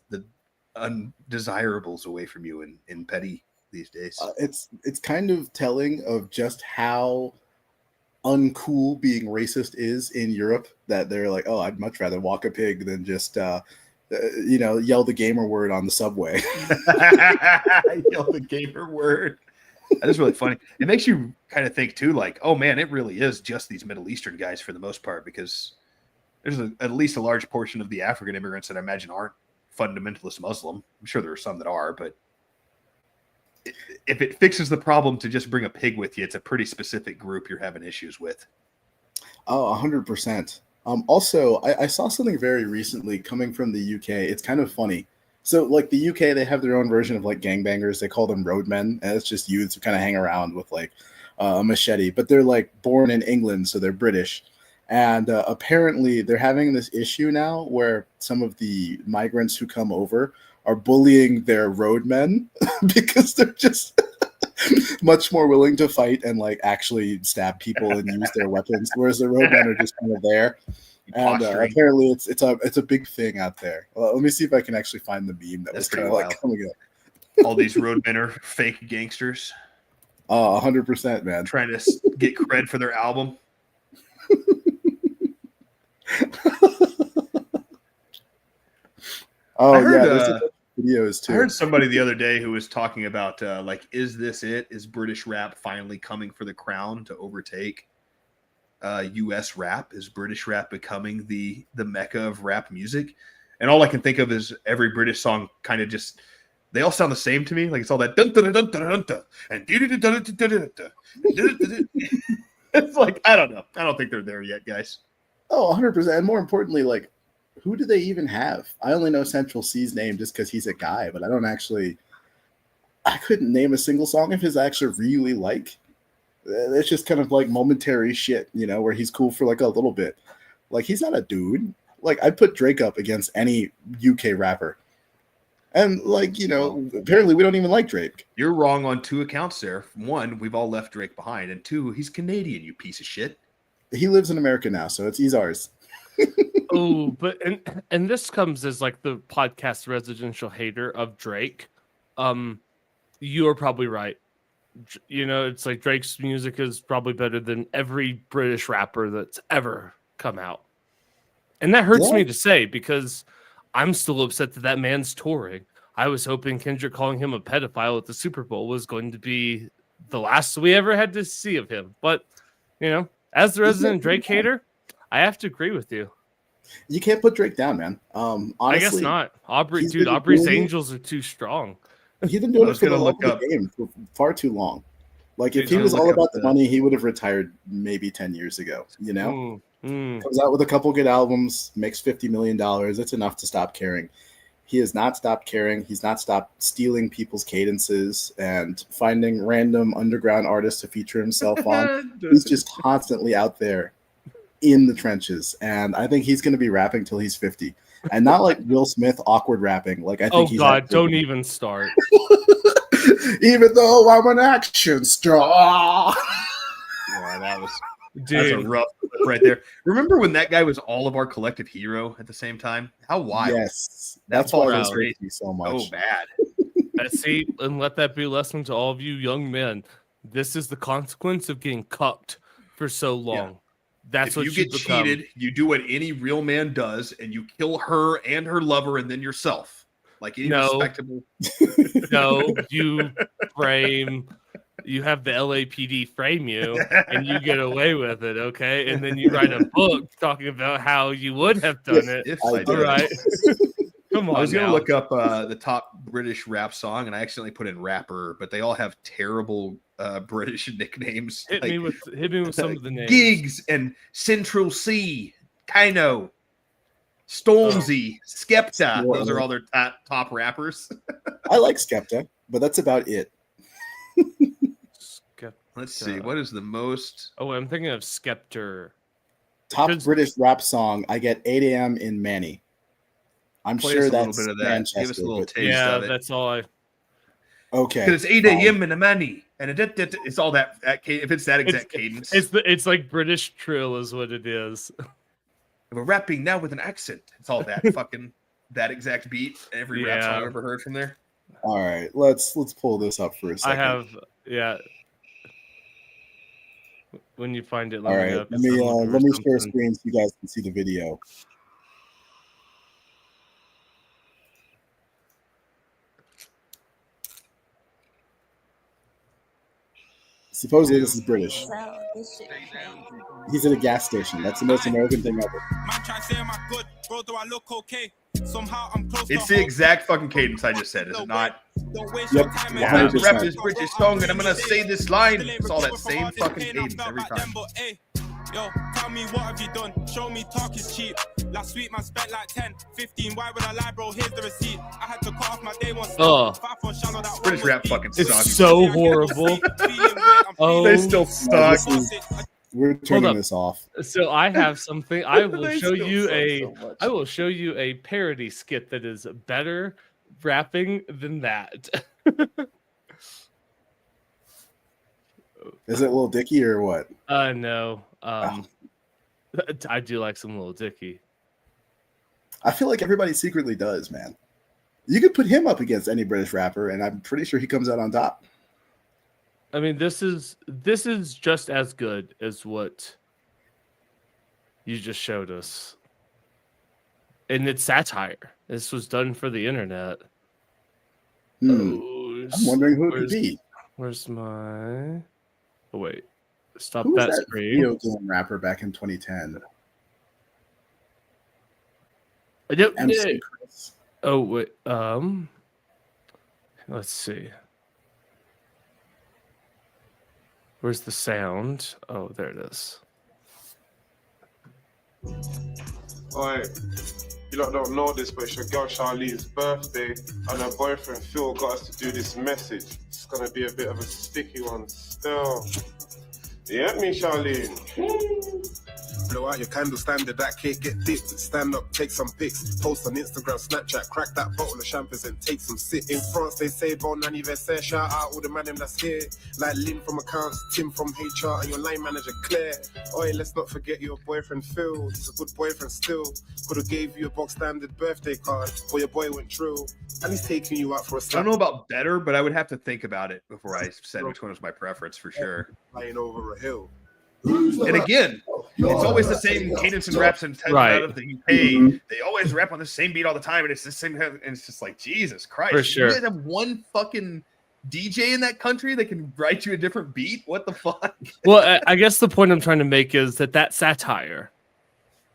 undesirables away from you in petty these days. It's kind of telling of just how uncool being racist is in Europe, that they're like, oh, I'd much rather walk a pig than just yell the gamer word on the subway. Yell the gamer word. That is really funny. It makes you kind of think too, like, oh man, it really is just these Middle Eastern guys for the most part, because there's at least a large portion of the African immigrants that I imagine aren't fundamentalist Muslim. I'm sure there are some that are, but if it fixes the problem to just bring a pig with you, it's a pretty specific group you're having issues with. Oh, 100%. Also, I saw something very recently coming from the UK. It's kind of funny. So, like, the UK, they have their own version of, like, gangbangers. They call them roadmen, and it's just youths who kind of hang around with, like, a machete. But they're, like, born in England, so they're British. And apparently they're having this issue now where some of the migrants who come over are bullying their roadmen because they're just much more willing to fight and, like, actually stab people and use their weapons, whereas the roadmen are just kind of there. And apparently it's a big thing out there. Let me see if I can actually find the meme that was kind of like coming up. All these roadmen are fake gangsters. Oh, 100%, man. Trying to get cred for their album. Oh, heard, there's videos too. I heard somebody the other day who was talking about like, is this it? Is British rap finally coming for the crown to overtake U.S. rap? Is British rap becoming the mecca of rap music? And all I can think of is every British song kind of just, they all sound the same to me. Like, it's all that dun dun dun dun dun dun and it's like, I don't know. I don't think they're there yet, guys. Oh, 100%. And more importantly, like, who do they even have? I only know Central C's name just because he's a guy, but I couldn't name a single song of his I actually really like. It's just kind of like momentary shit, where he's cool for like a little bit. Like, he's not a dude. Like, I'd put Drake up against any UK rapper. And, like, apparently we don't even like Drake. You're wrong on two accounts there. One, we've all left Drake behind. And two, he's Canadian, you piece of shit. He lives in America now, so he's ours. Oh, but and this comes as like the podcast residential hater of Drake. You are probably right. It's like Drake's music is probably better than every British rapper that's ever come out. And that hurts me to say because I'm still upset that man's touring. I was hoping Kendrick calling him a pedophile at the Super Bowl was going to be the last we ever had to see of him. But, as the resident Drake hater, I have to agree with you. You can't put Drake down, man. Honestly, I guess not. Aubrey's Angels are too strong. He's been doing it for the love of the game for far too long. Like, if he was all about the money, he would have retired maybe 10 years ago, Comes out with a couple good albums, makes $50 million. It's enough to stop caring. He has not stopped caring. He's not stopped stealing people's cadences and finding random underground artists to feature himself on. He's just constantly out there in the trenches. And I think he's going to be rapping till he's 50. And not like Will Smith awkward rapping. Like, I think don't even start. Even though I'm an action star. Yeah, that's a rough right there. Remember when that guy was all of our collective hero at the same time? How wild. Yes. That's why it hurts me so much. So bad. See, and let that be a lesson to all of you young men. This is the consequence of getting cucked for so long. Yeah. That's if what you get cheated, you do what any real man does, and you kill her and her lover and then yourself. Like any respectable. No, you have the LAPD frame you and you get away with it, okay? And then you write a book talking about how you would have done it. If I did. All right. Come on. I was going to look up the top British rap song, and I accidentally put in rapper, but they all have terrible British nicknames. Hit me with some of the names. Gigs and Central C, Kino, Stormzy, Skepta. Those are all their top rappers. I like Skepta, but that's about it. Let's see. What is the most? Oh, I'm thinking of Skepta. Top British rap song. I get 8 a.m. in Manny. I'm sure that's a little bit of that. Manchester. Give us a little taste of it. That's all I. Okay. Because it's 8 a.m. in the Manny, and it's all that. If it's that exact cadence, it's like British trill is what it is. We're rapping now with an accent. It's all that fucking that exact beat. Every rap song I've ever heard from there. All right, let's pull this up for a second. When you find it, all right. Let me share a screen so you guys can see the video. Supposedly this is British. So this shit. He's at a gas station. That's the most American thing ever. Man try to say am I good, bro, do I look okay? Somehow I'm close It's to the home. exact fucking cadence I just said, is it not? Don't waste Yep. your time. Yeah, 100%. rep this British song and I'm gonna say this line. It's all that same fucking cadence every time. Yo, tell me what have you done? Show me talk is cheap. Last week man spent like 10, 15. Why would I lie, bro? Here's the receipt. I had to cut off my day one. British rap fucking It's sucks. so horrible. Oh, They still suck. We're Hold turning up. this off. So I have something. I will They show still you suck a. so much. I will show you a parody skit that is better rapping than that. Is it Lil Dicky or what? No. I do like some Lil Dicky. I feel like everybody secretly does, man. You could put him up against any British rapper, and I'm pretty sure he comes out on top. I mean, this is just as good as what you just showed us, and it's satire. This was done for the internet. I'm wondering who it could be. Where's my? Oh wait, stop Who was that that screen. video game rapper back in 2010? I don't MC know. Chris. Oh wait, let's see. Where's the sound? Oh, there it is. Alright, you lot don't know this, but it's your girl Charlene's birthday, and her boyfriend Phil got us to do this message. It's gonna be a bit of a sticky one still. You get me, Charlene? Blow out your candle standard, that cake get dipped. Stand up, take some pics. Post on Instagram, Snapchat, crack that bottle of champagne and take some sip. In France, they say bon anniversaire. Shout out all the man them that's here. Like Lynn from accounts, Tim from HR, and your line manager Claire. Oi, let's not forget your boyfriend Phil. He's a good boyfriend still. Could have gave you a box standard birthday card, but your boy went true. And he's taking you out for a I slap. don't know about better, but I would have to think about it before I said which one was my preference for sure. Flying over a hill. And again, it's always the same cadence and raps and Right. out of the UK. They always rap on the same beat all the time, and it's the same. And it's just like Jesus Christ. For sure. You guys have one fucking DJ in that country that can write you a different beat. What the fuck? Well, I guess the point I'm trying to make is that satire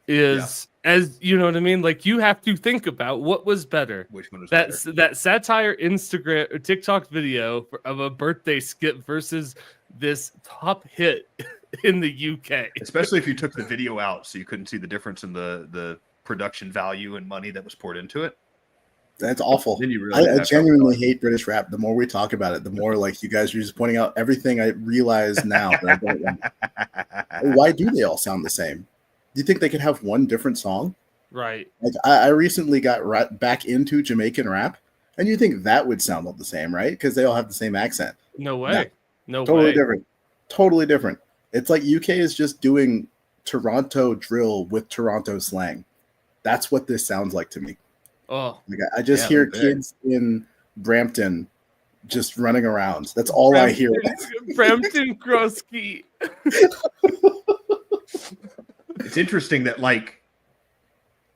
is, as you know what I mean. Like you have to think about what was better. Which one was That's better? that satire Instagram or TikTok video of a birthday skit versus this top hit in the UK. Especially if you took the video out, so you couldn't see the difference in the production value and money that was poured into it. That's awful. Then you really I have to- genuinely hate British rap. The more we talk about it, the more like you guys are just pointing out everything I realize now that I don't want. Why do they all sound the same? Do you think they could have one different song? Right. Like I recently got back into Jamaican rap, and you think that would sound all the same, right? Because they all have the same accent. No way. No Totally way. different. Totally different. It's like UK is just doing Toronto drill with Toronto slang. That's what this sounds like to me. Oh, Like I just Yeah, hear a bit. kids in Brampton just running around. That's all I hear. Brampton Grosky. It's interesting that like,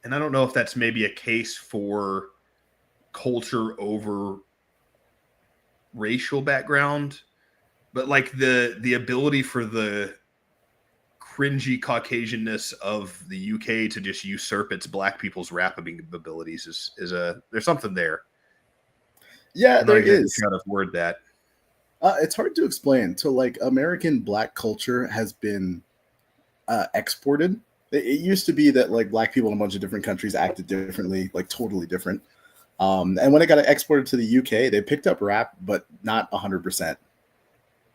and I don't know if that's maybe a case for culture over racial background, but like the ability for the cringy Caucasianness of the UK to just usurp its black people's rapping abilities is a there's something there. Yeah, I'm not there exactly is. sure how to word that. It's hard to explain. So, like, American black culture has been exported. It used to be that like black people in a bunch of different countries acted differently, like totally different. And when it got exported to the UK, they picked up rap, but not 100%.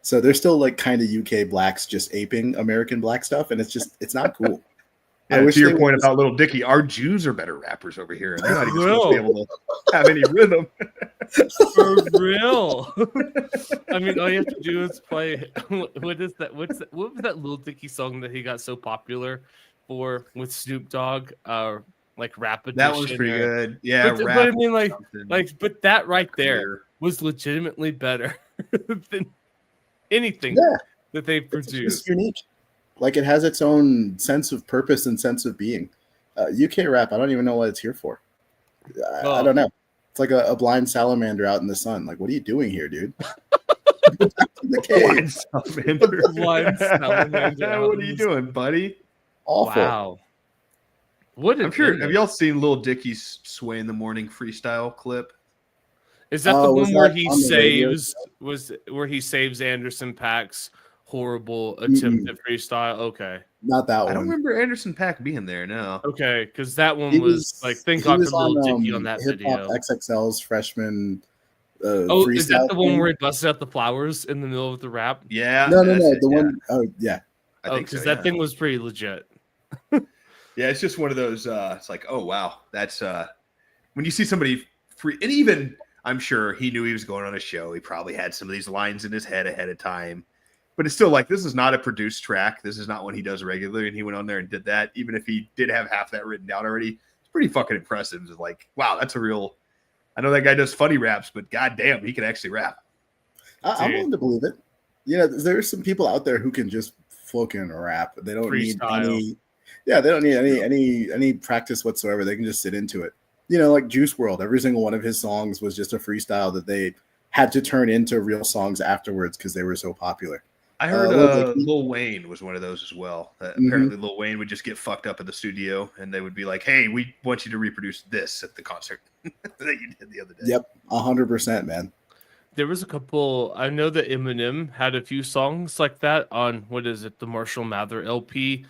So they're still like kind of UK blacks just aping American black stuff, and it's not cool. Yeah, wish to your they point would- about Little Dicky, our Jews are better rappers over here, and they're not even supposed to be able to have any rhythm. For real. I mean, all you have to do is play. What is that? What was that Lil Dicky song that he got so popular for with Snoop Dogg? Like Rap Edition. That was pretty or- good. Yeah, But, rap but I mean, like, something but that right there clear. was legitimately better than anything Yeah. that they It's just produced. unique. Like it has its own sense of purpose and sense of being. UK rap, I don't even know what it's here for. I Oh. don't know. It's like a blind salamander out in the sun. Like, what are you doing here, dude? The cave. Blind salamander. Blind salamander. What are you doing, buddy? Awful. Wow. What I'm sure. Have y'all seen Lil Dicky's "Sway in the Morning" freestyle clip? Is that the Oh, was one where that he on the radio? saves Anderson .Paak's horrible attempt at freestyle? Okay. Not that I one. don't remember Anderson .Paak being there. No. Okay, because that one He was like thank he God was for Lil Dicky on that Hip Hop video. XXL's freshman. Oh, freestyle is that the one thing. where he busted out the flowers in the middle of the rap? Yeah. No. that's it, The yeah. one oh yeah. I Oh, think so, because that yeah. thing was pretty legit. Yeah, it's just one of those. It's like, oh wow, that's when you see somebody free, and even I'm sure he knew he was going on a show. He probably had some of these lines in his head ahead of time, but it's still like this is not a produced track. This is not one he does regularly, and he went on there and did that. Even if he did have half that written down already, it's pretty fucking impressive. It's like, wow, that's a real. I know that guy does funny raps, but goddamn, he can actually rap. I'm willing to believe it. You know, there's some people out there who can just fucking rap. They don't Freestyle. need any. Yeah, they don't need any practice whatsoever. They can just sit into it. You know, like Juice WRLD. Every single one of his songs was just a freestyle that they had to turn into real songs afterwards because they were so popular. I heard Lil Dicky. Lil Wayne was one of those as well. Mhm. Apparently, Lil Wayne would just get fucked up in the studio, and they would be like, "Hey, we want you to reproduce this at the concert that you did the other day." Yep, 100%, man. There was a couple. I know that Eminem had a few songs like that on what is it, the Marshall Mather LP.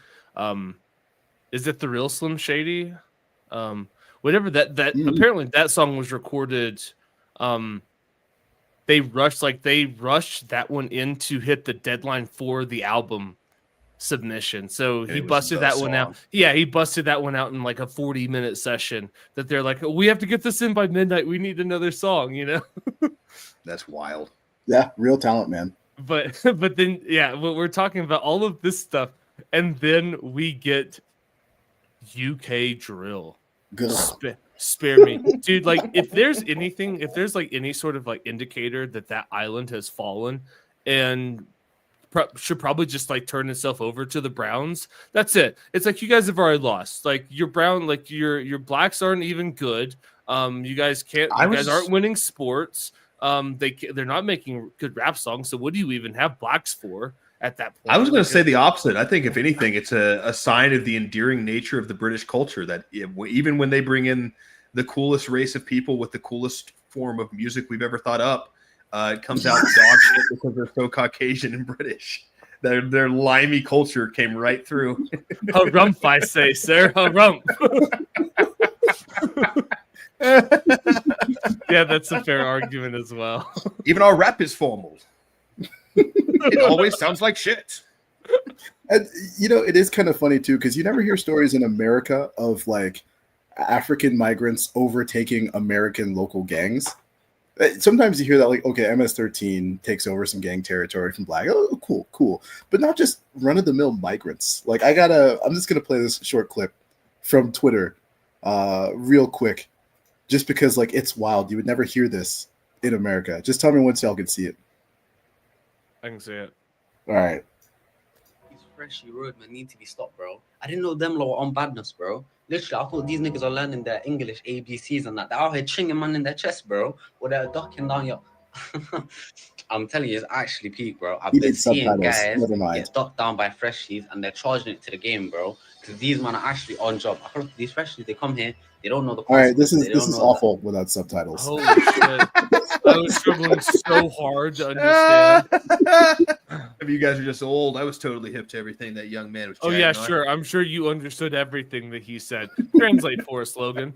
Is it the real Slim Shady? Whatever that apparently that song was recorded. They rushed that one in to hit the deadline for the album submission. So And he it was busted the that one out. song. Yeah, he busted that one out in like a 40-minute session that they're like, we have to get this in by midnight. We need another song, you know? That's wild. Yeah, real talent, man. But then but we're talking about all of this stuff, and then we get UK drill. Good. Spare me, dude. Like if there's like any sort of like indicator that island has fallen and should probably just like turn itself over to the Browns, that's it. It's like you guys have already lost. Like your Brown, like your Blacks aren't even good. You guys can't. You guys aren't winning sports. They're not making good rap songs. So what do you even have Blacks for at that point? I was going to say the opposite. I think if anything, it's a sign of the endearing nature of the British culture that even when they bring in the coolest race of people with the coolest form of music we've ever thought up, it comes out dog shit because they're so Caucasian and British. Their limey culture came right through. A rump, I say, sir. A rump. Yeah, that's a fair argument as well. Even our rap is formal. It always sounds like shit. And you know, it is kind of funny too, because you never hear stories in America of like African migrants overtaking American local gangs. Sometimes you hear that, like, okay, MS-13 takes over some gang territory from Black. Oh, cool. But not just run-of-the-mill migrants. Like, I'm just gonna play this short clip from Twitter, real quick, just because like it's wild. You would never hear this in America. Just tell me once y'all can see it. I can see it. All right. These Freshie roadmen need to be stopped, bro. I didn't know them lot were on badness, bro. Literally, I thought these niggas are learning their English ABCs and that. They're out here chinging man in their chest, bro. Or they're ducking down your... I'm telling you, it's actually peak, bro. I've You been need seeing subtitles. guys Never mind. get ducked down by Freshies and they're charging it to the game, bro. Because these men are actually on job. I feel like these Freshies, they come here, they don't know the All right. This consequences, is they don't know awful without subtitles. Holy shit. I was struggling so hard to understand. If you guys are just old, I was totally hip to everything that young man was. Oh yeah, chatting on. sure. I'm sure you understood everything that he said. Translate for us, Logan.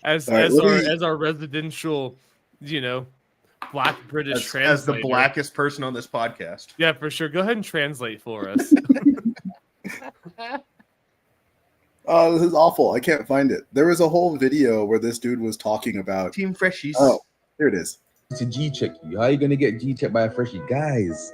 As All right, as our residential, Black British translator. As the blackest person on this podcast. Yeah, for sure. Go ahead and translate for us. Oh, this is awful. I can't find it. There was a whole video where this dude was talking about Team Freshies. Oh, here it is. To G-check you. How are you going to get G-checked by a freshie? Guys,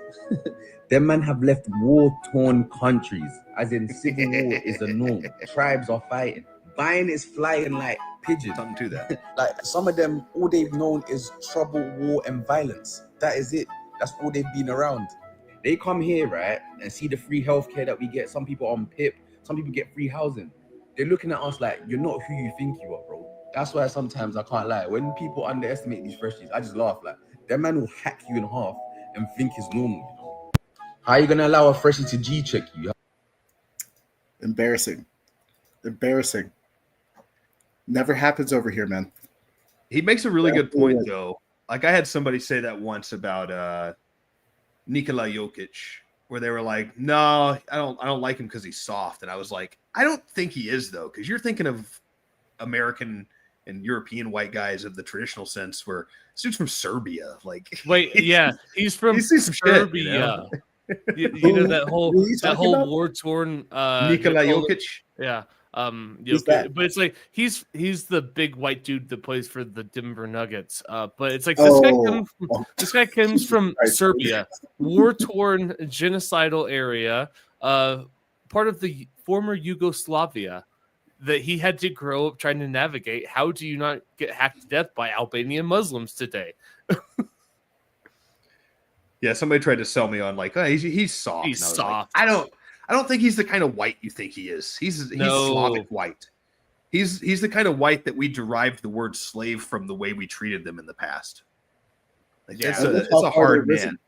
them men have left war-torn countries, as in civil war is the norm. Tribes are fighting. Buying is flying like pigeons. Something to that. Like, some of them, all they've known is trouble, war, and violence. That is it. That's all they've been around. They come here, right, and see the free healthcare that we get. Some people on PIP. Some people get free housing. They're looking at us like, you're not who you think you are, bro. That's why sometimes I can't lie. When people underestimate these freshies, I just laugh like, That man will hack you in half and think it's normal. You know? How are you gonna allow a freshie to G check you? Embarrassing. Never happens over here, man. He makes a really good point, though. Like, I had somebody say that once about Nikola Jokic, where they were like, "No, I don't like him because he's soft," and I was like, "I don't think he is, though, because you're thinking of American and European white guys of the traditional sense, where this dude's from Serbia, like." Wait, yeah, he's from He's some shit, Serbia. you know? You know that whole Who are you talking about? war torn Nikola Jokic. Yeah. Who's Jokic, that? but it's like he's the big white dude that plays for the Denver Nuggets. But it's like this guy comes from Serbia, war torn genocidal area, part of the former Yugoslavia that he had to grow up trying to navigate. How do you not get hacked to death by Albanian Muslims today? Yeah, somebody tried to sell me on like, oh, he's soft. He's And I was soft. Like, I don't think he's the kind of white you think he is. He's Slavic white. He's the kind of white that we derived the word slave from the way we treated them in the past. Like, Yeah. it's a hard man.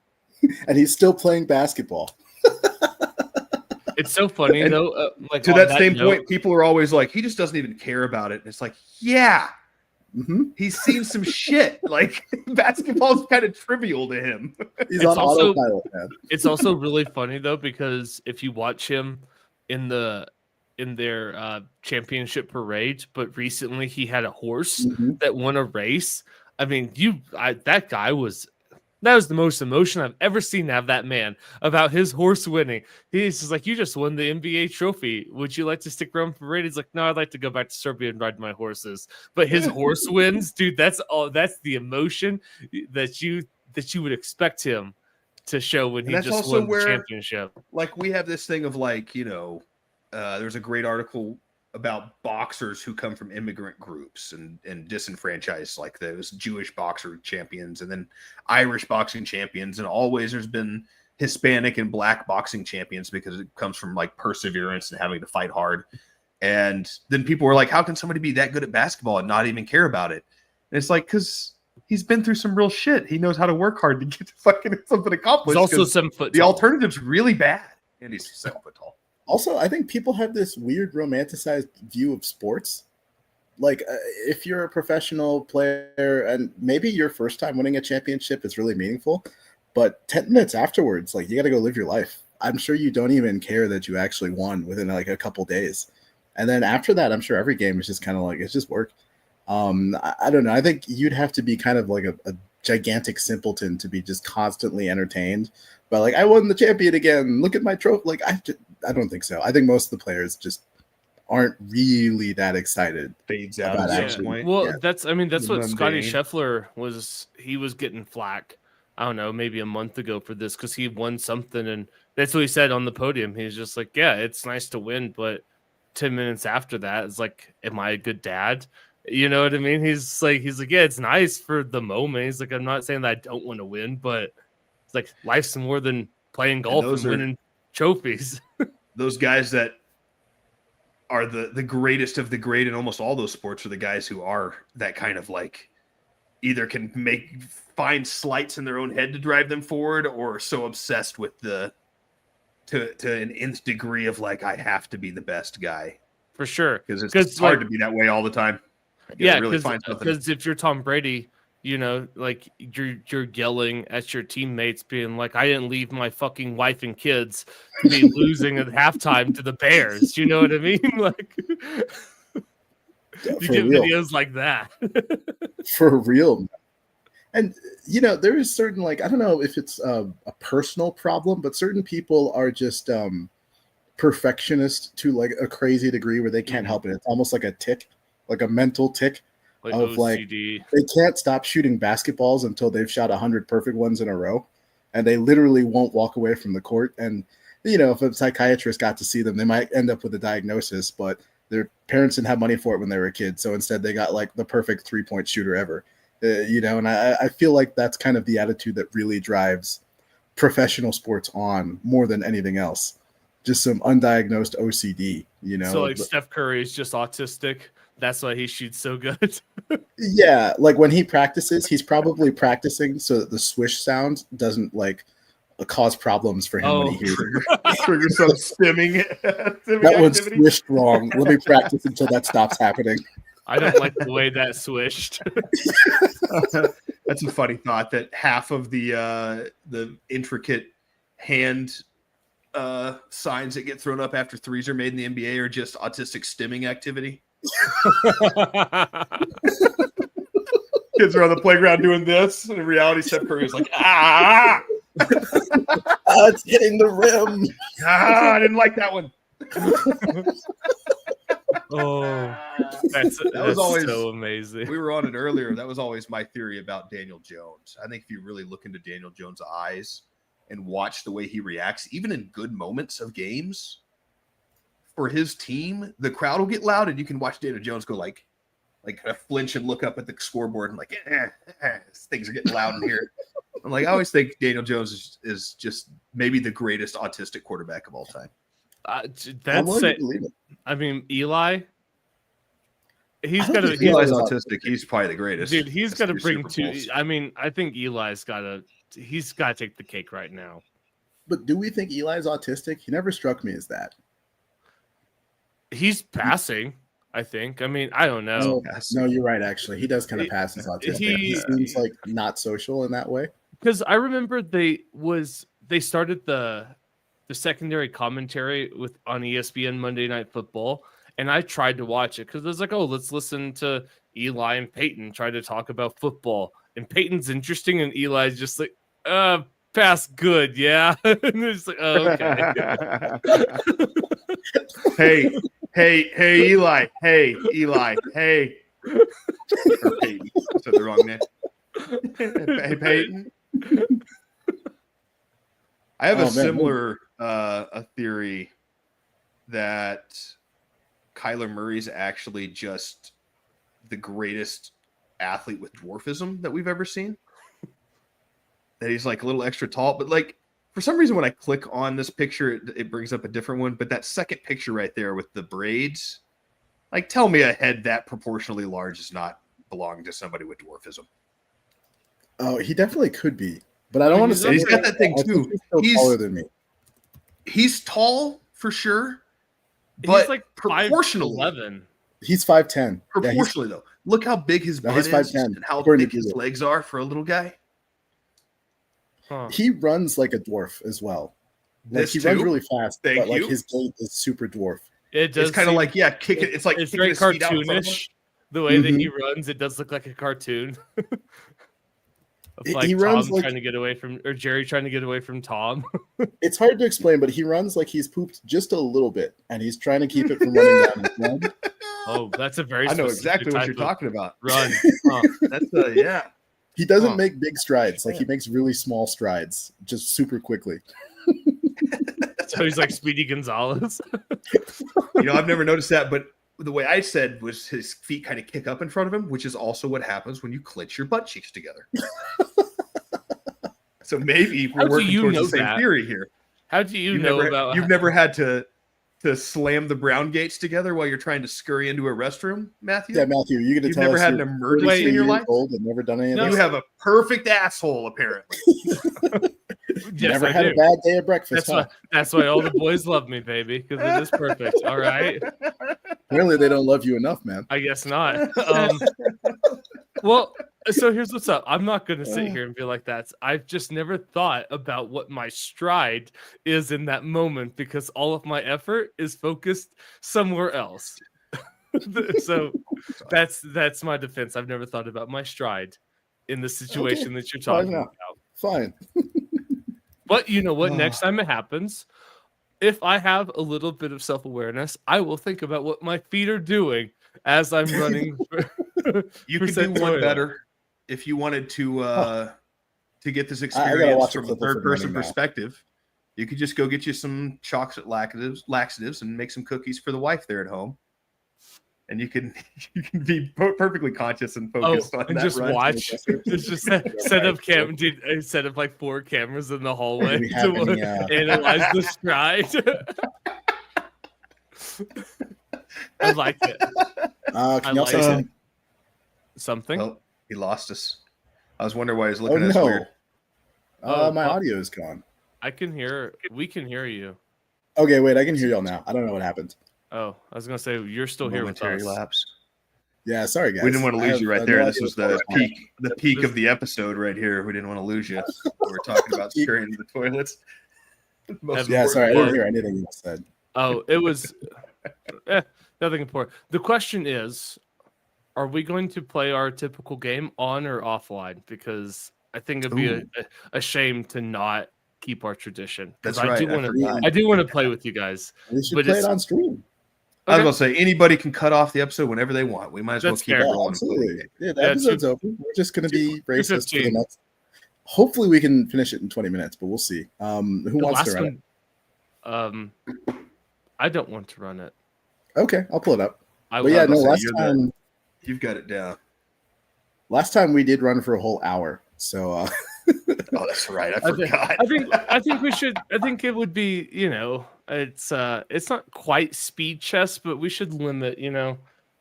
And he's still playing basketball. It's so funny And though. Like to on that same note, point, people are always like, he just doesn't even care about it. And it's like, yeah, Mhm. he's seen some shit. Like, basketball's kind of trivial to him. He's It's on also- autopilot, man. it's also really funny though, because if you watch him in their championship parade, but recently he had a horse Mhm. that won a race. I mean, that was the most emotion I've ever seen out of that man about his horse winning. He's just like, you just won the NBA trophy. Would you like to stick around for parade? He's like, no, I'd like to go back to Serbia and ride my horses. But his horse wins, dude. That's the emotion that you would expect him to show when he And that's just also won where- the championship. Like, we have this thing of like, there's a great article about boxers who come from immigrant groups and disenfranchised, like those Jewish boxer champions and then Irish boxing champions. And always there's been Hispanic and black boxing champions because it comes from like perseverance and having to fight hard. And then people were like, how can somebody be that good at basketball and not even care about it? And it's like, because he's been through some real shit. He knows how to work hard to get to fucking something accomplished. He's also 'cause 7 foot the tall. alternative's really bad. And he's 7 foot tall. Also, I think people have this weird romanticized view of sports. Like, if you're a professional player and maybe your first time winning a championship is really meaningful, but 10 minutes afterwards, like, you got to go live your life. I'm sure you don't even care that you actually won within like a couple days. And then after that, I'm sure every game is just kind of like, it's just work. I don't know. I think you'd have to be kind of like a gigantic simpleton to be just constantly entertained. But like, I won the champion again. Look at my trophy. Like, I don't think so. I think most of the players just aren't really that excited. Fades out About at actually- some point. Well, yeah. that's what Scotty Mundane. Scheffler was. He was getting flack. I don't know, maybe a month ago for this because he won something, and that's what he said on the podium. He's just like, yeah, it's nice to win, but 10 minutes after that, it's like, am I a good dad? You know what I mean? He's like, yeah, it's nice for the moment. He's like, I'm not saying that I don't want to win, but it's like life's more than playing golf and, those are- winning trophies. Those guys that are the greatest of the great in almost all those sports are the guys who are that kind of like either can find slights in their own head to drive them forward or are so obsessed with to an nth degree of like, I have to be the best guy. For sure. Because it's 'Cause, hard like- to be that way all the time. You Yeah, gotta really find something. because if you're Tom Brady, you know, like you're yelling at your teammates, being like, "I didn't leave my fucking wife and kids to be losing at halftime to the Bears." You know what I mean? Like, Yeah, you for get real. videos like that. For real. And there is certain, like, I don't know if it's a personal problem, but certain people are just perfectionist to like a crazy degree where they can't help it. It's almost like a tick, like a mental tick Like of like OCD. they can't stop shooting basketballs until they've shot 100 perfect ones in a row, and they literally won't walk away from the court. And if a psychiatrist got to see them, they might end up with a diagnosis, but their parents didn't have money for it when they were kids, so instead they got like the perfect 3-point shooter ever. And I feel like that's kind of the attitude that really drives professional sports on more than anything else. Just some undiagnosed OCD, So like but- Steph Curry is just autistic. That's why he shoots so good. Yeah, like when he practices, he's probably practicing so that the swish sound doesn't like cause problems for him when he hears it. Trigger some stimming. That one swished wrong. Let me practice until that stops happening. I don't like the way that swished. That's a funny thought that half of the intricate hand signs that get thrown up after threes are made in the NBA are just autistic stimming activity. Kids are on the playground doing this, and in reality, Steph Curry is like, it's hitting the rim. I didn't like that one. That was always so amazing. We were on it earlier. That was always my theory about Daniel Jones. I think if you really look into Daniel Jones' eyes and watch the way he reacts, even in good moments of games for his team, the crowd will get loud, and you can watch Daniel Jones go like kind of flinch and look up at the scoreboard and like, things are getting loud in here. I'm like, I always think Daniel Jones is just maybe the greatest autistic quarterback of all time. That's it. I mean, Eli. He's got to. Eli's autistic. He's probably the greatest. Dude, he's got to bring Super two. Bowls. I mean, I think Eli's got to. He's got to take the cake right now. But do we think Eli's autistic? He never struck me as that. He's passing, I think. I mean, I don't know. No, you're right. Actually, he does kind of pass as autistic. He seems like not social in that way. Because I remember they started the secondary commentary on ESPN Monday Night Football, and I tried to watch it because I was like, oh, let's listen to Eli and Peyton try to talk about football. And Peyton's interesting, and Eli's just like, pass good, yeah. And it's like, oh, hey, okay. Eli. Hey, Eli. Hey. Or Peyton. I said the wrong name. Hey, Peyton. I have a similar a theory that Kyler Murray's actually just the greatest athlete with dwarfism that we've ever seen. That he's like a little extra tall, but like for some reason when I click on this picture, it brings up a different one. But that second picture right there with the braids, like tell me a head that proportionally large does not belong to somebody with dwarfism. Oh, he definitely could be, but I don't want to say he's got that thing too. He's taller than me. He's tall for sure, but he's like proportionally, 5'11". He's 5'10". Proportionally though, look how big his butt he's is 5'10", and how according big to his Google. legs are for a little guy. He runs like a dwarf as well. Like This he runs too? really fast, Thank but like you. his gait is super dwarf. It does. It's kind of seem- like kick it. It's like it's kicking very his feet out in front of him. cartoonish. The way that he runs, it does look like a cartoon. Of like He runs Tom like- trying to get away from, or Jerry trying to get away from Tom. It's hard to explain, but he runs like he's pooped just a little bit, and he's trying to keep it from running down his leg. Oh, that's a very. I know specific exactly what type you're of talking about. Run. That's yeah. He doesn't make big strides; like he makes really small strides, just super quickly. So he's like Speedy Gonzalez. I've never noticed that, but the way I said was his feet kind of kick up in front of him, which is also what happens when you clench your butt cheeks together. So maybe How we're do working you towards know the same that? theory here. How do you know about? You've never had to slam the brown gates together while you're trying to scurry into a restroom, Matthew? Yeah, Matthew, you going to You've tell never us had you're an emergency in your 33 life? years old and never done any of You this? have a perfect asshole, apparently. Yes, never I had do. a bad day at breakfast. That's why all the boys love me, baby, because it is perfect. All right. Apparently, they don't love you enough, man. I guess not. Well, so here's what's up. I'm not going to sit here and be like that. I've just never thought about what my stride is in that moment because all of my effort is focused somewhere else. So that's my defense. I've never thought about my stride in the situation that you're talking about. Fine. But you know what? Next time it happens, if I have a little bit of self-awareness, I will think about what my feet are doing as I'm running. You could do one better if you wanted to get this I gotta experience watch a from a clip of him third-person running now. perspective. You could just go get you some chocolate laxatives and make some cookies for the wife there at home, and you can be perfectly conscious and focused on and that just run. watch. It's just set up 4 cameras in the hallway We have to any, analyze the stride. I like it. Can y'all like say it. something? something. Oh, he lost us. I was wondering why he's looking Oh at us no. weird. My audio is gone. I can hear. We can hear you. Okay, wait, I can hear y'all now. I don't know what happened. Oh, I was gonna say you're still here with Momentary us. lapse. Yeah, sorry guys. We didn't want to I lose have you right no there. idea This was what's the going on. peak of the episode right here. We didn't want to lose you. We were talking about scurrying to the toilets. Most Yeah, sorry, I important didn't part. hear anything you said. Oh, it was nothing important. The question is, are we going to play our typical game on or offline? Because I think it'd be a shame to not keep our tradition. Because That's right, I do want to play with you guys. We should But play it's- it on stream. I was Okay. gonna say anybody can cut off the episode whenever they want. We might as well That's keep fair. it Yeah, rolling. absolutely. Yeah, the Yeah, episode's open. We're just going to be racist for the 2:15. next. Hopefully, we can finish it in 20 minutes, but we'll see. Who The wants to last run one, I don't want to run it. it? Okay, I'll pull it up. I But yeah, was no. gonna say, Last You've got it down. time we did run for a whole hour. So Oh, that's right. I I thi- forgot. I think we should. I think it would be. It's not quite speed chess, but we should limit.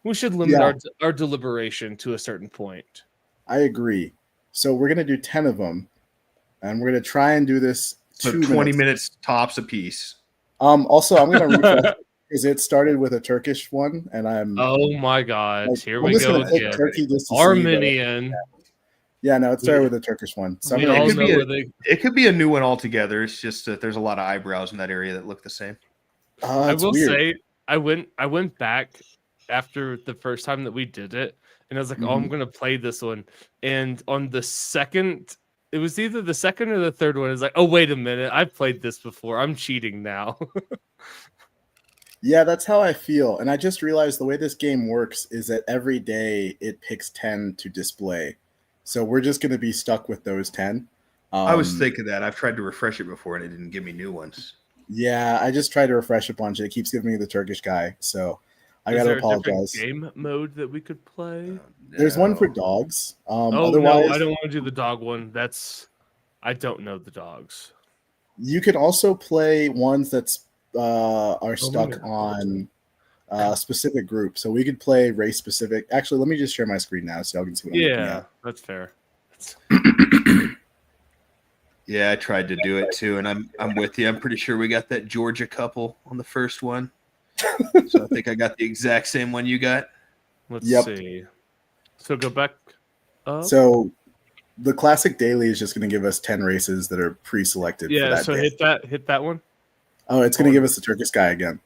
We should limit Yeah. our deliberation to a certain point. I agree. So we're gonna do 10 of them, and we're gonna try and do this So 2 20 minutes. minutes tops a piece. Also, I'm gonna refresh because it started with a Turkish one, and I'm Oh my God! like, Here I'm we just go gonna click again. Turkey just to see Armenian. Yeah, no, it started with a Turkish one. So I'm We gonna all could know be where they. It could be a new one altogether. It's just that there's a lot of eyebrows in that area that look the same. I it's will weird. say I went back after the first time that we did it, and I was like, oh, I'm gonna play this one. And on the second, it was either the second or the third one. It's like, oh wait a minute, I've played this before. I'm cheating now. Yeah, that's how I feel. And I just realized the way this game works is that every day it picks 10 to display. So we're just going to be stuck with those 10. I was thinking that. I've tried to refresh it before and it didn't give me new ones. Yeah, I just tried to refresh a bunch. It keeps giving me the Turkish guy. So I Is got to there a different apologize. game mode that we could play? There's one for No. dogs. Oh Otherwise, no, I don't want to do the dog one. I don't know the dogs. you can also play ones that's are stuck God. on a specific group. So we could play race specific. Actually, let me just share my screen now so y'all can see what I'm looking Yeah, at. that's fair. Yeah, I tried to do it too, and I'm with you. I'm pretty sure we got that Georgia couple on the first one. So I think I got the exact same one you got. Let's Yep. see. So go back up. So the classic daily is just going to give us 10 races that are pre-selected for Yeah, that so day. hit that one. Oh, it's going to give us the Turkish guy again.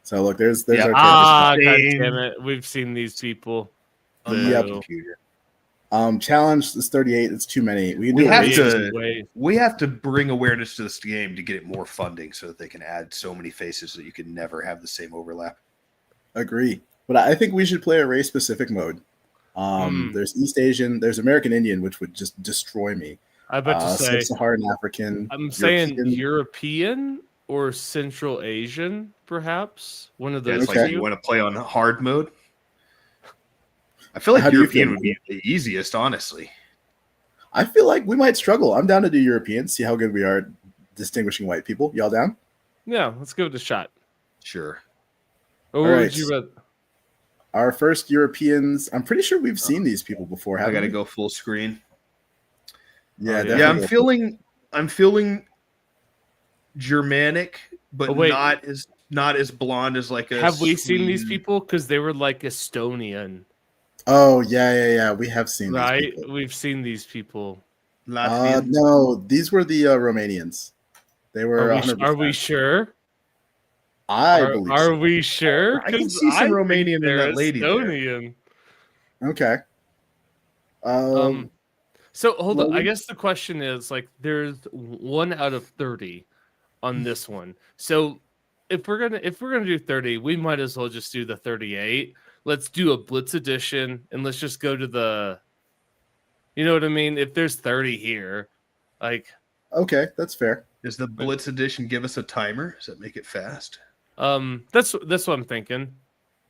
So look, there's Yeah. our Turkish Ah, guy. god Same. damn it. We've seen these people. On my Yep. Boo. computer. Challenge is 38. It's too many. We can We do have races. to- Wait. We have to bring awareness to this game to get it more funding so that they can add so many faces that you can never have the same overlap. Agree. But I think we should play a race specific mode. There's East Asian, there's American Indian, which would just destroy me. I bet to say Sub-Saharan African. I'm saying European. European or Central Asian, perhaps. One of Yeah, those it's like Okay. you want to play on hard mode. I feel like How do you European feel? would be the easiest, honestly. I feel like we might struggle. I'm down to do European, see how good we are at distinguishing white people. Y'all down? Yeah, let's give it a shot. Sure. Or All what right. would you rather? Our first Europeans. I'm pretty sure we've seen these people before. I haven't got to we? go full screen. Yeah, Oh, yeah. definitely. Yeah, I'm feeling Germanic, but Oh, wait. not as blonde as like a. Have we seen these Swede. people? Because they were like Estonian, Oh yeah. We have seen these right? people. We've seen these people. Latvian? No, these were the Romanians. They were. Are we 100%. sure? I believe. Are so. we sure? I can 'Cause see some think Romanian in they're that lady there. Estonian. Okay. So hold on. I well, guess the question is like, there's 1 out of 30 on this one. So if we're gonna do 30, we might as well just do the 38. Let's do a Blitz edition, and let's just go to the. You know what I mean? If there's 30 here, like, Okay, that's fair. Does the Blitz edition give us a timer? Does that make it fast? that's what I'm thinking.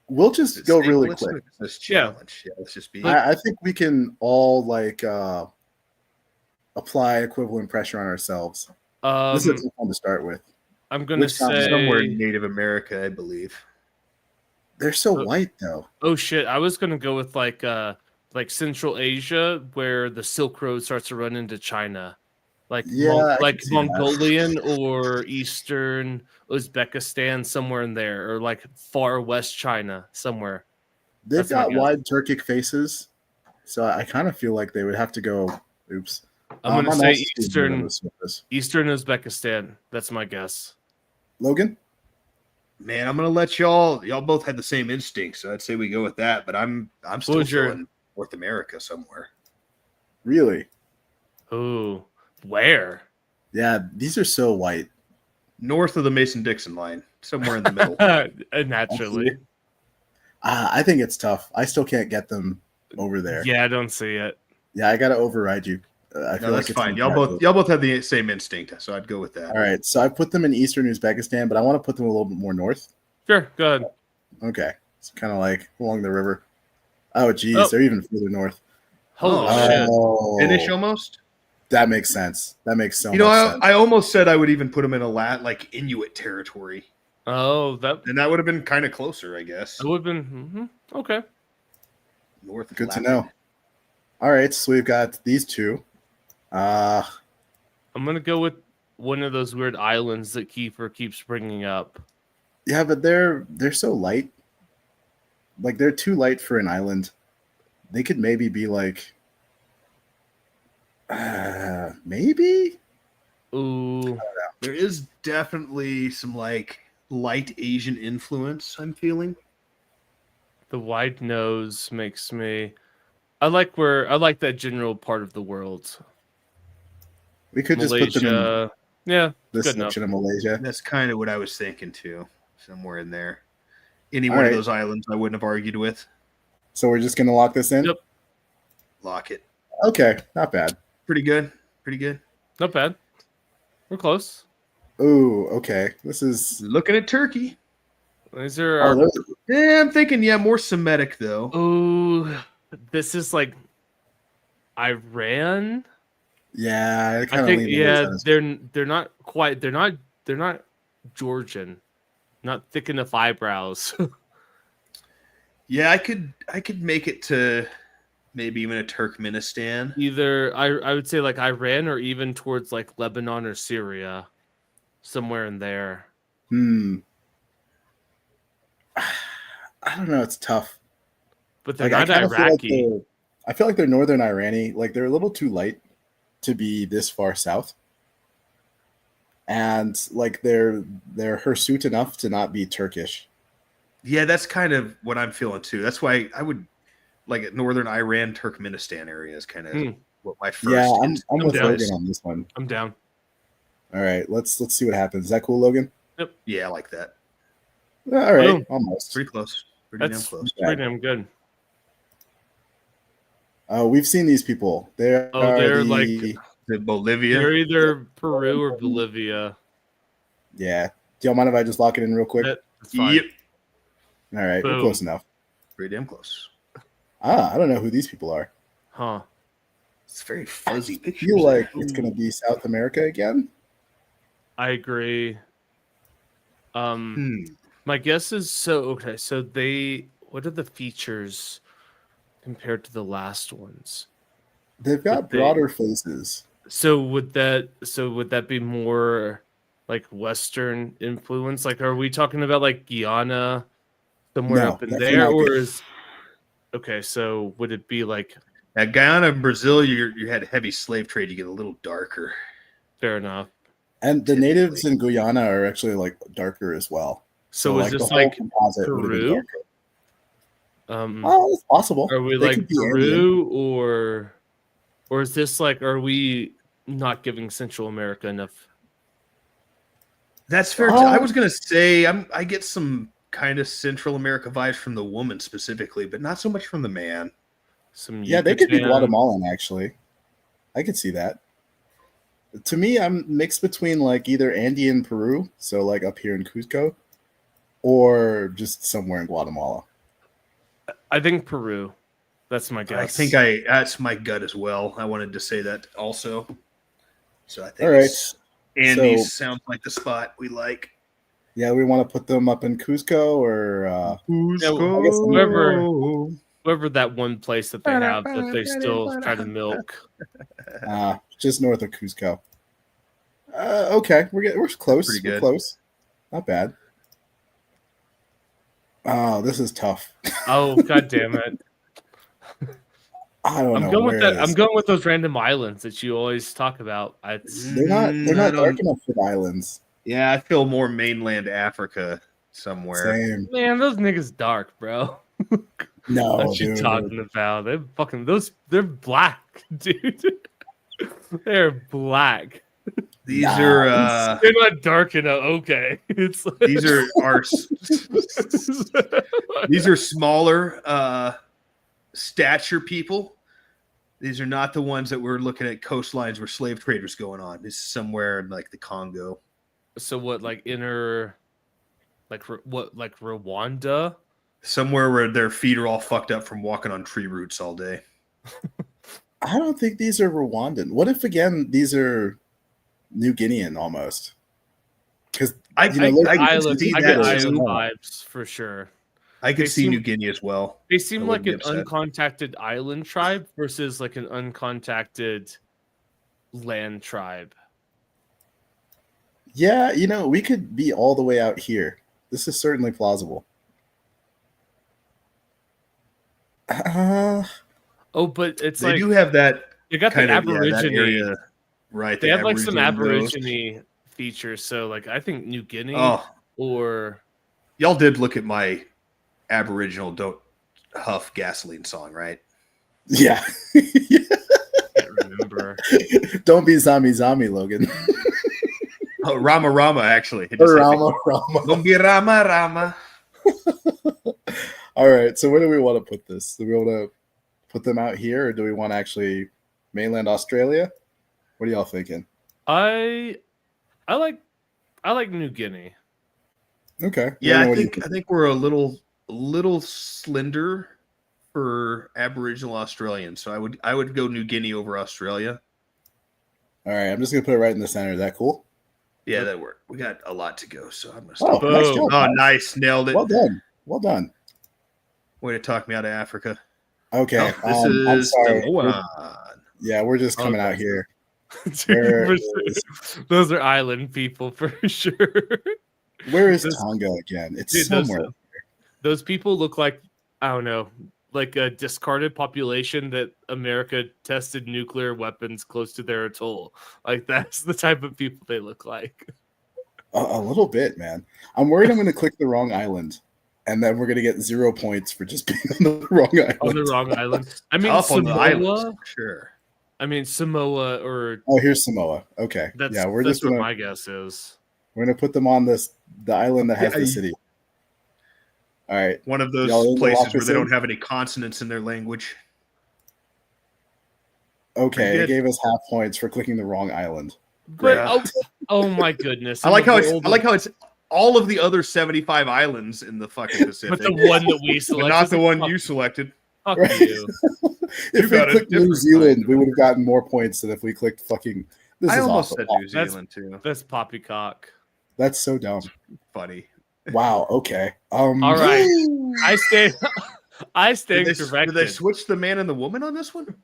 We'll Does just it go say really Blitz quick. or does this Yeah. challenge? Yeah, let's just be. I think we can all like apply equivalent pressure on ourselves. This is a tough one to start with. I'm gonna Which sounds say somewhere in Native America, I believe. They're so white though. Oh shit! I was gonna go with like like Central Asia, where the Silk Road starts to run into China, like Yeah, I can like see that. Mongolian or Eastern Uzbekistan, somewhere in there, or like far West China, somewhere. They've That's my got guess. wide Turkic faces, so I kind of feel like they would have to go. Oops. I'm gonna my say mouse is doing Eastern this with this. Eastern Uzbekistan. That's my guess. Logan? Man, I'm gonna let y'all both had the same instinct, so I'd say we go with that. But I'm still was your- feeling North America somewhere. Really? Ooh, where? Yeah, these are so white. North of the Mason-Dixon line, somewhere in the middle. Naturally. I think it's tough. I still can't get them over there. Yeah, I don't see it. Yeah, I gotta override you. I feel No, like that's it's fine. gonna Y'all both have the same instinct, so I'd go with that. All right, so I put them in eastern Uzbekistan, but I want to put them a little bit more north. Sure, go ahead. Okay, it's kind of like along the river. Oh, geez, Oh. they're even further north. Holy shit. Finish almost. That makes sense. That makes so You know, much sense. I almost said I would even put them in a like Inuit territory, Oh, that and that would have been kind of closer, I guess. would have been okay. North. Of Good to Lapland. know. All right, so we've got these two. I'm gonna go with one of those weird islands that Kiefer keeps bringing up. Yeah, but they're so light. Like they're too light for an island. They could maybe be like maybe. Ooh, There is definitely some like light Asian influence I'm feeling. the wide nose makes me. I like that general part of the world. We could just put them in Malaysia. Yeah, this good enough. section of Malaysia. That's kind of what I was thinking too, somewhere in there. Any All one right. of those islands I wouldn't have argued with. So we're just gonna lock this in. Yep. Lock it. Okay, not bad. Pretty good. Pretty good. Not bad. We're close. Ooh, okay. This is Looking at Turkey. These are oh, our. those- Yeah, I'm thinking, more Semitic though. Ooh, this is like Iran. yeah. I think they're not quite they're not Georgian, not thick enough eyebrows. Yeah, I could make it to maybe even a Turkmenistan. Either I would say like Iran or even towards like Lebanon or Syria, somewhere in there. I don't know. It's tough. But they're Like, I not kinda feel like Iraqi. I feel like they're northern Irani. Like they're a little too light to be this far south, and like they're hirsute enough to not be Turkish. Yeah, that's kind of what I'm feeling too. That's why I would like at northern Iran, Turkmenistan area is kind of what my first. Yeah, I'm with down. Logan on this one. I'm down. All right, let's see what happens. Is that cool, Logan? Yeah, I like that. All right, Boom. almost. Pretty close. Pretty damn That's close. pretty damn good. We've seen these people. They're They're the- like The Bolivia. they're either Peru or Bolivia. yeah. Do y'all mind if I just lock it in real quick? That's fine. Yep. All right, we're Boom. close enough. Pretty damn close. I don't know who these people are. Huh. It's very fuzzy I pictures. feel like it's gonna be South America again. I agree. My guess is so they what are the features compared to the last ones? They've got broader faces. So would that be more like Western influence? Like, are we talking about like Guyana, somewhere No, up in definitely there, not or Guyana. is okay? So would it be like At Guyana and Brazil, you had heavy slave trade. You get a little darker. fair enough? And the natives in Guyana are actually like darker as well. So is like, this the whole like composite would have been Peru? darker. Oh, it's possible. Are we They like could be Peru or is this like are we not giving Central America enough? That's fair. I was gonna say I get some kind of Central America vibes from the woman specifically, but not so much from the man. Some Yeah, they could be Yucatan. Guatemalan actually. I could see that. To me, I'm mixed between like either Andean Peru, so like up here in Cusco, or just somewhere in Guatemala. I think Peru. That's my guess. I think that's my gut as well. I wanted to say that also. So I think All right. it's- Andes So- sounds like the spot we like. Yeah, we want to put them up in Cusco or Yeah, whoever whoever that one place that they have that they still try to milk. Just north of Cusco. Okay, we're close. Pretty good. We're close. Not bad. Oh, this is tough. Oh, god damn it! I don't know. I'm going with where that. it is. I'm going with those random islands that you always talk about. They're not. They're not dark enough for the islands. Yeah, I feel more mainland Africa somewhere. Same. Man, those niggas dark, bro. No, What you dude. talking about? They're fucking they're black, dude. They're black. These are They're not dark enough. Okay, it's these are smaller stature people. These are not the ones that we're looking at coastlines where slave traders going on. This is somewhere in like the Congo. So what, like inner, like what, like Rwanda? somewhere where their feet are all fucked up from walking on tree roots all day. I don't think these are Rwandan. What if again these are New Guinean almost? Because I get island vibes for sure. I could They see seem- New Guinea as well. They seem I like wouldn't an be upset. uncontacted island tribe versus like an uncontacted land tribe. yeah, you know, we could be all the way out here. This is certainly plausible. Oh, but it's They like do have that they got the kind of, yeah, that Aborigine. area, right? They the have like some Aboriginal roast. Aborigine features. So like I think New Guinea Oh. or Y'all did look at my Aboriginal "Don't Huff" gasoline song, right? Yeah. can't remember. Don't be Zami Zami, Logan. Oh, Rama Rama, actually. It just hit me. Rama Rama. Don't be Rama Rama. All right. So where do we want to put this? Do we want to put them out here, or do we want to actually mainland Australia? What are y'all thinking? I like New Guinea. Okay. Yeah, Logan, I what do you think we're a little slender for Aboriginal Australians. So I would go New Guinea over Australia. All right. I'm just gonna put it right in the center. Is that cool? Yeah, that worked. We got a lot to go, so I'm gonna Oh, stop. nice job, Oh, guys. nice, nailed it. Well done. Well done. Way to talk me out of Africa. Okay. Oh, this I'm is sorry. Samoa. Yeah, we're just coming Okay. out here. Dude, Where those are island people for sure. Where is Those- Tonga again? It's Dude, somewhere. Those people look like, I don't know, like a discarded population that America tested nuclear weapons close to their atoll. Like that's the type of people they look like. A little bit, man. I'm worried I'm going to click the wrong island, and then we're going to get 0 points for just being on the wrong island. On the wrong island. I mean, Up on the islands, Samoa. for sure. I mean, Samoa or Oh, here's Samoa. Okay. that's Yeah, we're that's just what gonna my guess is. we're gonna put them on the island that has Yeah, the city. All right. One of those Y'all in to places lock where this they in? don't have any consonants in their language. Okay. Pretty It good. gave us half points for clicking the wrong island. But Yeah. oh my goodness! I like how it's it's all of the other 75 islands in the fucking Pacific, but the one that we but selected, not the is one like, you selected. Fuck Right. you. If we got a clicked New different Zealand, kind we would have gotten more points than if we clicked fucking. This I is almost awful. said New That's- Zealand too. That's poppycock. That's so dumb. Funny. Wow. Okay. All right. I stand. I stand Did they corrected. switch the man and the woman on this one?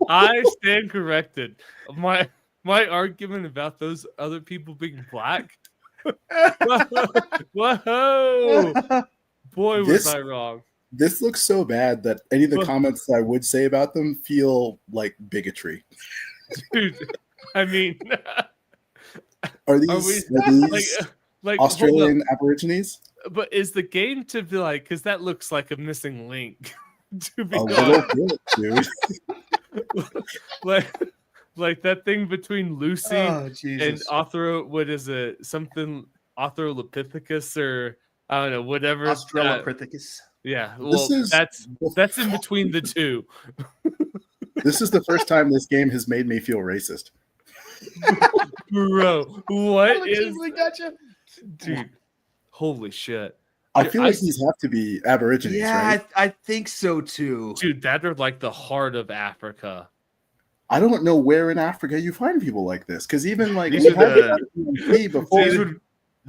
I stand corrected. My argument about those other people being black. Whoa! Boy, was This- I wrong. This looks so bad that any of the Well- comments that I would say about them feel like bigotry. Dude, I mean, Are we- these like hold Australian Aborigines? up. But is the game to be like, because that looks like a missing link, to be A honest. little bit, dude. like that thing between Lucy and Jesus. what is it? Something Australopithecus or I don't know, whatever. Australopithecus. Yeah, well, is- that's in between the two. This is the first time this game has made me feel racist. Bro, what is gotcha. dude? Holy shit. I feel like I- these have to be Aborigines, Yeah, right? I think so too. Dude, that are like the heart of Africa. I don't know where in Africa you find people like this, because even like These we are had the- the before. These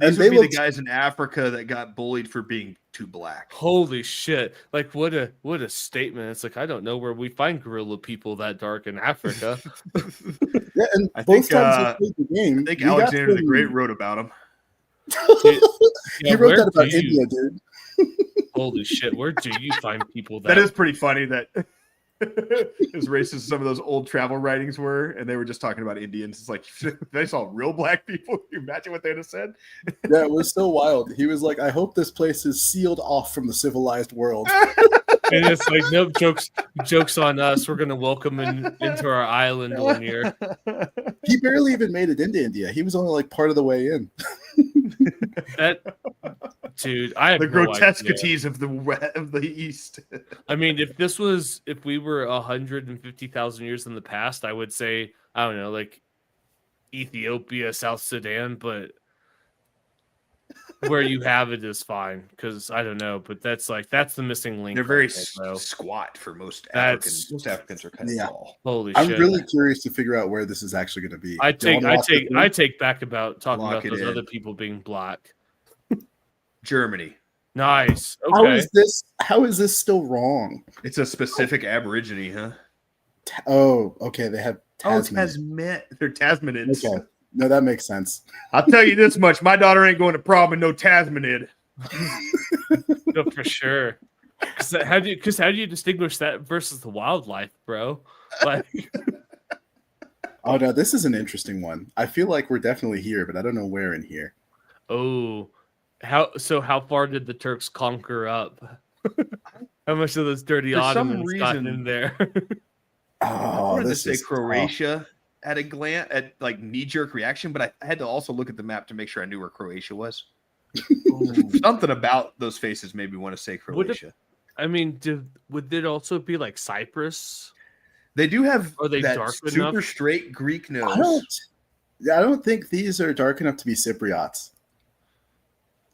These And would they be the looked guys in Africa that got bullied for being too black. Holy shit! Like what a statement! It's like I don't know where we find gorilla people that dark in Africa. yeah, and I both think, times we played the game, I think we got Alexander the some- Great wrote about him. Dude, he yeah, wrote where that about do you- India, dude. Holy shit! Where do you find people that? That is pretty funny that as racist as some of those old travel writings were, and they were just talking about Indians. It's like they saw real black people. Can you imagine what they'd have said? Yeah, it was so wild. He was like, I hope this place is sealed off from the civilized world. And it's like, nope, jokes on us. We're gonna welcome him into our island one year. He barely even made it into India. He was only like part of the way in. That dude, I have The no idea. grotesquities of the East. I mean, if we were 150,000 years in the past, I would say, I don't know, like Ethiopia, South Sudan, but where you have it is fine because I don't know, but that's the missing link. They're very right there, bro. squat for most That's- Africans. Most Africans are kind of Yeah. tall. Holy I'm shit! really curious to figure out where this is actually going to be. I Do you take wanna I lock take it in? I take back about talking Lock about it those in. other people being black. Germany. Nice. How Okay. is this? How is this still wrong? It's a specific Aborigine, huh? Oh, okay. They have Oh, Tasman. They're Tasmanids. Okay, no, that makes sense. I'll tell you this much: my daughter ain't going to prom with no Tasmanid. No, for sure. How do you distinguish that versus the wildlife, bro? Like, Oh no, this is an interesting one. I feel like we're definitely here, but I don't know where in here. oh, how far did the Turks conquer up? How much of those dirty For some Ottomans gotten reason- in there? I Oh, wanted to this say is tough. Croatia at a glance, at like knee-jerk reaction, but I had to also look at the map to make sure I knew where Croatia was. Something about those faces made me want to say Would it- Croatia. I mean, would it also be like Cyprus? They do have Are they that dark super enough? straight Greek nose. I don't think these are dark enough to be Cypriots.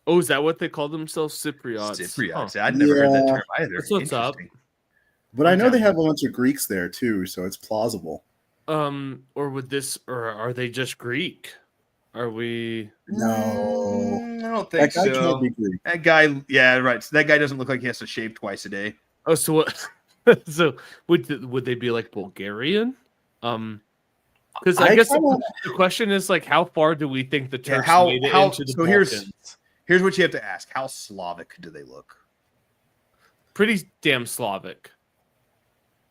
Oh, is that what they call themselves, Cypriots? Cypriots. Huh. I'd never heard that Yeah. term either. That's what's up. Interesting. But I know Okay. they have a bunch of Greeks there too, so it's plausible. Or are they just Greek? Are we? No, I don't that think guy so. can't be Greek. That guy, yeah, right. So that guy doesn't look like he has to shave twice a day. Oh, so what? So would they be like Bulgarian? Because I guess the question is like, how far do we think the Turks made it into the so Balkans? here's what you have to ask: how Slavic do they look? Pretty damn Slavic.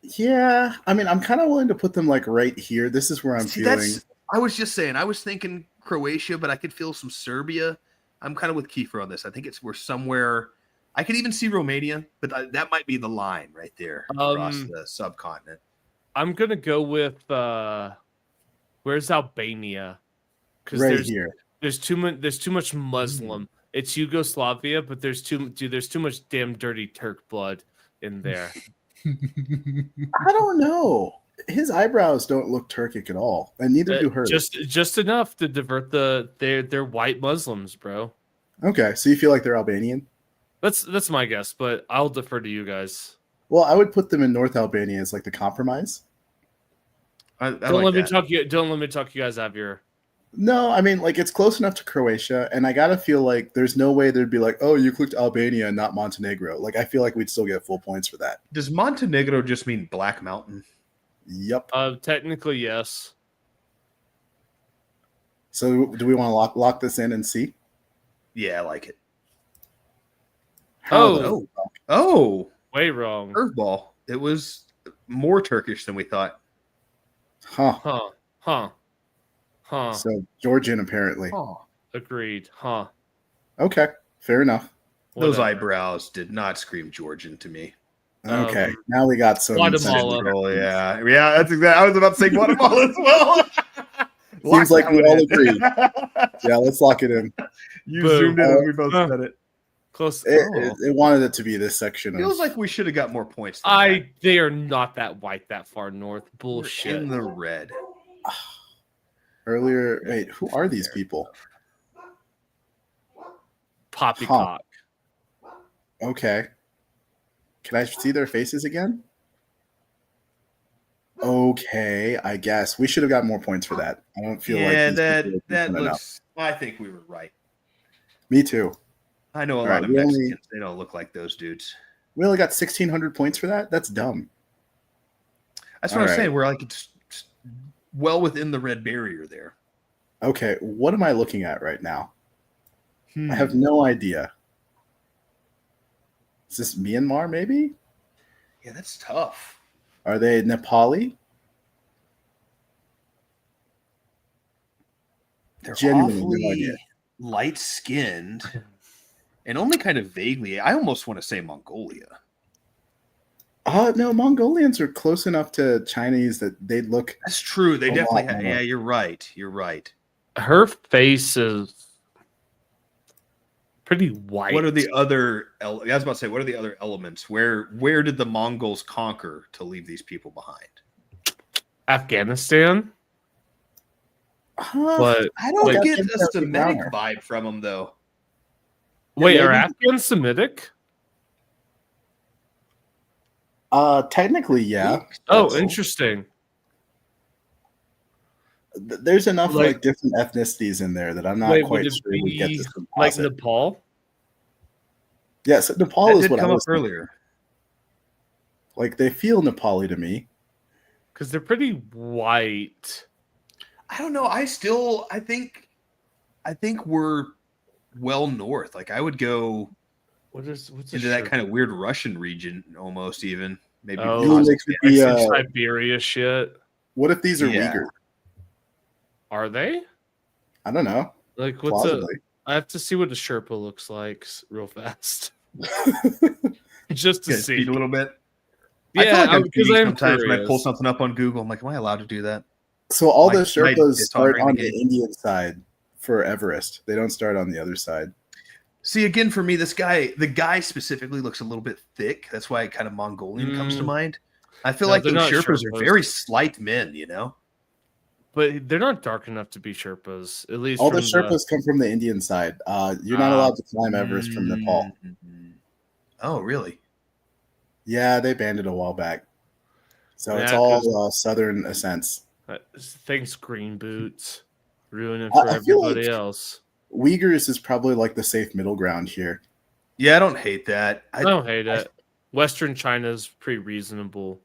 Yeah, I mean, I'm kind of willing to put them like right here. This is where I'm See, feeling. I was just saying, I was thinking Croatia, but I could feel some Serbia. I'm kind of with Kiefer on this. I think we're somewhere. I could even see Romania, but that might be the line right there across the subcontinent. I'm gonna go with where's Albania? Because Right here. There's too much Muslim. It's Yugoslavia, but there's too much damn dirty Turk blood in there. I don't know. His eyebrows don't look Turkic at all, and neither do hers. Just enough to divert they're white Muslims, bro. Okay, so you feel like they're Albanian? That's my guess, but I'll defer to you guys. Well, I would put them in North Albania as like the compromise. Don't let me talk you guys out of your. No, I mean, like, it's close enough to Croatia, and I gotta feel like there's no way there'd be like, oh, you clicked Albania and not Montenegro. Like, I feel like we'd still get full points for that. Does Montenegro just mean Black Mountain? Yep. Technically, yes. So, do we want to lock this in and see? Yeah, I like it. Oh, way wrong. Curveball. It was more Turkish than we thought. Huh. So, Georgian, apparently. Agreed. Huh. Okay, fair enough. Those eyebrows did not scream Georgian to me. Okay, now we got some. Guatemala. Oh, yeah, that's exactly. I was about to say Guatemala as well. Seems like we that all one in. agree. Yeah, let's lock it in. You Boom. zoomed in and we both said it. Close. It wanted it to be this section. Feels Of, like we should have got more points. Than They are not that white that far north. that. Bullshit. In the red. earlier. Wait, who are these people? Poppycock. Okay. Can I see their faces again? Okay, I guess we should have got more points for that. I don't feel like Yeah, these that people are that decent looks. I think we were right. Me too. I know a All lot right, of we only- Mexicans. They don't look like those dudes. We only got 1,600 points for that. That's dumb. That's what All I'm right. saying. We're like it's well within the red barrier there. Okay, what am I looking at right now? Hmm. I have no idea. Is this Myanmar, maybe? Yeah, that's tough. Are they Nepali? They're Genuinely no awfully idea. light-skinned and only kind of vaguely. I almost want to say Mongolia. No, Mongolians are close enough to Chinese that they look. That's true. They a definitely lot have. more. Yeah, you're right. You're right. Her face is pretty white. What are the other? I was about to say, what are the other elements? Where did the Mongols conquer to leave these people behind? Afghanistan? But I don't like- get a That's Semitic browner. vibe from them though. Wait, are maybe. Afghans Semitic? Technically, yeah. Oh, That's- interesting. There's enough Like- like different ethnicities in there that I'm not Wait, would quite it sure we get be this like composite. Nepal? Yes, Nepal That is did what I come up was thinking. earlier. Like they feel Nepali to me. Because they're pretty white. I don't know. I think we're well north. Like I would go What's into that kind of weird Russian region, almost even maybe. Oh, You think they could be, some Siberia shit. What if these are Yeah. Uyghur? Are they? I don't know. Like what's a? Plausibly. I have to see what a Sherpa looks like real fast, just to Get see speed a little bit. Yeah, I feel like I'm because cheating I'm sometimes when I curious. pull something up on Google. I'm like, am I allowed to do that? So all the Like, Sherpas it's start already on the the game. Indian side for Everest. They don't start on the other side. See, again, for me, the guy specifically looks a little bit thick. That's why kind of Mongolian comes to mind. I feel No, like they're those not Sherpas are Sherpas. very slight men, you know? But they're not dark enough to be Sherpas. At least All the from Sherpas come from the Indian side. You're not allowed to climb Everest from Nepal. Oh, really? Yeah, they banned it a while back. So it's Yeah, all southern ascents. Thanks, Green Boots, ruining I- for I feel everybody like- else. Uyghurs is probably like the safe middle ground here. Yeah, I don't hate that. I don't hate it. Western China's pretty reasonable.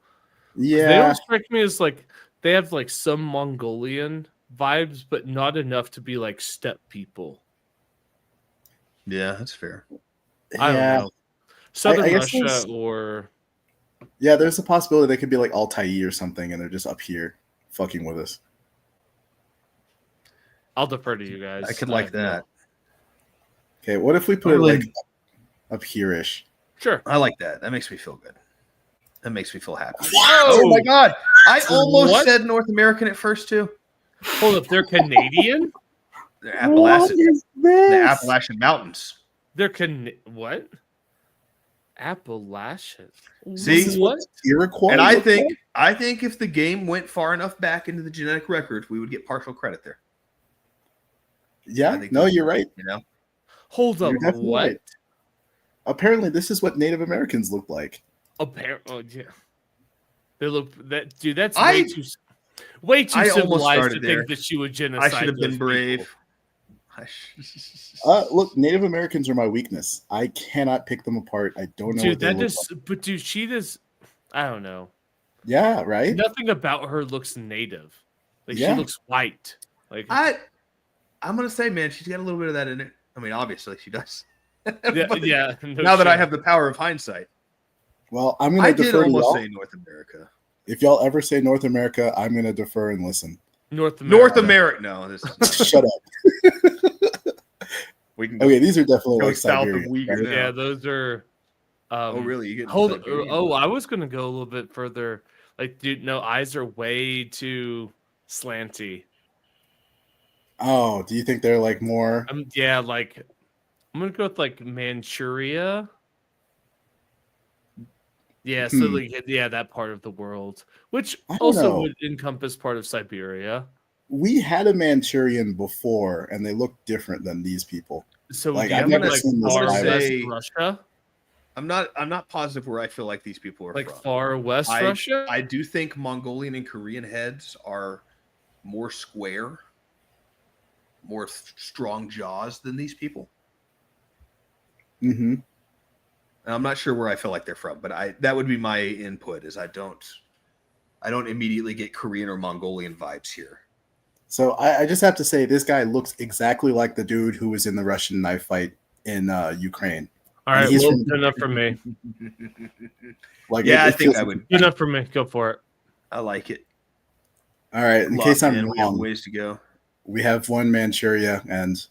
They Yeah, don't strike me as like they have like some Mongolian vibes, but not enough to be like steppe people. Yeah, that's fair. I yeah, don't know. Southern I guess Russia there's- or yeah. There's a possibility they could be like Altai or something, and they're just up here fucking with us. I'll defer to you guys. I could like that. Okay, what if we put Really- it like up here-ish? Sure. I like that. That makes me feel good. That makes me feel happy. Whoa! Oh my god! I almost What? said North American at first too. Hold up, they're Canadian? They're Appalachian, is the this? Appalachian Mountains. They're what? Appalachian. See? What? Iroquois? And I look like? think if the game went far enough back into the genetic record, we would get partial credit there. I Yeah, think no, that's- you're right. You know, Hold up, You're definitely what? right. Apparently, this is what Native Americans look like. Apparently, oh, yeah. They look that dude. That's I way too almost civilized to started there. think that she would I genocide. should have been those brave. people. Look, Native Americans are my weakness. I cannot pick them apart. I don't know. Dude, what they that look is. like. But dude, she does. I don't know. Yeah, right. Nothing about her looks native. Like Yeah. she looks white. Like I'm gonna say, man, she's got a little bit of that in it. I mean, obviously she does. yeah, But yeah. no now that I shit. have the power of hindsight, Well, I'm gonna I did defer to almost y'all. say North America. If y'all ever say North America, I'm gonna defer and listen. North America. North America. No, this is, Shut up. we can go, Okay, these are definitely go like south of Siberia. Uyghur. right? now. Yeah, those are. Oh, really? You get Hold. Siberian? Oh, I was gonna go a little bit further. Like, dude, no, eyes are way too slanty. Oh, do you think they're like more? Yeah, like I'm gonna go with like Manchuria. Yeah, so Hmm. like yeah, that part of the world, which I don't also know. would encompass part of Siberia. We had a Manchurian before, and they look different than these people. So Like, do you I've mean, never like seen this far either. west Say- Russia, I'm not positive where I feel like these people are like from. far west Russia. I do think Mongolian and Korean heads are more square, more strong jaws than these people. Mm-hmm. I'm not sure where I feel like they're from, but that would be my input. Is I don't immediately get Korean or Mongolian vibes here. So I just have to say, this guy looks exactly like the dude who was in the Russian knife fight in Ukraine. All right, he's well, from- good enough for me. Like, Yeah, it I think feels- I would. Good enough for me. Go for it. I like it. All right, in Locked case I'm in, we have wrong, ways to go. we have one Manchuria, and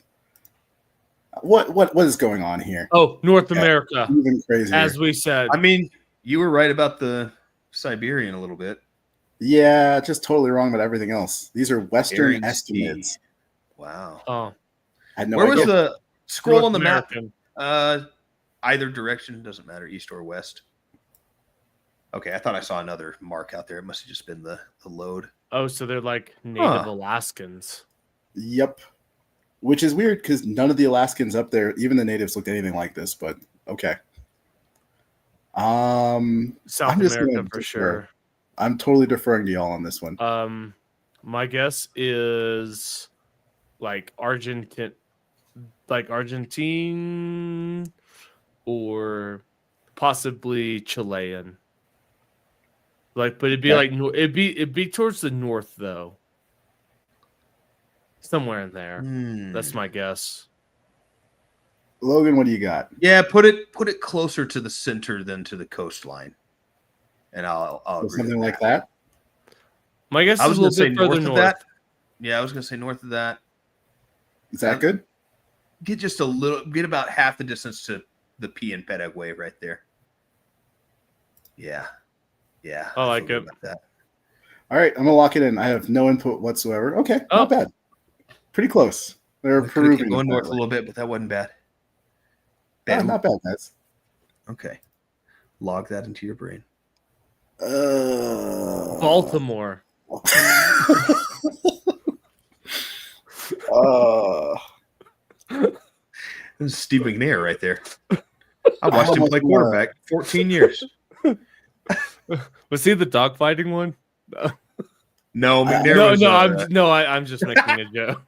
what is going on here? Oh, North Yeah, America, even crazier. as we said. I mean, you were right about the Siberian a little bit. Yeah, just totally wrong about everything else. These are Western Bering Sea. estimates. Wow. Oh, I had no Where was idea. the scroll North on the American. map? Either direction doesn't matter, east or west. Okay, I thought I saw another mark out there. It must have just been the load. Oh, so they're like native Huh. Alaskans. Yep. Which is weird because none of the Alaskans up there, even the natives, looked anything like this. But okay. South I'm just America gonna for defer. sure. I'm totally deferring to y'all on this one. My guess is like Argentine, or possibly Chilean. Like, but it'd be Yeah. like it'd be towards the north though, somewhere in there. That's my guess. Logan, what do you got? Yeah, put it closer to the center than to the coastline, and I'll So agree something with like that? My guess I is was a going little to say bit further north of north. that. Yeah, I was going to say north of that. Is that good? Get just a little. Get about half the distance to the P in Paraguay right there. Yeah, yeah. I like feel it. good about that. All right, I'm gonna lock it in. I have no input whatsoever. Okay, Oh. not bad. Pretty close. They're We could've Peruvian. kept going north a apparently. little bit, but that wasn't bad. Not bad, guys. Okay. Log that into your brain. Baltimore. This is Steve McNair right there. I watched him almost play quarterback 14 years. Was he the dogfighting one? No, McNair No, was, I'm just making a joke.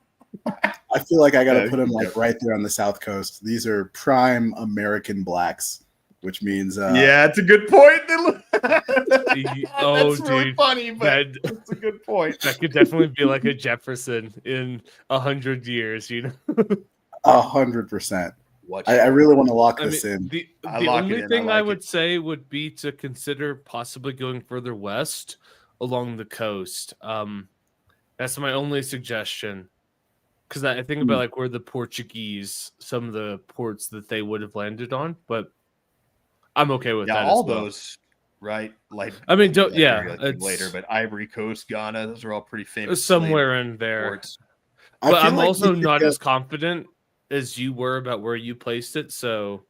I feel like I got to Yeah, put them yeah. like right there on the South Coast. These are prime American blacks, which means yeah, it's a good point. Oh, That's really dude, funny, but that, it's a good point. that could definitely be like a Jefferson in 100 years. You know, 100%. Watch I really want to lock I this mean, in. the I lock it only in, I thing I like would it. say would be to consider possibly going further west along the coast. That's my only suggestion. Because I think about like where the Portuguese, some of the ports that they would have landed on, but I'm okay with Yeah, that. all as well. those, right? Like, I mean, don't, Liberia, yeah, I think later, it's but Ivory Coast, Ghana, those are all pretty famous. somewhere in there. ports. I But feel I'm like also we could not get- as confident as you were about where you placed it. So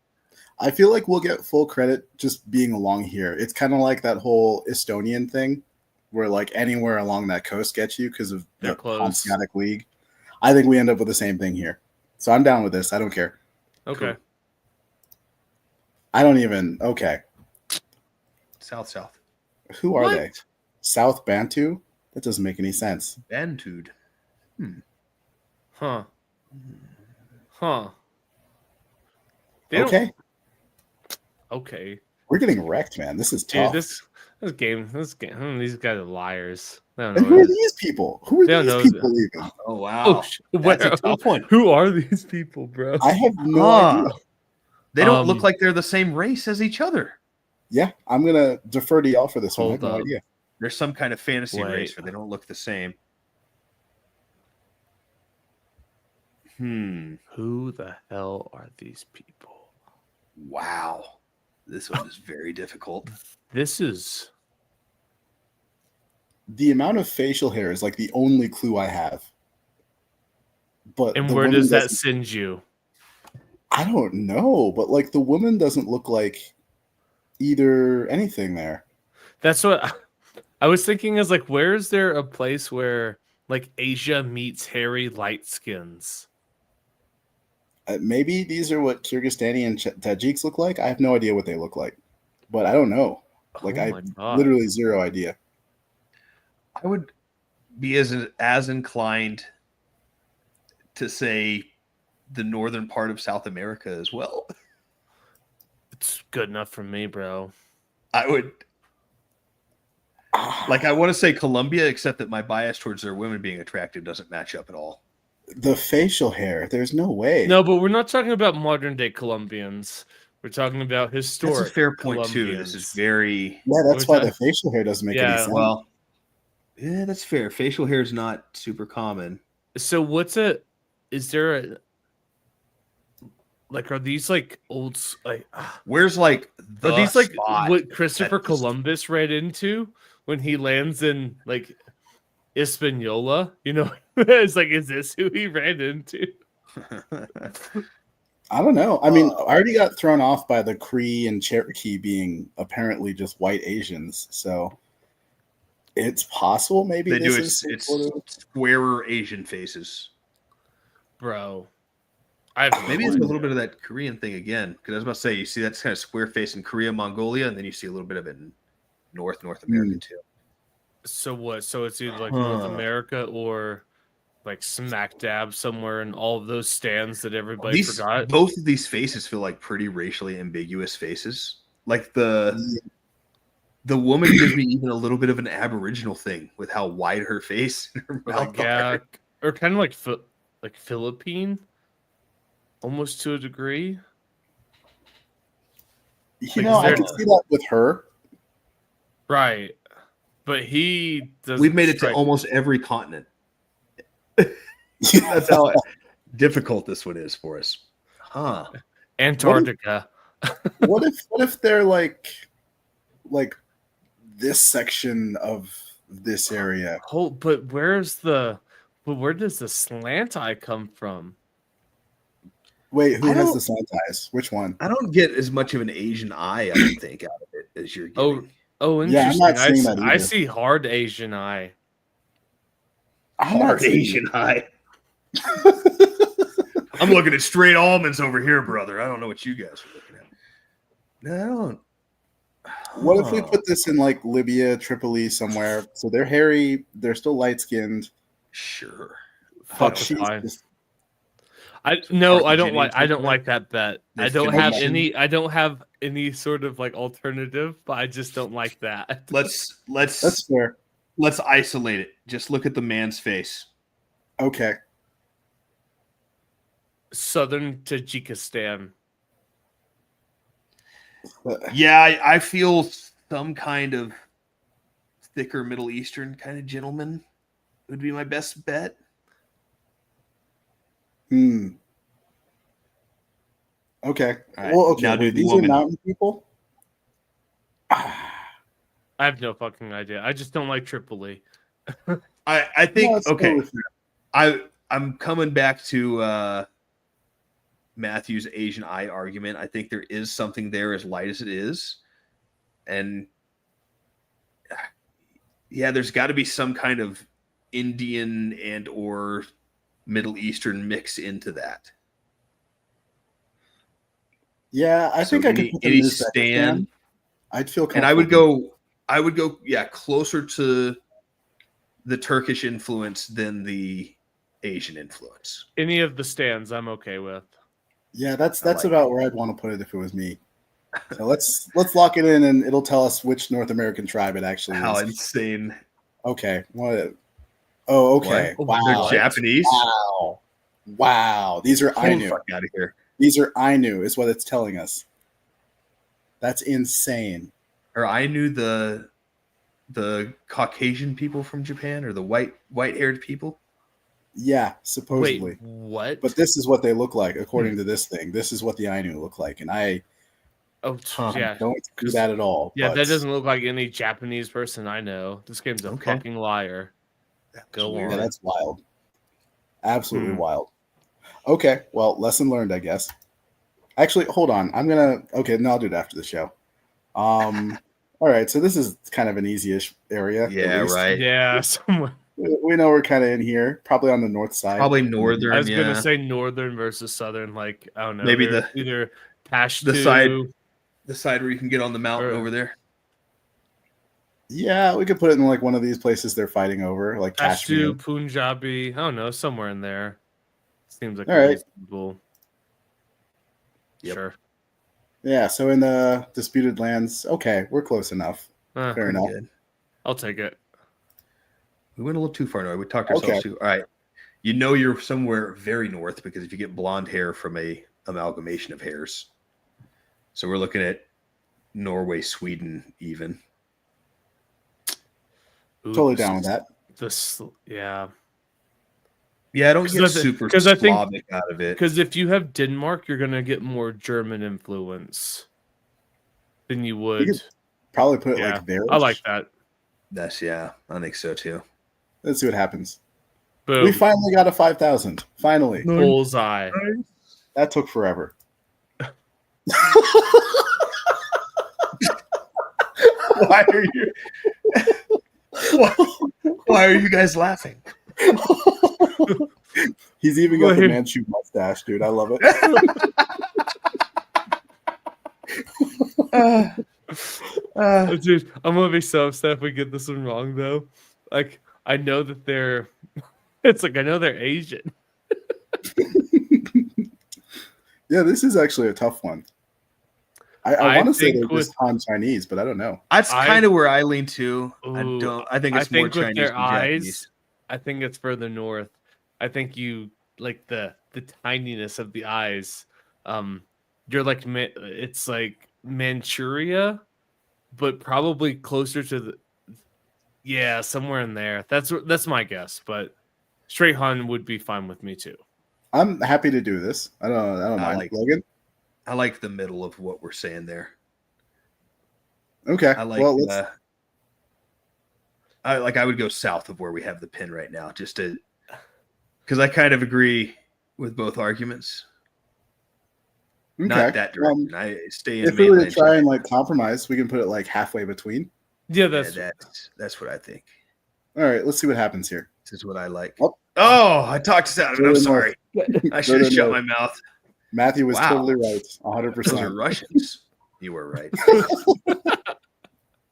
I feel like we'll get full credit just being along here. It's kind of like that whole Estonian thing, where like anywhere along that coast gets you because of They're the close. Hanseatic League. I think we end up with the same thing here. So I'm down with this. I don't care. okay, Cool. I don't even. Okay. South. Who are What? they? South Bantu? That doesn't make any sense. Bantued. huh? They don't- Okay. Okay. We're getting wrecked, man. This is Dude, tough. this game, these guys are liars. They don't And know who are what it is. these people? Who are They don't these know people that. even? Oh, wow. Oh, That's a tough one. Who are these people, bro? I have no Huh. idea. They don't Um, look like they're the same race as each other. Yeah, I'm gonna defer to y'all for this one. I have Hold no up. idea. There's some kind of fantasy Wait. race where they don't look the same. Who the hell are these people? Wow. This one is very difficult. This is The amount of facial hair is like the only clue I have. But and the where woman does that doesn't- send you? I don't know, but like the woman doesn't look like either anything there. That's what I was thinking is like, where is there a place where like Asia meets hairy light skins? Maybe these are what Kyrgyzstani and Tajiks look like. I have no idea what they look like, but I don't know. Like Oh I my God. literally zero idea. I would be as inclined to say the northern part of South America as well. It's good enough for me, bro. I would I want to say Colombia, except that my bias towards their women being attractive doesn't match up at all. The facial hair. There's no way. No, but we're not talking about modern day Colombians. We're talking about historic. That's a fair point too. This is very that's why the facial hair doesn't make any sense. Well, yeah, that's fair. Facial hair is not super common. So is there a are these old where's are these spot what Christopher Columbus ran into when he lands in Hispaniola? It's is this who he ran into? I don't know. I mean, I already got thrown off by the Cree and Cherokee being apparently just white Asians, so it's possible maybe they do this it's is squarer Asian faces, bro. Maybe it's a little bit of that Korean thing again, because I was about to say you see that kind of square face in Korea, Mongolia, and then you see a little bit of it in North America too. So what? So it's either North America or smack dab somewhere in all of those stands that everybody forgot. Both of these faces feel like pretty racially ambiguous faces. Like the woman gives me even a little bit of an Aboriginal thing with how wide her face and her mouth are. Or kind of like Philippine, almost to a degree. I can see that with her. Right. But he doesn't. We've made it to almost every continent. That's how difficult this one is for us. Huh. Antarctica. What if they're like this section of this area? But where does the slant eye come from? Wait, who has the slant eyes? Which one? I don't get as much of an Asian eye, I don't think, out of it as you're getting. Oh, interesting. Yeah, I'm not seeing that either. I see hard Asian eye. Hard Asian eye. I'm looking at straight almonds over here, brother. I don't know what you guys are looking at. No, I don't. What if we put this in Libya, Tripoli, somewhere? So they're hairy, they're still light skinned. Sure. Fuck fine. I don't like that bet. I don't have any sort of alternative, but I just don't like that. That's fair. Let's isolate it. Just look at the man's face. Okay. Southern Tajikistan. Yeah, I feel some kind of thicker Middle Eastern kind of gentleman would be my best bet. Okay. Right. Well, okay. Now, These are mountain people? I have no fucking idea. I just don't like Tripoli. I think I'm coming back to Matthew's Asian eye argument. I think there is something there, as light as it is, and yeah, there's got to be some kind of Indian and or Middle Eastern mix into that. Yeah, I think I could put them in Uzbekistan. I'd feel comfortable. And I would go, closer to the Turkish influence than the Asian influence. Any of the stands I'm okay with. Yeah, that's about where I'd want to put it if it was me. So let's lock it in, and it'll tell us which North American tribe it actually is. How insane! Okay, what? Oh, okay. What? Wow, they're Japanese. Wow. These are Ainu. Fuck out of here. These are Ainu, is what it's telling us. That's insane. Or Ainu, the Caucasian people from Japan, or the white-haired people. Yeah, supposedly. Wait, what? But this is what they look like, according to this thing. This is what the Ainu look like, and I don't do that at all. Yeah, but that doesn't look like any Japanese person I know. This game's a fucking liar. Go on. Yeah, that's wild. Absolutely wild. Okay, well, lesson learned, I guess. Actually, hold on. I'll do it after the show. All right, so this is kind of an easy-ish area. Yeah, right. Yeah, somewhere. We know we're kind of in here, probably on the north side. Probably northern. I was gonna say northern versus southern. I don't know. Maybe either Pashto, the side where you can get on the mountain over there. Yeah, we could put it in one of these places they're fighting over, like Kashmir. Pashto, Punjabi. I don't know, somewhere in there. Seems like all right. Reasonable. Yep. Sure. Yeah, so in the disputed lands, okay, we're close enough. Fair pretty enough. Good. I'll take it. We went a little too far north. We talked ourselves too. All right. You know you're somewhere very north because if you get blonde hair from a amalgamation of hairs. So we're looking at Norway, Sweden, even. Totally down with that. Yeah. Yeah, I don't get super Slavic out of it. Because if you have Denmark, you're gonna get more German influence than you would. could probably put it like there. I like that. I think so too. Let's see what happens. Boom. We finally got a 5,000. Finally. Bullseye. That took forever. Why are you? Why are you guys laughing? He's even got the Manchu mustache, dude. I love it. Dude, I'm gonna be so upset if we get this one wrong, though. Like, I know that they're. It's like I know they're Asian. Yeah, this is actually a tough one. I want to say they're just Han Chinese, but I don't know. That's kind of where I lean to. I think it's more with Chinese their than eyes. Japanese. I think it's further north. I think you like the tininess of the eyes. You're like it's like Manchuria, but probably closer to the somewhere in there. That's my guess, but straight Han would be fine with me too. I'm happy to do this. I don't mind. Logan? I like the middle of what we're saying there. Okay. I like. Well, I would go south of where we have the pin right now, just to because I kind of agree with both arguments. Okay. Not that direction. I stay in. If we were to try and like compromise, we can put it like halfway between. Yeah, that's what I think. All right, let's see what happens here. This is what I like. Oh, I talked us out of it. I'm sorry. I should have shut my mouth. Matthew was Wow. totally right. 100%. Those are Russians. You were right.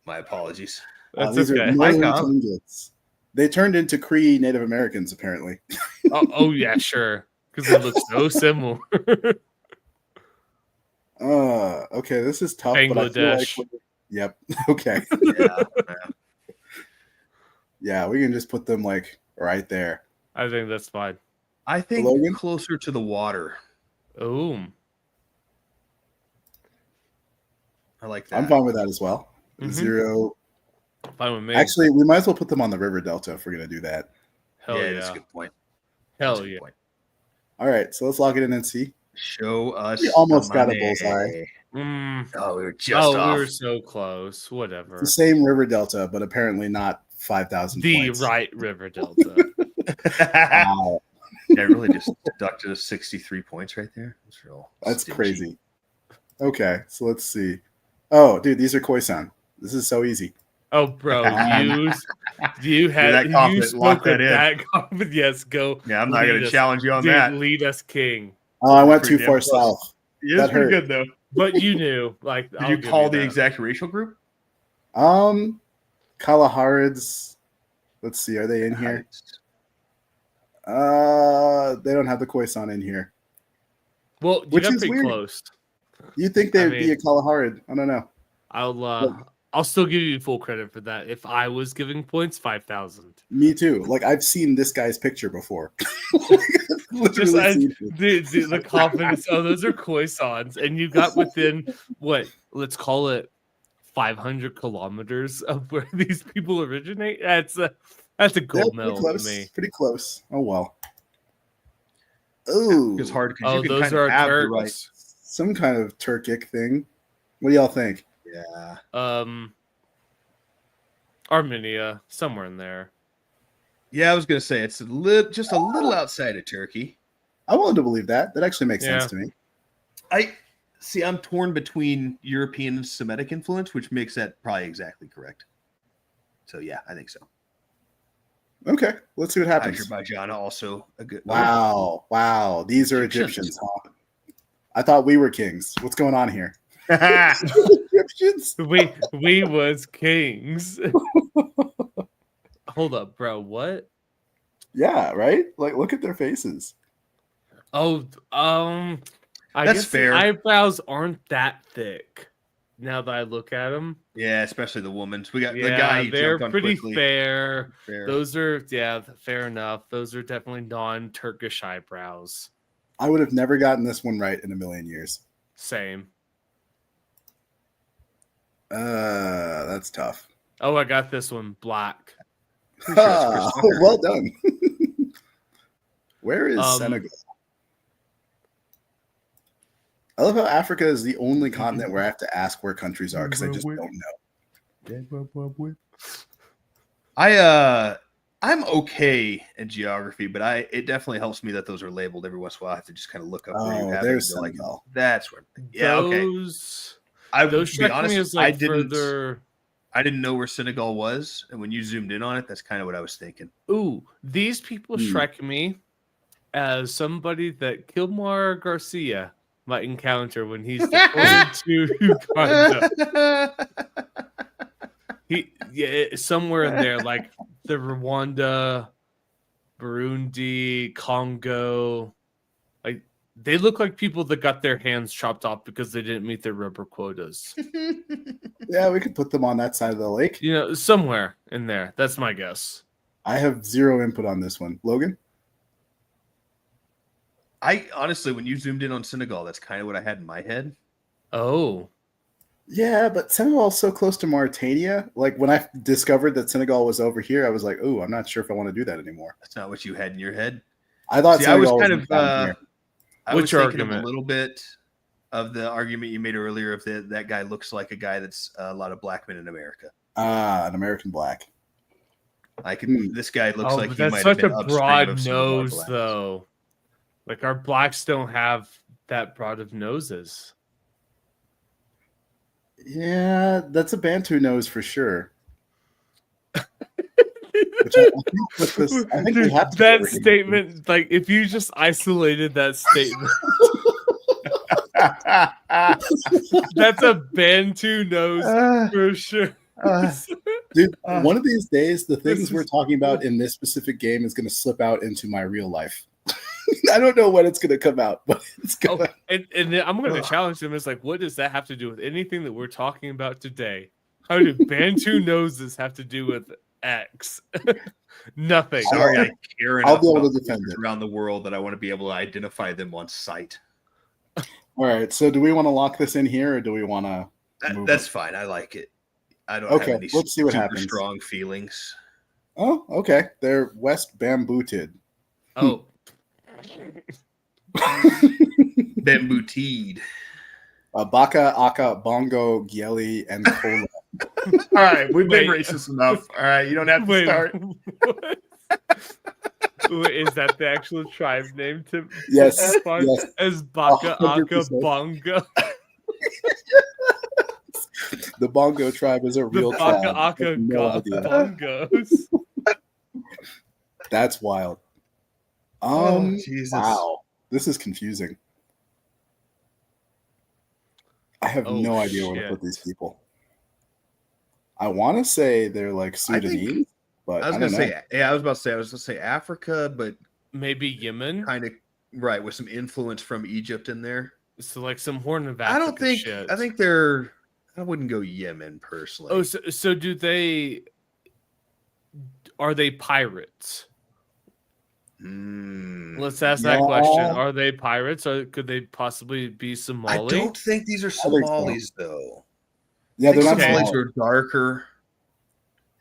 My apologies. These are Northern Tlingits. They turned into Cree Native Americans, apparently. oh yeah, sure. Because they look so similar. Okay, this is tough. Bangladesh. But I feel like yep. Okay. Yeah, we can just put them like right there. I think that's fine. I think Logan? closer to the water. Oh. I like that. I'm fine with that as well. Mhm. 0. Fine with me. Actually, we might as well put them on the river delta if we're gonna do that. Hell yeah. That's a good point. Hell yeah. All right, so let's log it in and see. Show us. We almost the got a money. bullseye. Oh, we were just off. We were so close. Whatever. It's the same river delta, but apparently not 5,000 The points. right river delta. Wow. Yeah, really just deducted us 63 points right there. That's real. That's stingy. crazy. Okay, so let's see. Oh, dude, these are Khoisan. This is so easy. Oh, bro, you had that you confident. Lock spoke that with in. that confidence. Yes, go. Yeah, I'm not going lead to us. challenge you on Dude, that. Lead us, king. Oh, I went Pretty too far damn close. south. Yeah, That it's pretty hurt. good though. But you knew, like, Did you call the exact racial group? Kalaharids. Let's see, are they in here? They don't have the Khoisan in here. Well, you Which got is pretty weird. close. You think they'd I be mean- a Kalaharid? I don't know. I'll still give you full credit for that. If I was giving points, 5,000. Me too. Like I've seen this guy's picture before. Just Literally seen it. the confidence. Oh, those are Khoisans, and you got within what? Let's call it 500 kilometers of where these people originate. That's a Yeah, gold pretty medal to close. me. Pretty close. Oh well. Ooh, It's hard because Oh, you can those kind are of have the Turks. right. some kind of Turkic thing. What do y'all think? Yeah. Armenia, somewhere in there. Yeah, I was going to say it's just a little outside of Turkey. I'm willing to believe that. That actually makes Yeah. sense to me. I see. I'm torn between European and Semitic influence, which makes that probably exactly correct. So yeah, I think so. Okay, let's see what happens. Azerbaijan also a good. Wow, wow, these are Egyptians. Egyptians, huh? I thought we were kings. What's going on here? Egyptians? We was kings. Hold up, bro. What? Yeah, right. Like, look at their faces. Oh, I That's guess fair. the eyebrows aren't that thick. Now that I look at them, Yeah, especially the woman's. We got the yeah, guy you they're jumped on pretty quickly. fair. Fair. Those are fair enough. Those are definitely non-Turkish eyebrows. I would have never gotten this one right in a million years. Same. That's tough. Oh, I got this one. Black. Well done. Where is Senegal? I love how Africa is the only continent where I have to ask where countries are because I just don't know. I'm okay in geography, but it definitely helps me that those are labeled every once in a while. I have to just kind of look up where you have there's it. Like, Senegal. that's where. Yeah, okay. Those To be strike me honest, as like I didn't know where Senegal was, and when you zoomed in on it, that's kind of what I was thinking. Ooh, these people strike me as somebody that Kilmar Garcia might encounter when he's deported to Uganda. Somewhere in there, like the Rwanda, Burundi, Congo. Like they look like people that got their hands chopped off because they didn't meet their rubber quotas. Yeah, we could put them on that side of the lake. Somewhere in there. That's my guess. I have zero input on this one. Logan? I honestly, when you zoomed in on Senegal, that's kind of what I had in my head. Oh. Yeah, but Senegal is so close to Mauritania. Like when I discovered that Senegal was over here, I was like, "Oh, I'm not sure if I want to do that anymore." That's not what you had in your head. I thought Senegal I was kind down here. I was Which thinking argument? of a little bit of the argument you made earlier of that guy looks like a guy that's a lot of black men in America. An American black. I can. This guy looks like he that's might have such a been upstream broad of some of our nose, blacks. though. Like our blacks don't have that broad of noses. Yeah, that's a Bantu nose for sure. Which I think we have to That go over here. statement, like if you just isolated that statement, that's a Bantu nose for sure. Dude, one of these days, the things we're talking about in this specific game is going to slip out into my real life. I don't know when it's going to come out, but it's going to. And then I'm going to challenge them. It's like, what does that have to do with anything that we're talking about today? How do Bantu noses have to do with X? Nothing. Sorry, I care I'll enough be able to about defend creatures it. around the world that I want to be able to identify them on sight. All right. So, do we want to lock this in here, or do we want to? That's fine. I like it. I don't Okay, have any let's see what super happens. strong feelings. Oh, okay. They're West Bambooted. Oh. Bamboo-teed. Baka, Aka, Bongo, Gieli, and Kola. All right, we've been Wait. racist enough. All right, you don't have to start. Wait, is that the actual tribe name to Yes, as yes. Baka Aka 100%. Bongo? The Bongo tribe is a real The tribe. Baka I Aka have no idea. Bongos. That's wild. Jesus. Wow. This is confusing. I have Oh, no idea where to shit. put these people. I want to say they're like Sudanese, but I was I gonna don't know. say, I was gonna say Africa, but Maybe Yemen. kind of right with some influence from Egypt in there. So like some Horn of I Africa don't think. shit. I think they're. I wouldn't go Yemen personally. Oh, so do they? Are they pirates? Let's ask that question. Are they pirates, or could they possibly be Somali? I don't think these are I think so. Somalis though. Yeah, I think they're not Somalis Somali. are darker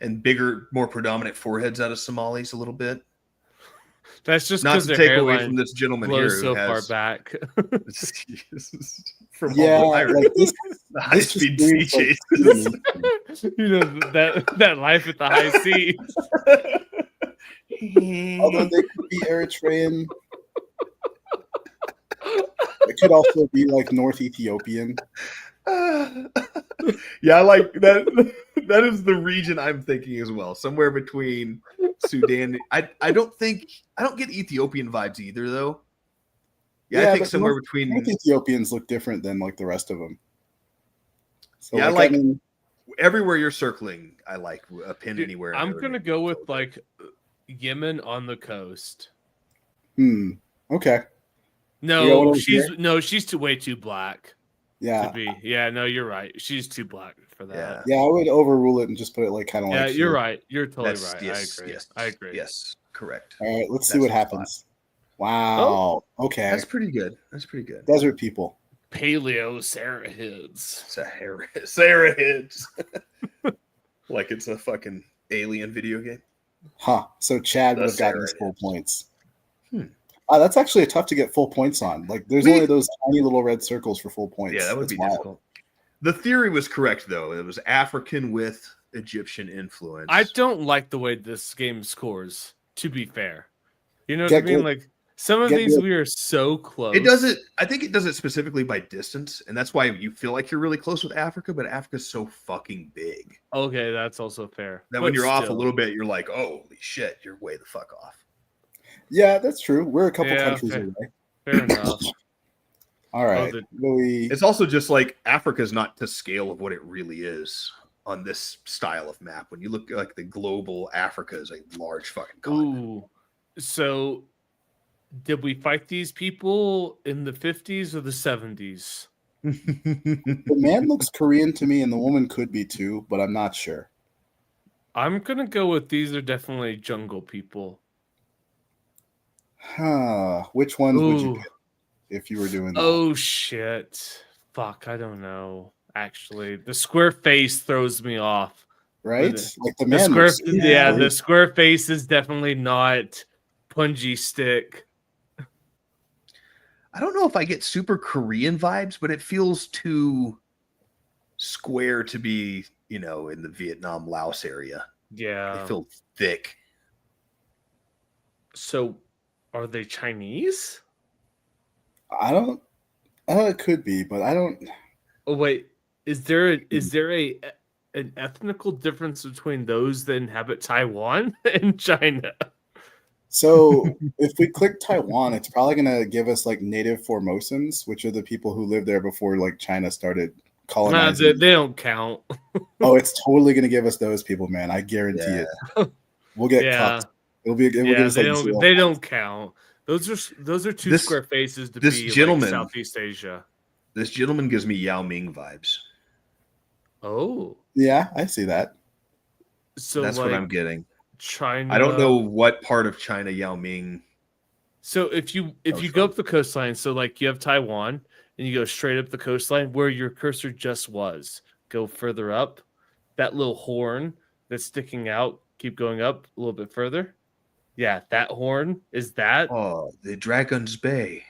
and bigger, more predominant foreheads out of Somalis a little bit. That's just Not because to their take away hairline from this gentleman here blows who so far has back. from Yeah, all the pirates. like this, The high-speed this sea just screams, chases. like, You know that life at the high seas. although they could be Eritrean. It could also be like North Ethiopian. Yeah, I like that. That is the region I'm thinking as well. Somewhere between Sudan. I don't get Ethiopian vibes either, though. Yeah, I think but somewhere North between. Ethiopians look different than like the rest of them. So Yeah, I mean, everywhere you're circling. I like a pin Dude, anywhere. I'm gonna go with like Yemen on the coast. okay. No, she's way too black. Yeah. To be. Yeah, no, you're right. She's too black for that. Yeah, I would overrule it and just put it like kind of Yeah, like. you're right. You're totally That's- right. yes, I agree. yes, I agree. Yes, correct. All right, let's see That's what the happens. Wow. Okay. That's pretty good. That's pretty good. Desert people. Paleo Sarahids. Sarahids. Like it's a fucking alien video game. Huh. So Chad The would have gotten his Sarahids. full points. Hmm. That's actually tough to get full points on. Like, there's only those tiny little red circles for full points. Yeah, that would That's be wild. difficult. The theory was correct though. It was African with Egyptian influence. I don't like the way this game scores, to be fair. You know what Get I mean? good. Like some of Get these good. we are so close. It does it. I think it does it specifically by distance, and that's why you feel like you're really close with Africa. But Africa's so fucking big Okay, that's also fair. that But when you're off a still. little bit, you're like, "Oh, holy shit, you're way the fuck off." Yeah, that's true. We're a couple Yeah, countries fair- away. Fair enough. All right. the- Louis. It's also just like Africa's not to scale of what it really is on this style of map. When you look at like the global Africa is a large fucking continent. Ooh. So did we fight these people in the 50s or the 70s? The man looks Korean to me, and the woman could be too, but I'm not sure. I'm gonna go with these are definitely jungle people. Huh. Which ones would you Ooh. pick if you were doing that? Oh shit. Fuck, I don't know. Actually, the square face throws me off. Right? But Like the man square, looks- yeah, the square face is definitely not Punji Stick. I don't know if I get super Korean vibes, but it feels too square to be, in the Vietnam, Laos area. Yeah. They feel thick. So are they Chinese? I don't. It could be, but I don't. Oh wait, is there an ethnical difference between those that inhabit Taiwan and China? So if we click Taiwan, it's probably gonna give us like native Formosans, which are the people who lived there before like China started Nah, colonizing. they don't count. Oh, it's totally gonna give us those people, man. I guarantee it. We'll get Yeah. cucked. It will give Yeah, us they like don't. zero. They don't count. Those are two This- square faces to this be gentleman- like Southeast Asia. This gentleman gives me Yao Ming vibes. Oh, Yeah, I see that. so That's like what I'm getting. China. I don't know what part of China Yao Ming. So if you go up the coastline, so like you have Taiwan and you go straight up the coastline where your cursor just was, go further up, that little horn that's sticking out, keep going up a little bit further. Yeah, that horn is that. Oh, the Dragon's Bay.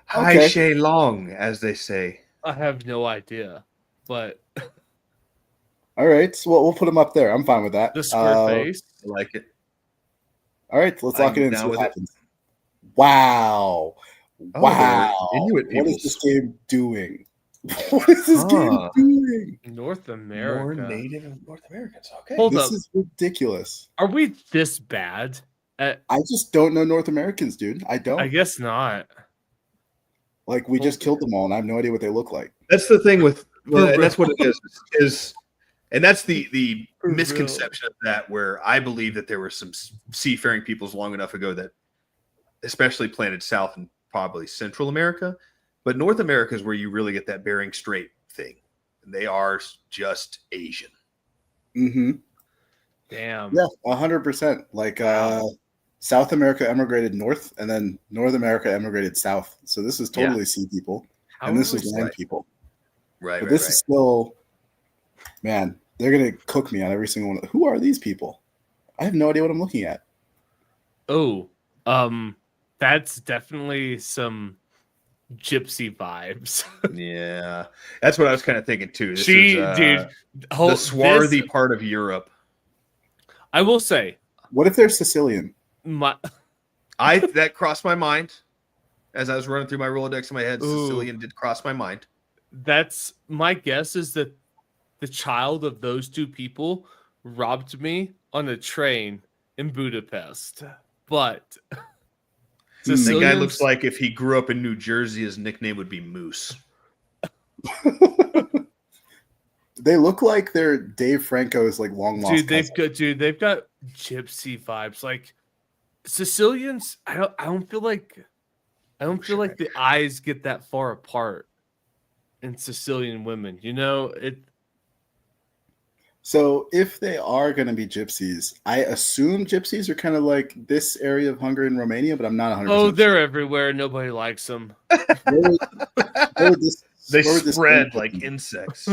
Hai Okay. Shei Long, as they say. I have no idea, but All right, so we'll put them up there. I'm fine with that. the square face. I like it. All right, let's lock I'm it in. down See what with it. happens. Wow! Oh, Wow! they're Inuit What is peoples. this game doing? What is this game Huh. doing? North More America. Native North Americans. Okay. Hold This up. is ridiculous. Are we this bad? I just don't know North Americans, dude. I don't. I guess not. Like we just killed them all, and I have no idea what they look like. That's the thing with well, For and that's what real. it is and that's the For real. misconception of that, where I believe that there were some seafaring peoples long enough ago that especially planted south and probably Central America, but North America is where you really get that Bering Strait thing, and they are just Asian. Mm-hmm. Damn. Yeah, 100%. Like South America emigrated north, and then North America emigrated south. So this is totally sea people, How and this are is we- land Right. people. Right. But right, this right. is still, man, they're gonna cook me on every single one. Who are these people? I have no idea what I'm looking at. Oh, that's definitely some gypsy vibes. Yeah. That's what I was kind of thinking too. This She, is, dude, the swarthy part of Europe. I will say, What if they're Sicilian? my That crossed my mind as I was running through my Rolodex in my head. Ooh. Sicilian did cross my mind. that's my guess is that the child of those two people robbed me on a train in Budapest. But That guy Sicilians- looks like if he grew up in New Jersey, his nickname would be Moose. They look like they're Dave Franco's like long lost. They've got gypsy vibes. Like Sicilians, I don't feel like the eyes get that far apart in Sicilian women. You know it. So if they are going to be gypsies, I assume gypsies are kind of like this area of Hungary and Romania, but I'm not 100%. Oh, they're everywhere. Nobody likes them. They spread like insects.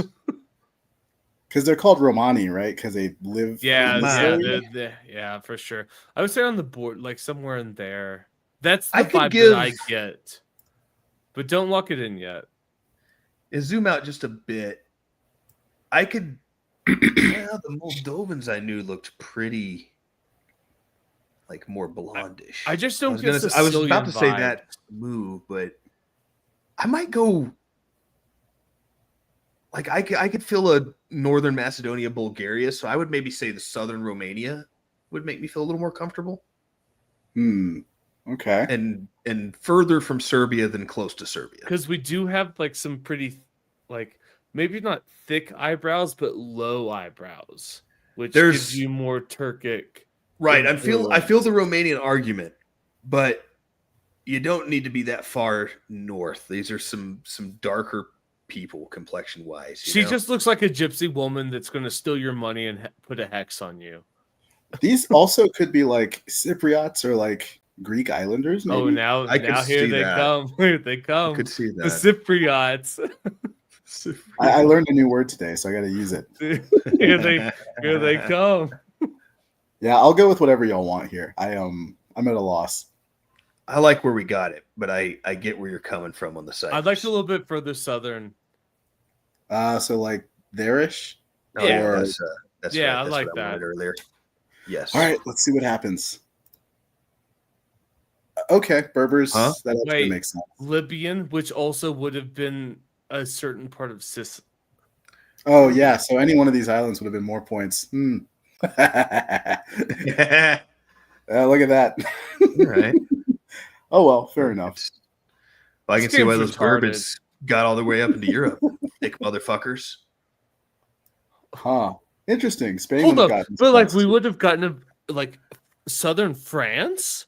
Because they're called Romani, right? Because they live. Yeah, for sure. I would say on the board, like somewhere in there. That's the I could vibe that I get. But don't lock it in yet. Zoom out just a bit. I could. Well, the Moldovans I knew looked pretty, like more blondish. I just don't get I was about to say vibe. that move, but I might go. Like I could feel a Northern Macedonia, Bulgaria, so I would maybe say the Southern Romania would make me feel a little more comfortable. Okay. And further from Serbia than close to Serbia. Because we do have like some pretty, like maybe not thick eyebrows, but low eyebrows, which gives you more Turkic. Right. I feel the Romanian argument, but you don't need to be that far north. These are some darker people complexion wise. She just looks like a gypsy woman that's going to steal your money and put a hex on you. These also could be like Cypriots or like Greek islanders. Maybe? Oh, now here they come. Here they come. I could see that. The Cypriots. I learned a new word today, so I got to use it. Here they come. Yeah, I'll go with whatever y'all want here. I'm at a loss. I like where we got it, but I get where you're coming from on the side. I'd like a little bit further southern. So like there-ish? Yeah, or... that's yeah, right. I That's like what I that. wanted earlier. Yes. All right, let's see what happens. Okay, Berbers. Huh? That actually Wait, makes sense. Libyan, which also would have been a certain part of Cis. Oh yeah, so any one of these islands would have been more points. Look at that. All right. Oh well, fair enough. Well, I can This see why game's those retarded. Bourbons got all the way up into Europe. Thick motherfuckers. Huh. Interesting. Spain Hold would up, have gotten but like spots we too. would have gotten like southern France.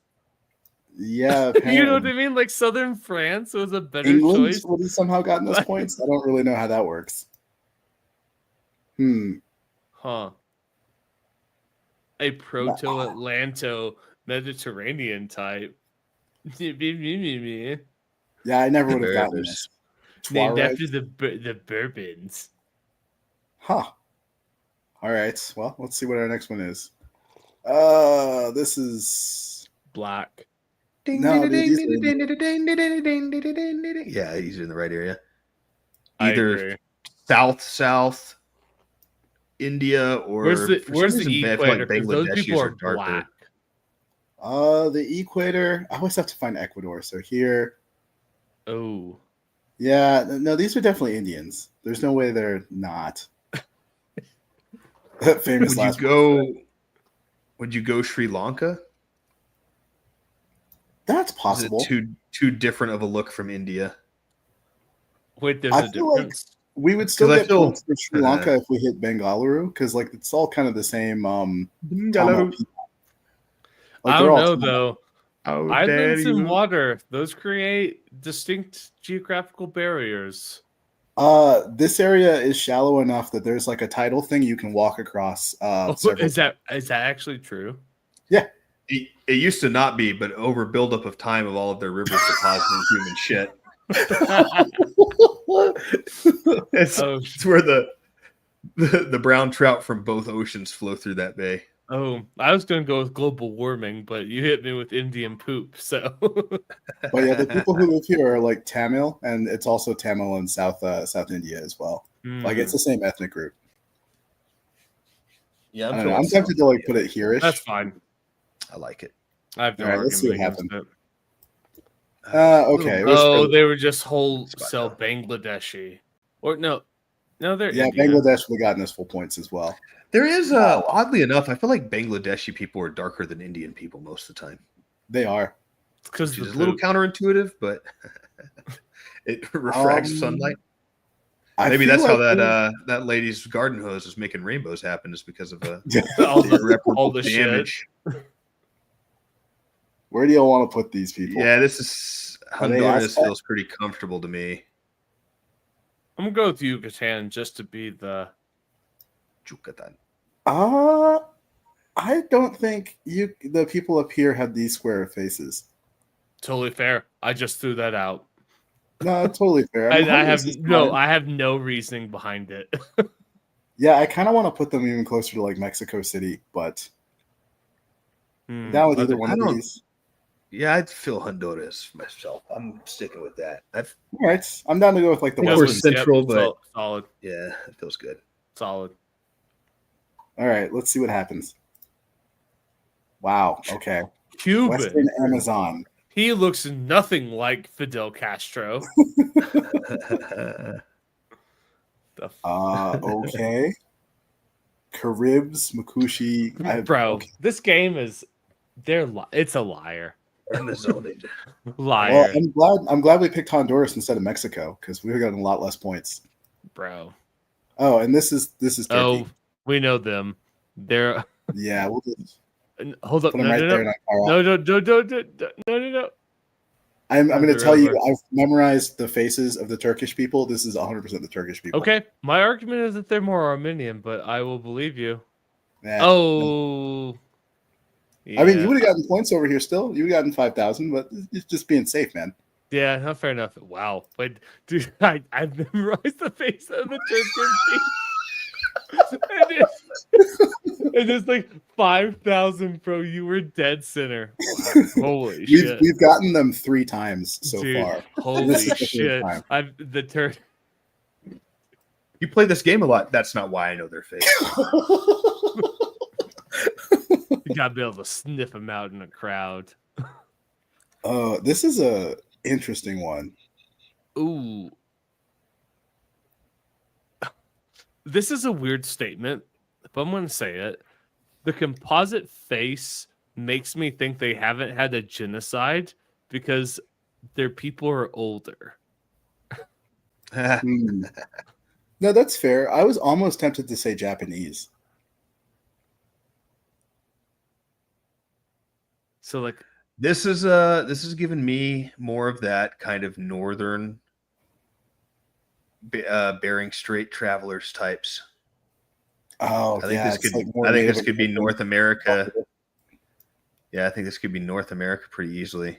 Yeah, You know what apparently. I mean? Like southern France was a better England choice. would have somehow gotten those points. I don't really know how that works. Huh. A proto-Atlanto Mediterranean type. Named Yeah, I never would have gotten this. Tuareg. after the Bourbons. Huh. All right. Well, let's see what our next one is. This is Black. No, these are- Yeah, he's in the right area. I Either agree. south India or Where's the for some reason, I feel equator? 'Cause those Bangladeshis people are darker. black. the equator. I always have to find Ecuador. So here, Oh. yeah, no, these are definitely Indians. There's no way they're not. Famous last word. Would you go Sri Lanka? That's Is possible. it too different of a look from India? Wait, there's I a feel like difference. we would still 'Cause I get feel- points for Sri Lanka if we hit Bengaluru because like it's all kind of the same. Tamil people. Like, I they're don't all know Tamil. though. How Islands dare and you. water, those create distinct geographical barriers. This area is shallow enough that there's like a tidal thing you can walk across. Several Is that actually true? Yeah. It used to not be, but over buildup of time of all of their rivers depositing human shit. It's where the brown trout from both oceans flow through that bay. Oh, I was going to go with global warming, but you hit me with Indian poop. So, But yeah, the people who live here are like Tamil, and it's also Tamil in South India as well. Like it's the same ethnic group. Yeah, I don't know. I'm tempted to like put it here-ish. That's fine. I like it. I have no All right, let's see what argument against it. Okay. it was Oh, for- they were just wholesale Bangladeshi, or no, they're yeah, India. Bangladesh would have gotten us full points as well. There is, oddly enough, I feel like Bangladeshi people are darker than Indian people most of the time. They are. Because Which is a little counterintuitive, but it refracts sunlight. Maybe feel that's how like that lady's garden hose is making rainbows happen, is because of all the irreparable shit. damage. Where do y'all want to put these people? Yeah, this is Are they Honduras Aztec? feels pretty comfortable to me. I'm gonna go with Yucatan just to be the Yucatan. I don't think the people up here have these square faces. totally fair. I just threw that out. No, totally fair. I mean, have Honduras is no. fine. I have no reasoning behind it. Yeah, I kind of want to put them even closer to like Mexico City, but down with either one I of don't- these. Yeah, I'd feel Honduras myself. I'm sticking with that. All right, I'm down to go with like the More Western. central, but solid. yeah, it feels good. Solid. All right, let's see what happens. Wow. Okay. Cuban. Western Amazon. He looks nothing like Fidel Castro. Okay. Caribs, Makushi. Bro, okay. this game is it's a liar. Amazonian. Liar. Well, I'm glad we picked Honduras instead of Mexico because we would have gotten a lot less points. Bro. Oh, and this is Turkey. Oh, we know them. They're Yeah, we'll just hold up. put them right there. No. And No. I'm going to Over, tell you, over. I've memorized the faces of the Turkish people. This is 100% the Turkish people. Okay, my argument is that they're more Armenian, but I will believe you. Yeah. Oh. I mean, Yeah. you would have gotten points over here still. You would have gotten 5,000, but it's just being safe, man. Yeah, not fair enough. Wow. But dude, I've memorized the face of the Turkish and it's like 5,000, bro. You were dead center. Wow. Holy shit. We've gotten them 3 times so Dude, far. Holy This is the third shit. time. You play this game a lot. That's not why I know their face. You gotta be able to sniff them out in a crowd. Oh, this is a interesting one. Ooh. This is a weird statement, but I'm going to say it. The composite face makes me think they haven't had a genocide because their people are older. Hmm. No, that's fair. I was almost tempted to say Japanese. So like this is giving me more of that kind of northern Bering Strait travelers types. Oh, I think yeah, this it's could like more I think Native this could be American. North America. Yeah, I think this could be North America pretty easily.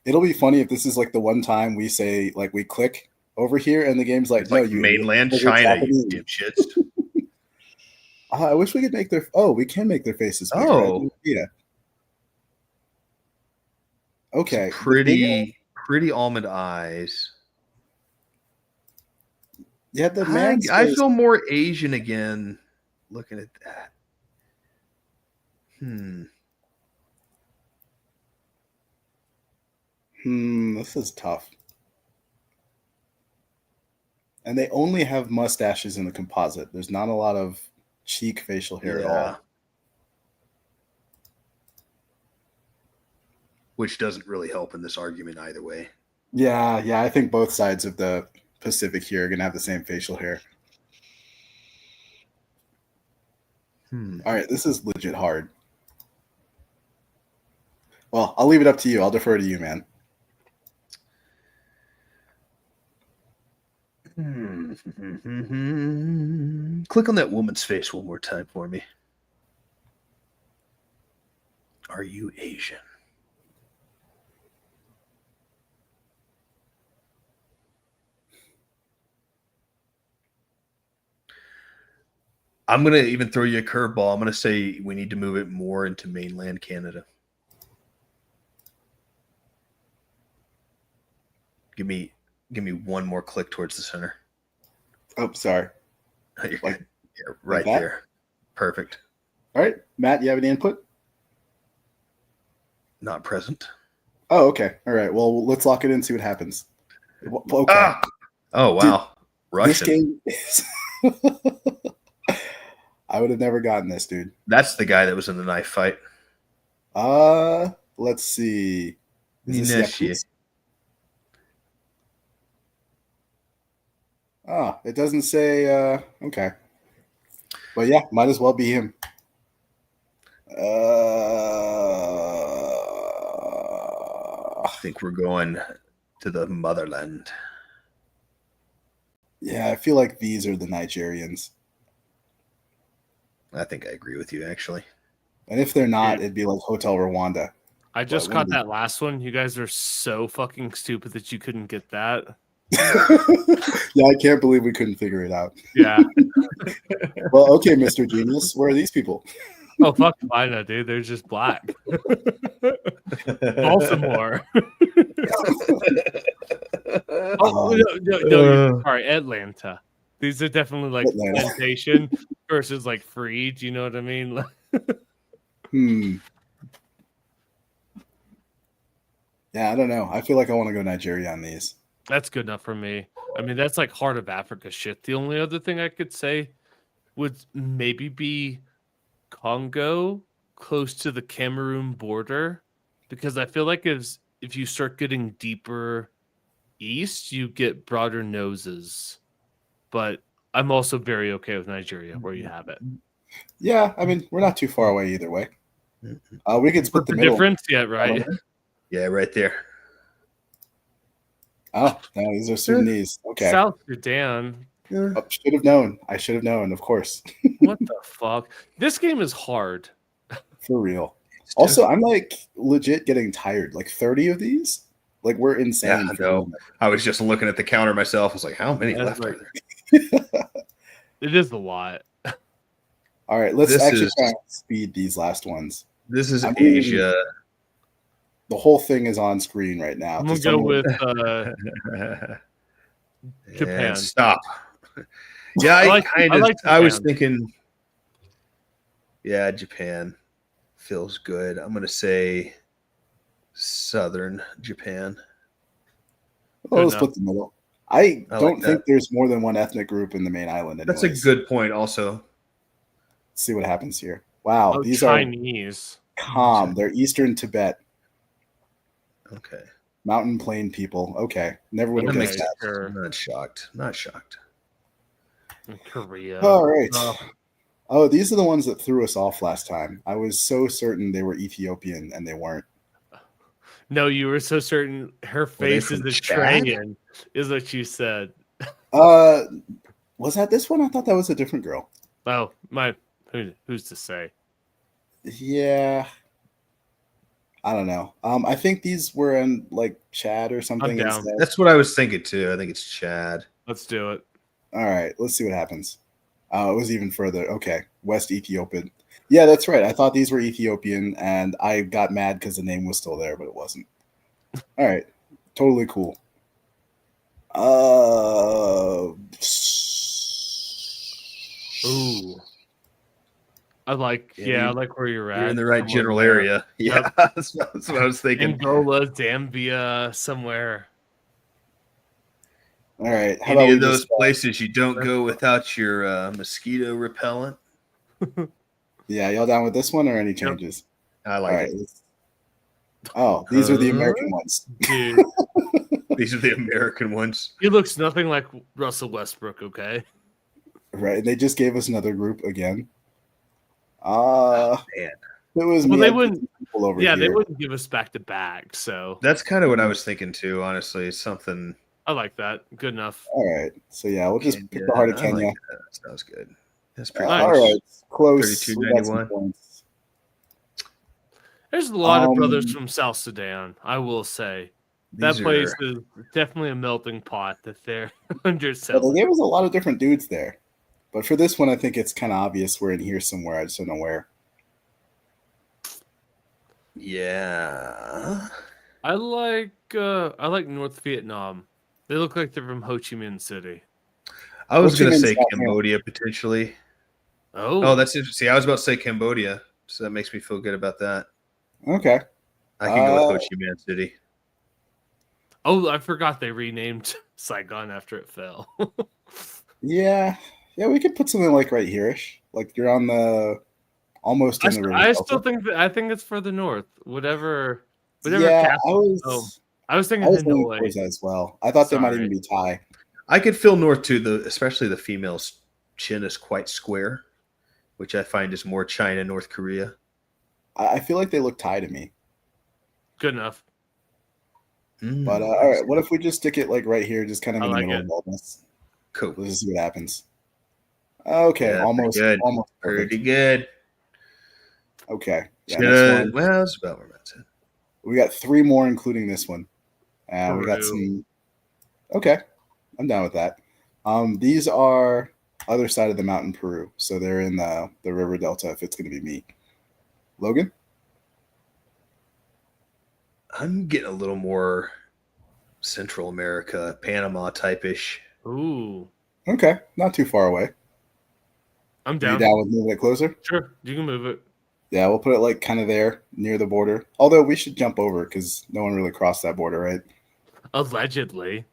It'll be funny if this is like the one time we say like we click over here and the game's like, It's no, like you mainland idiot. Like, China, it's you Japanese. dipshits. I wish we could make their. Oh, we can make their faces bigger. Oh. Yeah. Okay. Pretty almond eyes. Yeah, the man's I face- feel more Asian again looking at that. This is tough. And they only have mustaches in the composite. There's not a lot of cheek facial hair at all. Which doesn't really help in this argument either way. Yeah, I think both sides of the Pacific here are gonna have the same facial hair. All right, this is legit hard. Well, I'll leave it up to you. I'll defer to you, man. Click on that woman's face one more time for me. Are you Asian? I'm going to even throw you a curveball. I'm going to say we need to move it more into mainland Canada. Give me one more click towards the center. Oh, sorry. You're good. Yeah, right that? there. Perfect. All right, Matt, you have any input? Not present. Oh, okay. All right. Well, let's lock it in and see what happens. Okay. Oh, wow. Dude, this Russian. game is... I would have never gotten this, dude. That's the guy that was in the knife fight. Let's see. Is this Yes, Yakutsk? Oh, it doesn't say. Okay, but yeah, might as well be him. I think we're going to the motherland. Yeah, I feel like these are the Nigerians. I think I agree with you, actually. And if they're not, it'd be like Hotel Rwanda. I just caught that last one. You guys are so fucking stupid that you couldn't get that. Yeah, I can't believe we couldn't figure it out. Yeah. Well, okay, Mr. Genius, where are these people? Oh, fuck if I know, dude. They're just black. Baltimore. No, sorry, Atlanta. These are definitely like Atlanta. plantation versus like free. Do you know what I mean? Yeah, I don't know. I feel like I want to go Nigeria on these. That's good enough for me. I mean, that's like heart of Africa shit. The only other thing I could say would maybe be Congo, close to the Cameroon border, because I feel like if you start getting deeper east, you get broader noses. But I'm also very okay with Nigeria, where you have it. Yeah, I mean, we're not too far away either way. We could split the The middle. difference yet, right? Yeah, right there. Oh, no, these are Sudanese. Okay. South Sudan. Oh, should have known. I should have known, of course. What the fuck? This game is hard. For real. Also, I'm like legit getting tired. Like 30 of these? Like we're insane. Yeah, no. I was just looking at the counter myself. I was like, how many left are there? It is a lot. All right, let's This actually is- try and speed these last ones. This is I mean, Asia. The whole thing is on screen right now. I'm gonna Just go tell me- with Japan. And stop. Yeah, I I, like- kind I of. like I was Japan. thinking. Yeah, Japan feels good. I'm gonna say southern Japan. Oh, let's enough. split the middle. I I like don't think that. there's more than one ethnic group in the main island. That's a anyways. good point. Also, Let's see what happens here. Wow, Oh, these Chinese. are calm. They're Eastern Tibet, okay. mountain plain people. Okay, never would have That guessed makes that. Sure. I'm not shocked. Not shocked. Korea. All right. Oh. Oh, these are the ones that threw us off last time. I was so certain they were Ethiopian, and they weren't. No, you were so certain her they face is from a Chad? Trayan, is what you said. Was that this one? I thought that was a different girl. Oh, who's to say? Yeah. I don't know. I think these were in like Chad or something. down. Instead. That's what I was thinking too. I think it's Chad. Let's do it. All right, let's see what happens. It was even further. Okay, West Ethiopian. Yeah, that's right. I thought these were Ethiopian, and I got mad because the name was still there, but it wasn't. All right, totally cool. Ooh. I like, Yeah, I like where you're at. You're in the right Somewhere general there. area. Yeah, Yep. that's what I was thinking. Angola, Zambia, somewhere. All right, how about Any we of those just, places you don't go without your mosquito repellent. yeah, y'all down with this one or any changes? I All like right. it. let's- Oh, these are the American ones. Dude, These are the American ones. he looks nothing like Russell Westbrook, okay? Right, they just gave us another group again. Man, It was Well, me. they I'd put wouldn't- people over Yeah, they here. wouldn't give us back to back, so that's kind of what I was thinking too. Honestly, it's something. Oh, I like that. Good enough. All right, so yeah, we'll just pick Yeah, the heart of I Kenya. like that. That sounds good. That's pretty Nice. All close. right, close. We got some 32.91. points. There's a lot of brothers Um, from South Sudan, I will say. That These place are- is definitely a melting pot that they're under Well, selling. they gave us a lot of different dudes there, but for this one, I think it's kind of obvious we're in here somewhere. I just don't know where. Yeah. I like North Vietnam. They look like they're from Ho Chi Minh City. I was Ho Chi gonna Minh's say not here. Cambodia potentially. Oh, Oh, that's interesting. I was about to say Cambodia, so that makes me feel good about that. Okay. I can go with Uh, Ho Chi Minh City. Oh, I forgot they renamed Saigon after it fell. Yeah, we could put something like right here-ish. Like you're on the almost in the river. I delta. still think it's further north. Whatever Yeah, capital. I was. Oh, I was I thinking was leaning Hanoi. towards that as well. I thought they might Sorry. even be Thai. I could feel north too. Especially the female's chin is quite square, which I find is more China, North Korea. I feel like they look Thai to me. Good enough. But all right, what if we just stick it like right here, just kind of in the like middle it. of all this? Cool. Let's just see what happens. Okay, Yeah, almost good. almost perfect. Pretty good. Okay. Yeah, Should- next one. well, it's about where that's at. We got 3 more, including this one. We got Peru. some. Okay, I'm down with that. These are other side of the mountain, Peru. So they're in the river delta. If it's going to be me, Logan. I'm getting a little more Central America, Panama type-ish. Ooh, Okay, not too far away. I'm You down. down with moving it closer? Sure, you can move it. Yeah, we'll put it like kind of there near the border. Although we should jump over because no one really crossed that border, right? Allegedly.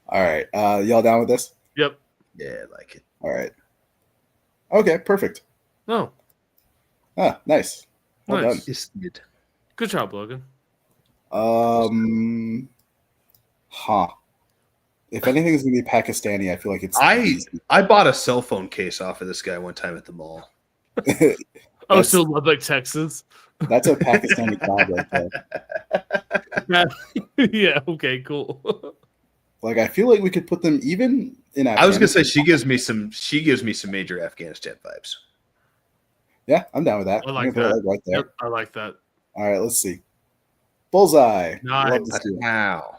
All right. Y'all down with this? Yep. Yeah, I like it. All right. Okay, perfect. No. Ah, nice. Well Nice. Just good. Good job, Logan. done. If anything's gonna be Pakistani, I feel like it's I bought a cell phone case off of this guy one time at the mall. Oh, so Lubbock, Texas. That's a Pakistani job right there. Yeah. Okay. Cool. Like I feel like we could put them even in. I was gonna say Afghanistan. she gives me some major Afghanistan vibes. Yeah, I'm down with that. I I'm like gonna put it that. like right there. Yep, I like that. All right, let's see. Bullseye. Nice. Love to see it. Wow.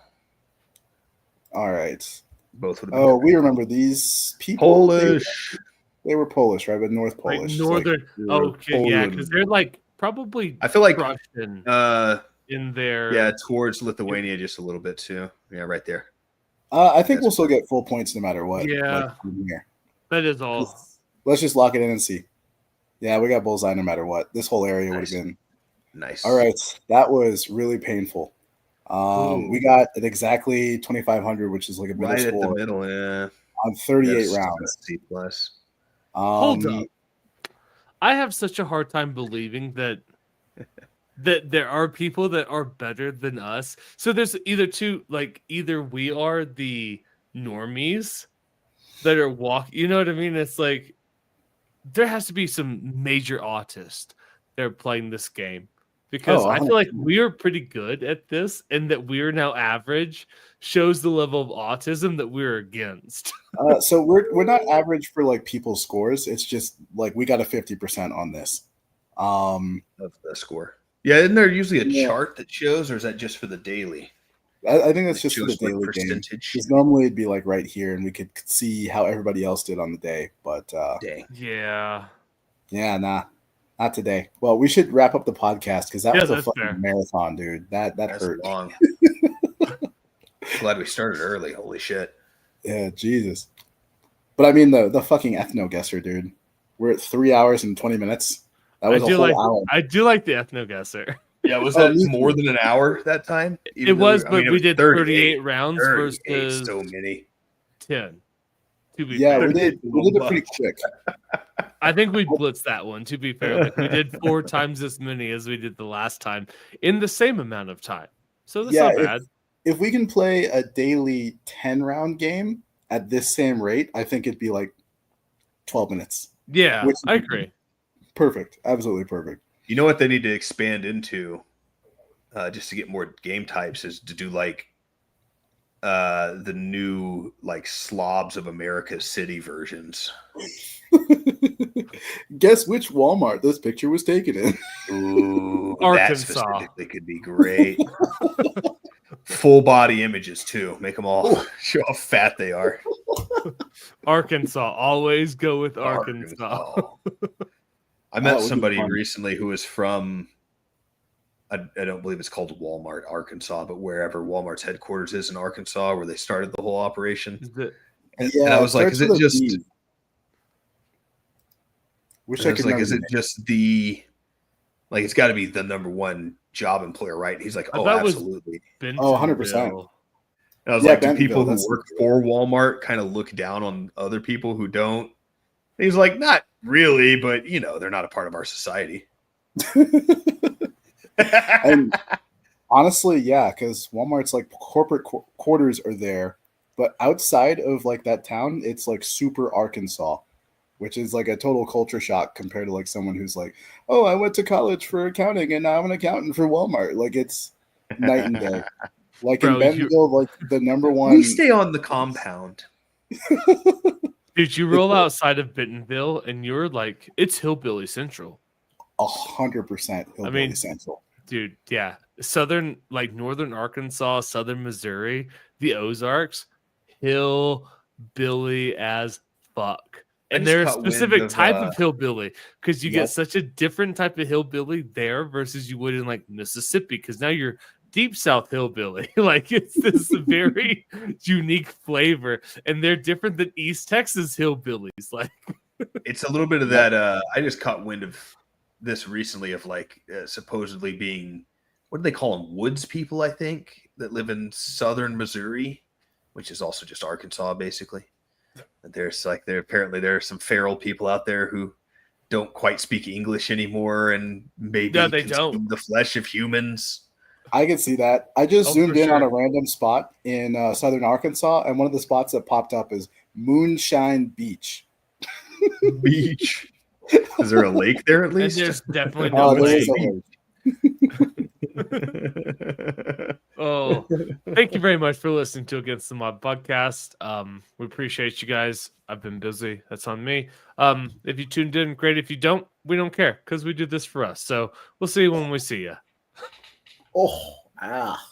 All right. Both would have Oh, we remember these people. Polish. They were Polish, right? But North Like Polish. northern. Okay. Yeah, because they're like probably. I feel like Russian in their. yeah, towards Lithuania just a little bit too. Yeah, right there. I think we'll still get full points no matter what. Yeah. like, from here. That is all. Let's just lock it in and see. Yeah, we got bullseye no matter what. This whole area would have been nice. All right, that was really painful. We got at exactly 2,500, which is like a middle Right at the score middle, yeah. on 38 That's rounds. C plus. Hold up. I have such a hard time believing that there are people that are better than us. So there's either we are the normies that are you know what I mean? It's like there has to be some major autist that are playing this game. Because I feel like we're pretty good at this, and that we're now average shows the level of autism that we're against. So we're not average for like people's scores. It's just like we got a 50% on this. Of the score. Yeah, isn't there usually a chart that shows, or is that just for the daily? I think that's It just for the shows what daily game. percentage. Because normally it'd be like right here, and we could see how everybody else did on the day. But Dang. Yeah. yeah, nah, not today. Well, we should wrap up the podcast because that Yeah, was a that's fucking fair. marathon, dude. That That's hurt. long. Glad we started early. Holy shit. Yeah, Jesus. But I mean the fucking ethno guesser, dude. We're at 3 hours and 20 minutes. That was a whole hour. I do like the ethno guesser. Yeah, was Oh, that me more too. than an hour that time? It was, but we was did 38 rounds 38, versus so many. 10. To be Yeah, fair. we did it pretty quick. I think we blitzed that one, to be fair. Like we did 4 times as many as we did the last time in the same amount of time. So that's not bad. If we can play a daily 10-round game at this same rate, I think it'd be like 12 minutes. Yeah, Which- I agree. Perfect. Absolutely perfect. You know what they need to expand into, just to get more game types, is to do like the new like Slobs of America city versions. Guess which Walmart this picture was taken in? Ooh, that Arkansas. specifically could be great. Full body images too. Make them all show how fat they are. Arkansas. Always go with Arkansas. I That met would be somebody fun. recently who was from, I don't believe it's called Walmart, Arkansas, but wherever Walmart's headquarters is in Arkansas, where they started the whole operation. And I was like, starts is it with a just? B. Wish And I I was could like, remember is it the name. just like it's got to be the number one job employer, right? He's like, I oh, thought it was absolutely. Oh, 100%. Bentonville. And I was Yeah, like, do Bentonville, people who that's- work for Walmart kind of look down on other people who don't? And he's like, not really, but they're not a part of our society. And Honestly, yeah, because Walmart's like corporate quarters are there, but outside of like that town, it's like super Arkansas, which is like a total culture shock compared to like someone who's like, oh, I went to college for accounting and now I'm an accountant for Walmart. Like it's night and day. Like Bro, in Bentonville, like the number one. We stay on the compound. Dude, you roll outside of Bentonville and you're like, it's hillbilly central. 100% hillbilly central. Dude, yeah. Southern, like northern Arkansas, southern Missouri, the Ozarks, hillbilly as fuck. And there's a specific type of hillbilly because you get such a different type of hillbilly there versus you would in like Mississippi because now you're deep south hillbilly. Like it's this very unique flavor and they're different than East Texas hillbillies. Like it's a little bit of that. I just caught wind of this recently of like supposedly being, what do they call them? Woods people, I think, that live in southern Missouri, which is also just Arkansas, basically. There's like there are some feral people out there who don't quite speak English anymore and maybe they consume the flesh of humans. I can see that. I just zoomed in on a random spot in southern Arkansas, and one of the spots that popped up is Moonshine Beach. Beach. Is there a lake there at least? And there's definitely no lake. Oh, thank you very much for listening to Against the Mob podcast. We appreciate you guys. I've been busy. That's on me. If you tuned in, great. If you don't, we don't care because we do this for us. So we'll see you when we see you. Oh, ah.